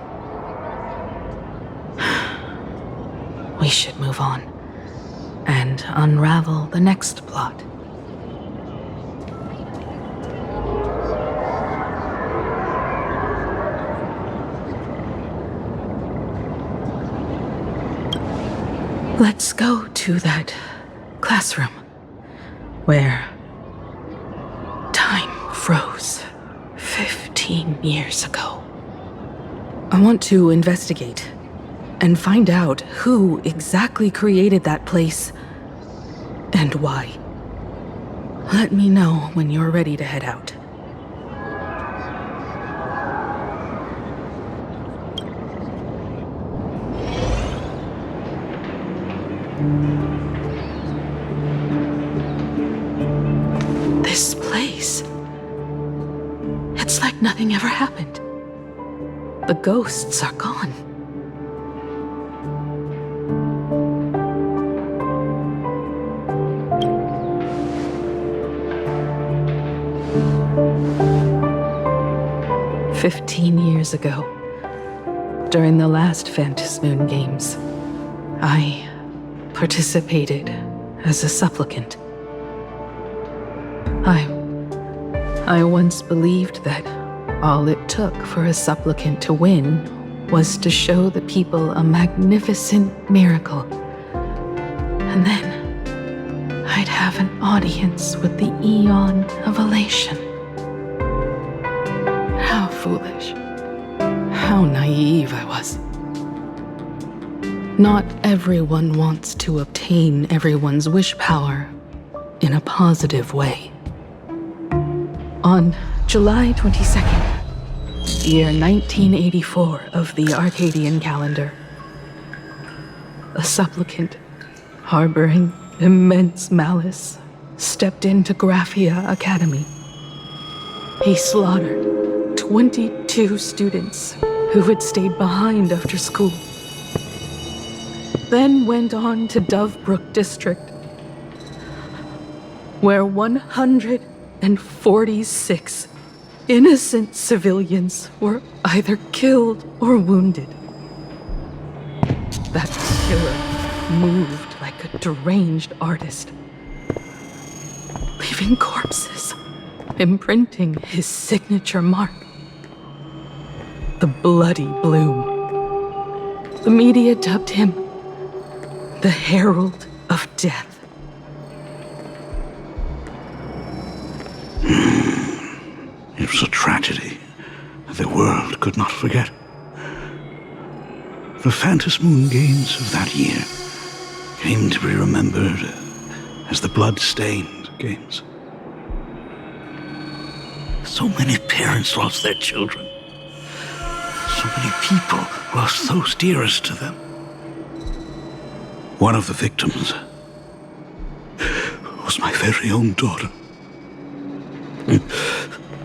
We should move on and unravel the next plot. Let's go to that classroom where time froze 15 years ago. I want to investigate and find out who exactly created that place and why. Let me know when you're ready to head out. This place. It's like nothing ever happened. The ghosts are gone. "15 years ago, during the last Phantasmoon Games, I participated as a supplicant. I once believed that all it took for a supplicant to win was to show the people a magnificent miracle. And then I'd have an audience with the Eon of Elation. How foolish. How naive I was. Not everyone wants to obtain everyone's wish power in a positive way. On July 22nd, year 1984 of the Arcadian calendar, a supplicant, harboring immense malice, stepped into Graphia Academy. He slaughtered 22 students who had stayed behind after school. Then went on to Dovebrook District, where 146 innocent civilians were either killed or wounded. That killer moved like a deranged artist, leaving corpses, imprinting his signature mark, the Bloody Bloom. The media dubbed him the Herald of Death. It was a tragedy that the world could not forget. The Phantom Moon Games of that year came to be remembered as the Blood-Stained Games. So many parents lost their children. So many people lost those dearest to them. One of the victims was my very own daughter.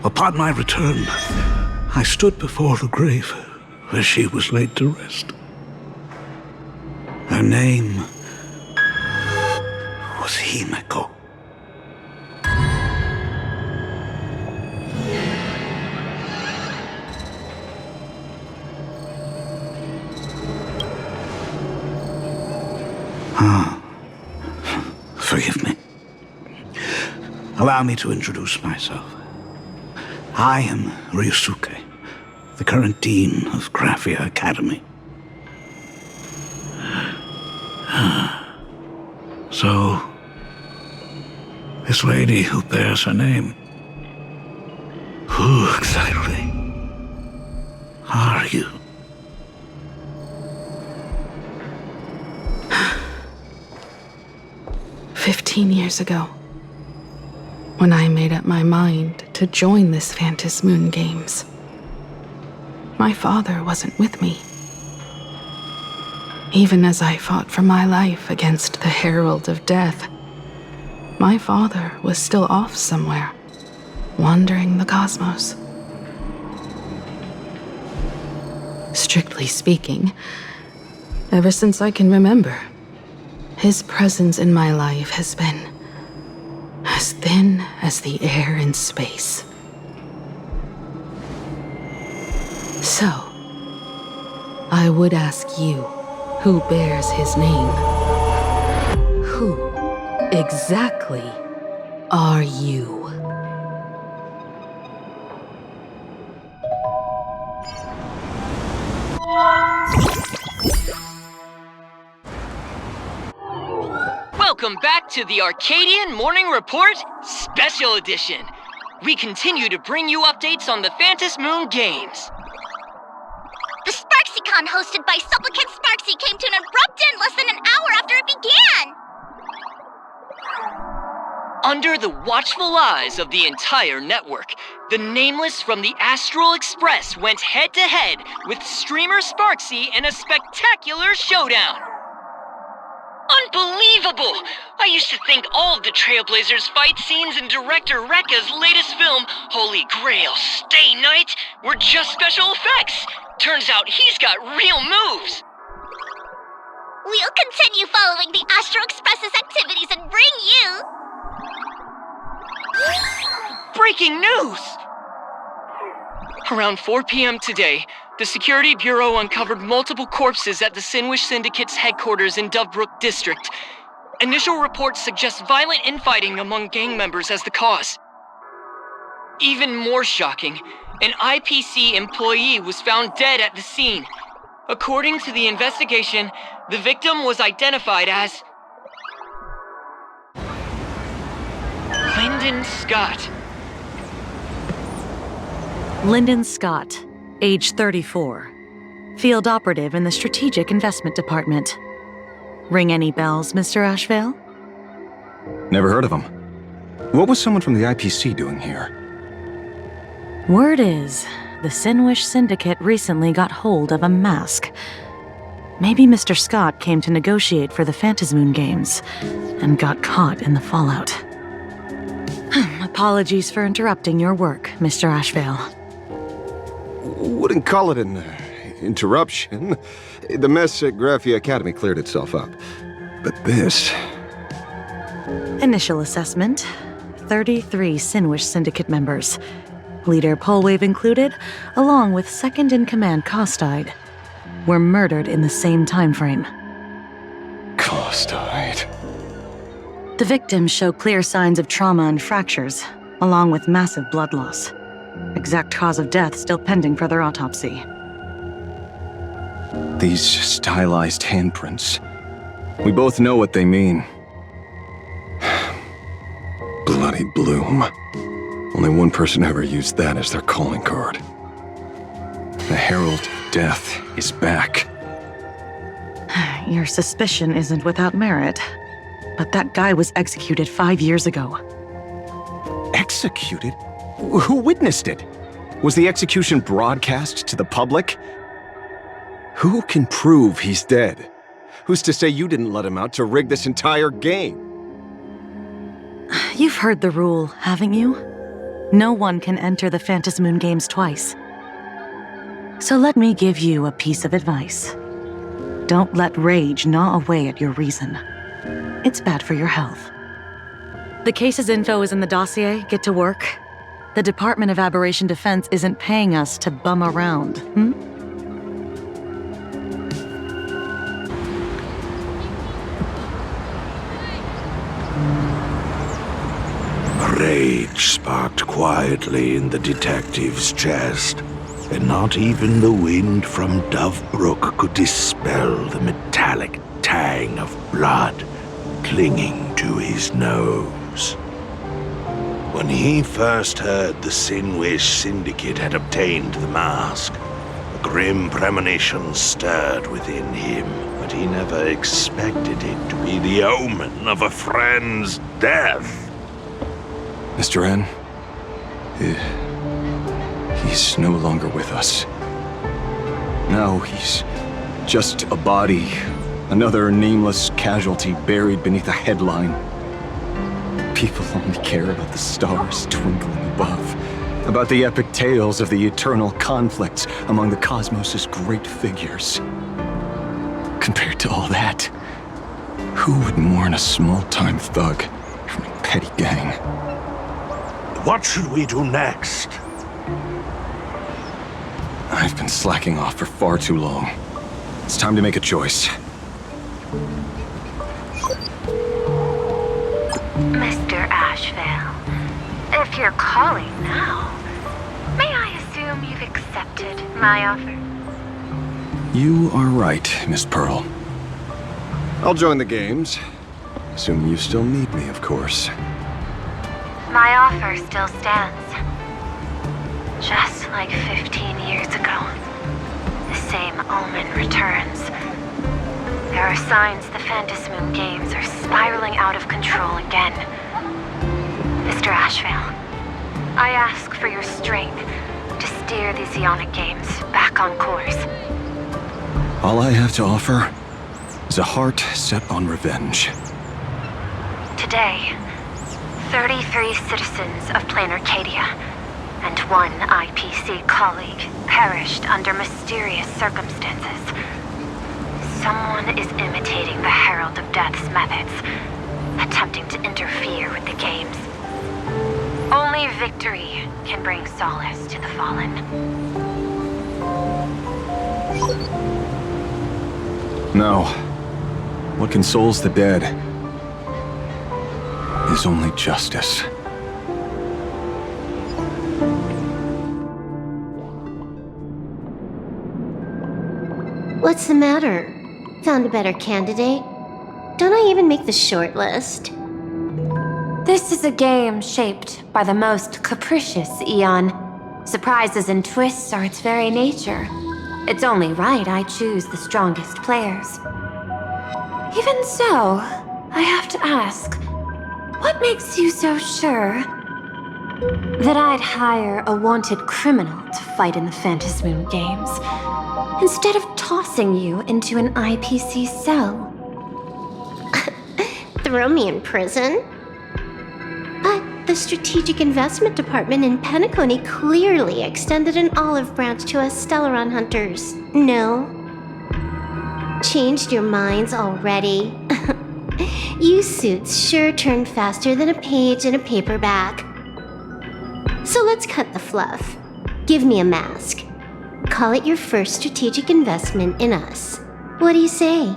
Upon my return, I stood before the grave where she was laid to rest. Her name was Himeko. Forgive me. Allow me to introduce myself. I am Ryusuke, the current dean of Graphia Academy. So, this lady who bears her name, who exactly are you? "15 years ago, when I made up my mind to join this Phantom Moon Games, my father wasn't with me. Even as I fought for my life against the Herald of Death, my father was still off somewhere, wandering the cosmos. Strictly speaking, ever since I can remember, his presence in my life has been as thin as the air in space. So, I would ask you, who bears his name? Who exactly are you? Welcome back to the Arcadian Morning Report Special Edition. We continue to bring you updates on the Phantom Moon Games. The SparksyCon hosted by Supplicant Sparksy came to an abrupt end less than an hour after it began! Under the watchful eyes of the entire network, the Nameless from the Astral Express went head-to-head with streamer Sparksy in a spectacular showdown. Unbelievable! I used to think all of the Trailblazers' fight scenes in director Rekka's latest film, Holy Grail Stay Night, were just special effects. Turns out he's got real moves. We'll continue following the Astro Express's activities and bring you... Breaking news! Around 4 p.m. today, the Security Bureau uncovered multiple corpses at the Sinwish Syndicate's headquarters in Dovebrook District. Initial reports suggest violent infighting among gang members as the cause. Even more shocking, an IPC employee was found dead at the scene. According to the investigation, the victim was identified as Lyndon Scott. Lyndon Scott, age 34. Field operative in the Strategic Investment Department. Ring any bells, Mr. Ashvale? Never heard of him. What was someone from the IPC doing here? Word is, the Sinwish Syndicate recently got hold of a mask. Maybe Mr. Scott came to negotiate for the Phantasmoon Games and got caught in the fallout. Apologies for interrupting your work, Mr. Ashvale. Wouldn't call it an interruption. The mess at Graphia Academy cleared itself up. But this... Initial assessment. 33 Sinwish Syndicate members. Leader Polwave included, along with second-in-command Costide, were murdered in the same time frame. Costide. The victims show clear signs of trauma and fractures, along with massive blood loss. Exact cause of death still pending further autopsy. These stylized handprints. We both know what they mean. Bloody Bloom. Only one person ever used that as their calling card. The Herald of Death is back. Your suspicion isn't without merit, but that guy was executed 5 years ago. Executed? Who witnessed it? Was the execution broadcast to the public? Who can prove he's dead? Who's to say you didn't let him out to rig this entire game? You've heard the rule, haven't you? No one can enter the Phantasmoon Games twice. So let me give you a piece of advice. Don't let rage gnaw away at your reason. It's bad for your health. The case's info is in the dossier. Get to work. The Department of Aberration Defense isn't paying us to bum around, Rage sparked quietly in the detective's chest, and not even the wind from Dove Brook could dispel the metallic tang of blood clinging to his nose. When he first heard the Sinwish Syndicate had obtained the mask, a grim premonition stirred within him, but he never expected it to be the omen of a friend's death. Mr. N, he's no longer with us. Now he's just a body, another nameless casualty buried beneath a headline. People only care about the stars twinkling above, about the epic tales of the eternal conflicts among the cosmos' great figures. Compared to all that, who would mourn a small-time thug from a petty gang? What should we do next? I've been slacking off for far too long. It's time to make a choice. Mr. Ashvale, if you're calling now, may I assume you've accepted my offer? You are right, Miss Pearl. I'll join the games. Assuming you still need me, of course. My offer still stands. Just like 15 years ago, the same omen returns. There are signs the Phantasmoon Games are spiraling out of control again. Mr. Ashvale, I ask for your strength to steer the Zeonic Games back on course. All I have to offer is a heart set on revenge. Today, 33 citizens of PLANARCADIA and 1 IPC colleague perished under mysterious circumstances. Someone is imitating the Herald of Death's methods, attempting to interfere with the games. Only victory can bring solace to the fallen. No. What consoles the dead is only justice. What's the matter? Found a better candidate? Don't I even make the short list? This is a game shaped by the most capricious Eon. Surprises and twists are its very nature. It's only right I choose the strongest players. Even so, I have to ask, what makes you so sure that I'd hire a wanted criminal to fight in the Phantasmoon Games, instead of tossing you into an IPC cell. Throw me in prison? But the Strategic Investment Department in Penacony clearly extended an olive branch to us Stellaron hunters. No? Changed your minds already? You suits sure turn faster than a page in a paperback. So let's cut the fluff. Give me a mask. Call it your first strategic investment in us. What do you say?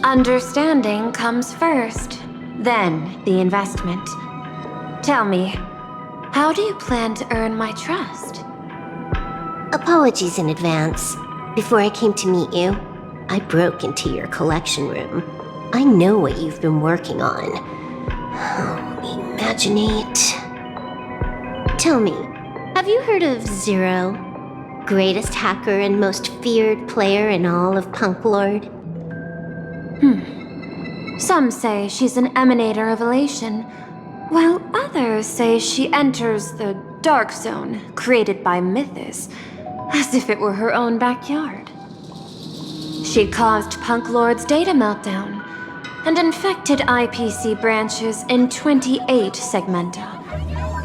Understanding comes first, then the investment. Tell me, how do you plan to earn my trust? Apologies in advance. Before I came to meet you, I broke into your collection room. I know what you've been working on. Imaginate. Tell me, have you heard of Zero? Greatest hacker and most feared player in all of Punk Lord? Some say she's an emanator of elation, while others say she enters the dark zone created by Mythos, as if it were her own backyard. She caused Punk Lord's data meltdown and infected IPC branches in 28 segmenta,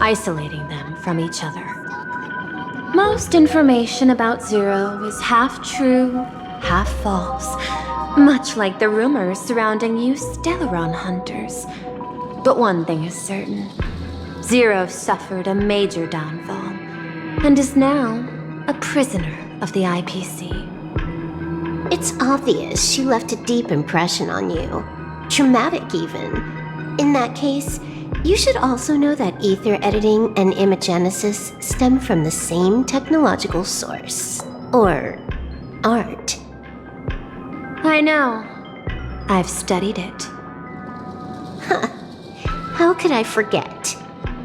isolating them from each other. Most information about Zero is half true, half false, much like the rumors surrounding you Stellaron hunters. But one thing is certain. Zero suffered a major downfall, and is now a prisoner of the IPC. It's obvious she left a deep impression on you. Traumatic, even. In that case, you should also know that ether editing and imagenesis stem from the same technological source. Or art. I know. I've studied it. How could I forget?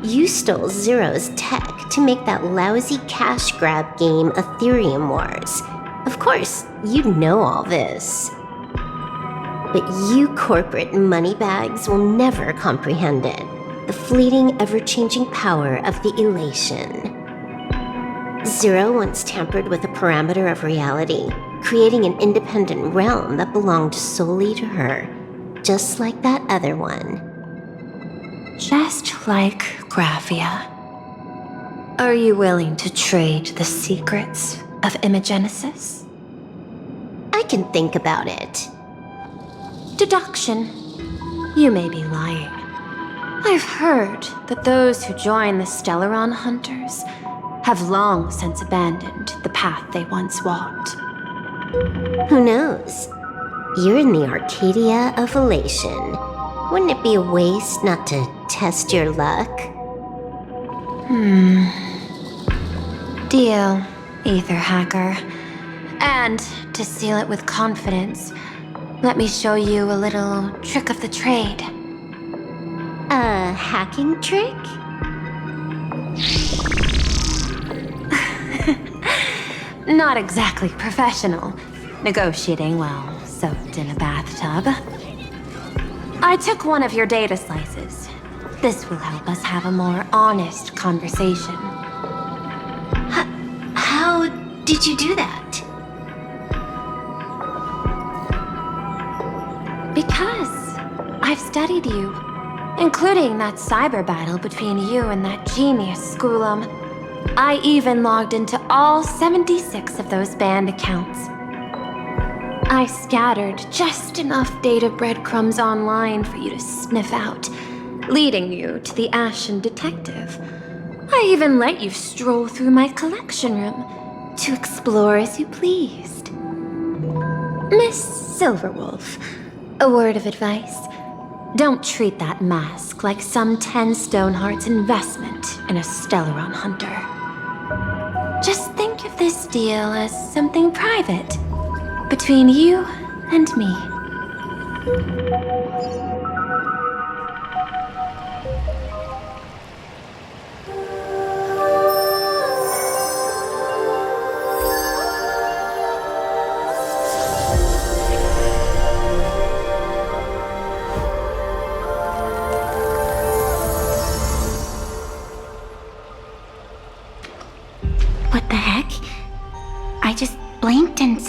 You stole Zero's tech to make that lousy cash grab game Ethereum Wars. Of course, you know all this. But you corporate moneybags will never comprehend it. The fleeting, ever-changing power of the elation. Zero once tampered with a parameter of reality, creating an independent realm that belonged solely to her, just like that other one. Just like Graphia. Are you willing to trade the secrets of imagenesis? I can think about it. Deduction. You may be lying. I've heard that those who join the Stellaron Hunters have long since abandoned the path they once walked. Who knows? You're in the Arcadia of Elation. Wouldn't it be a waste not to test your luck? Deal, Ether Hacker. And to seal it with confidence, let me show you a little trick of the trade. A hacking trick? Not exactly professional. Negotiating while soaked in a bathtub. I took one of your data slices. This will help us have a more honest conversation. How did you do that? Because I've studied you, including that cyber battle between you and that genius Schoolum. I even logged into all 76 of those banned accounts. I scattered just enough data breadcrumbs online for you to sniff out, leading you to the Ashen Detective. I even let you stroll through my collection room to explore as you pleased. Miss Silverwolf, a word of advice. Don't treat that mask like some 10 Stonehearts investment in a Stellaron hunter. Just think of this deal as something private, between you and me.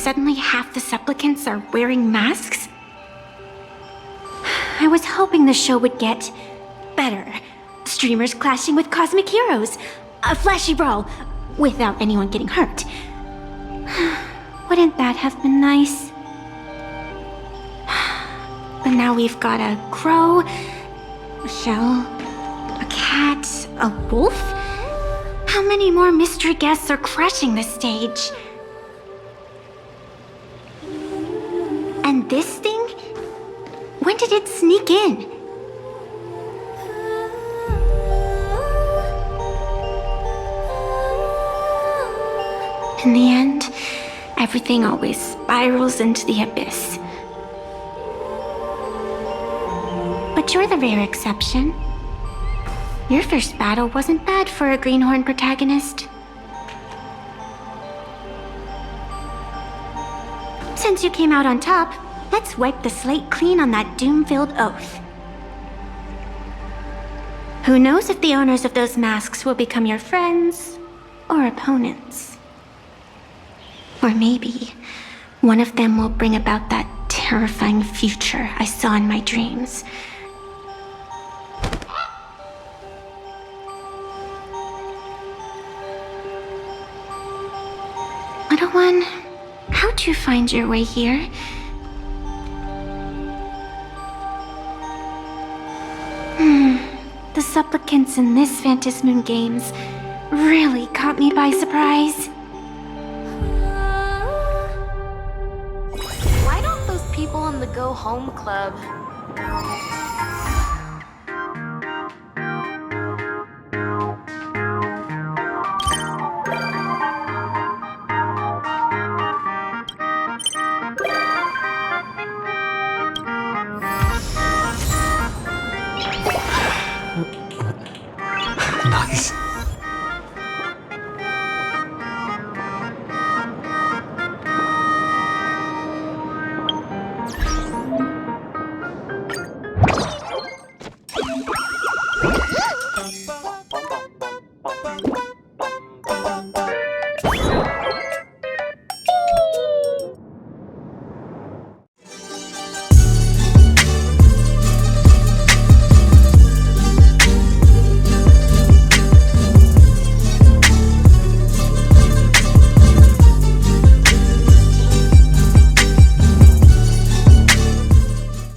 suddenly half the supplicants are wearing masks? I was hoping the show would get better. Streamers clashing with cosmic heroes. A flashy brawl without anyone getting hurt. Wouldn't that have been nice? But now we've got a crow, a shell, a cat, a wolf? How many more mystery guests are crashing the stage? And this thing? When did it sneak in? In the end, everything always spirals into the abyss. But you're the rare exception. Your first battle wasn't bad for a greenhorn protagonist. Since you came out on top, let's wipe the slate clean on that doom-filled oath. Who knows if the owners of those masks will become your friends or opponents? Or maybe one of them will bring about that terrifying future I saw in my dreams. Little one, how'd you find your way here? The supplicants in this Phantasmoon Games really caught me by surprise. Why don't those people in the Go Home Club? Nice.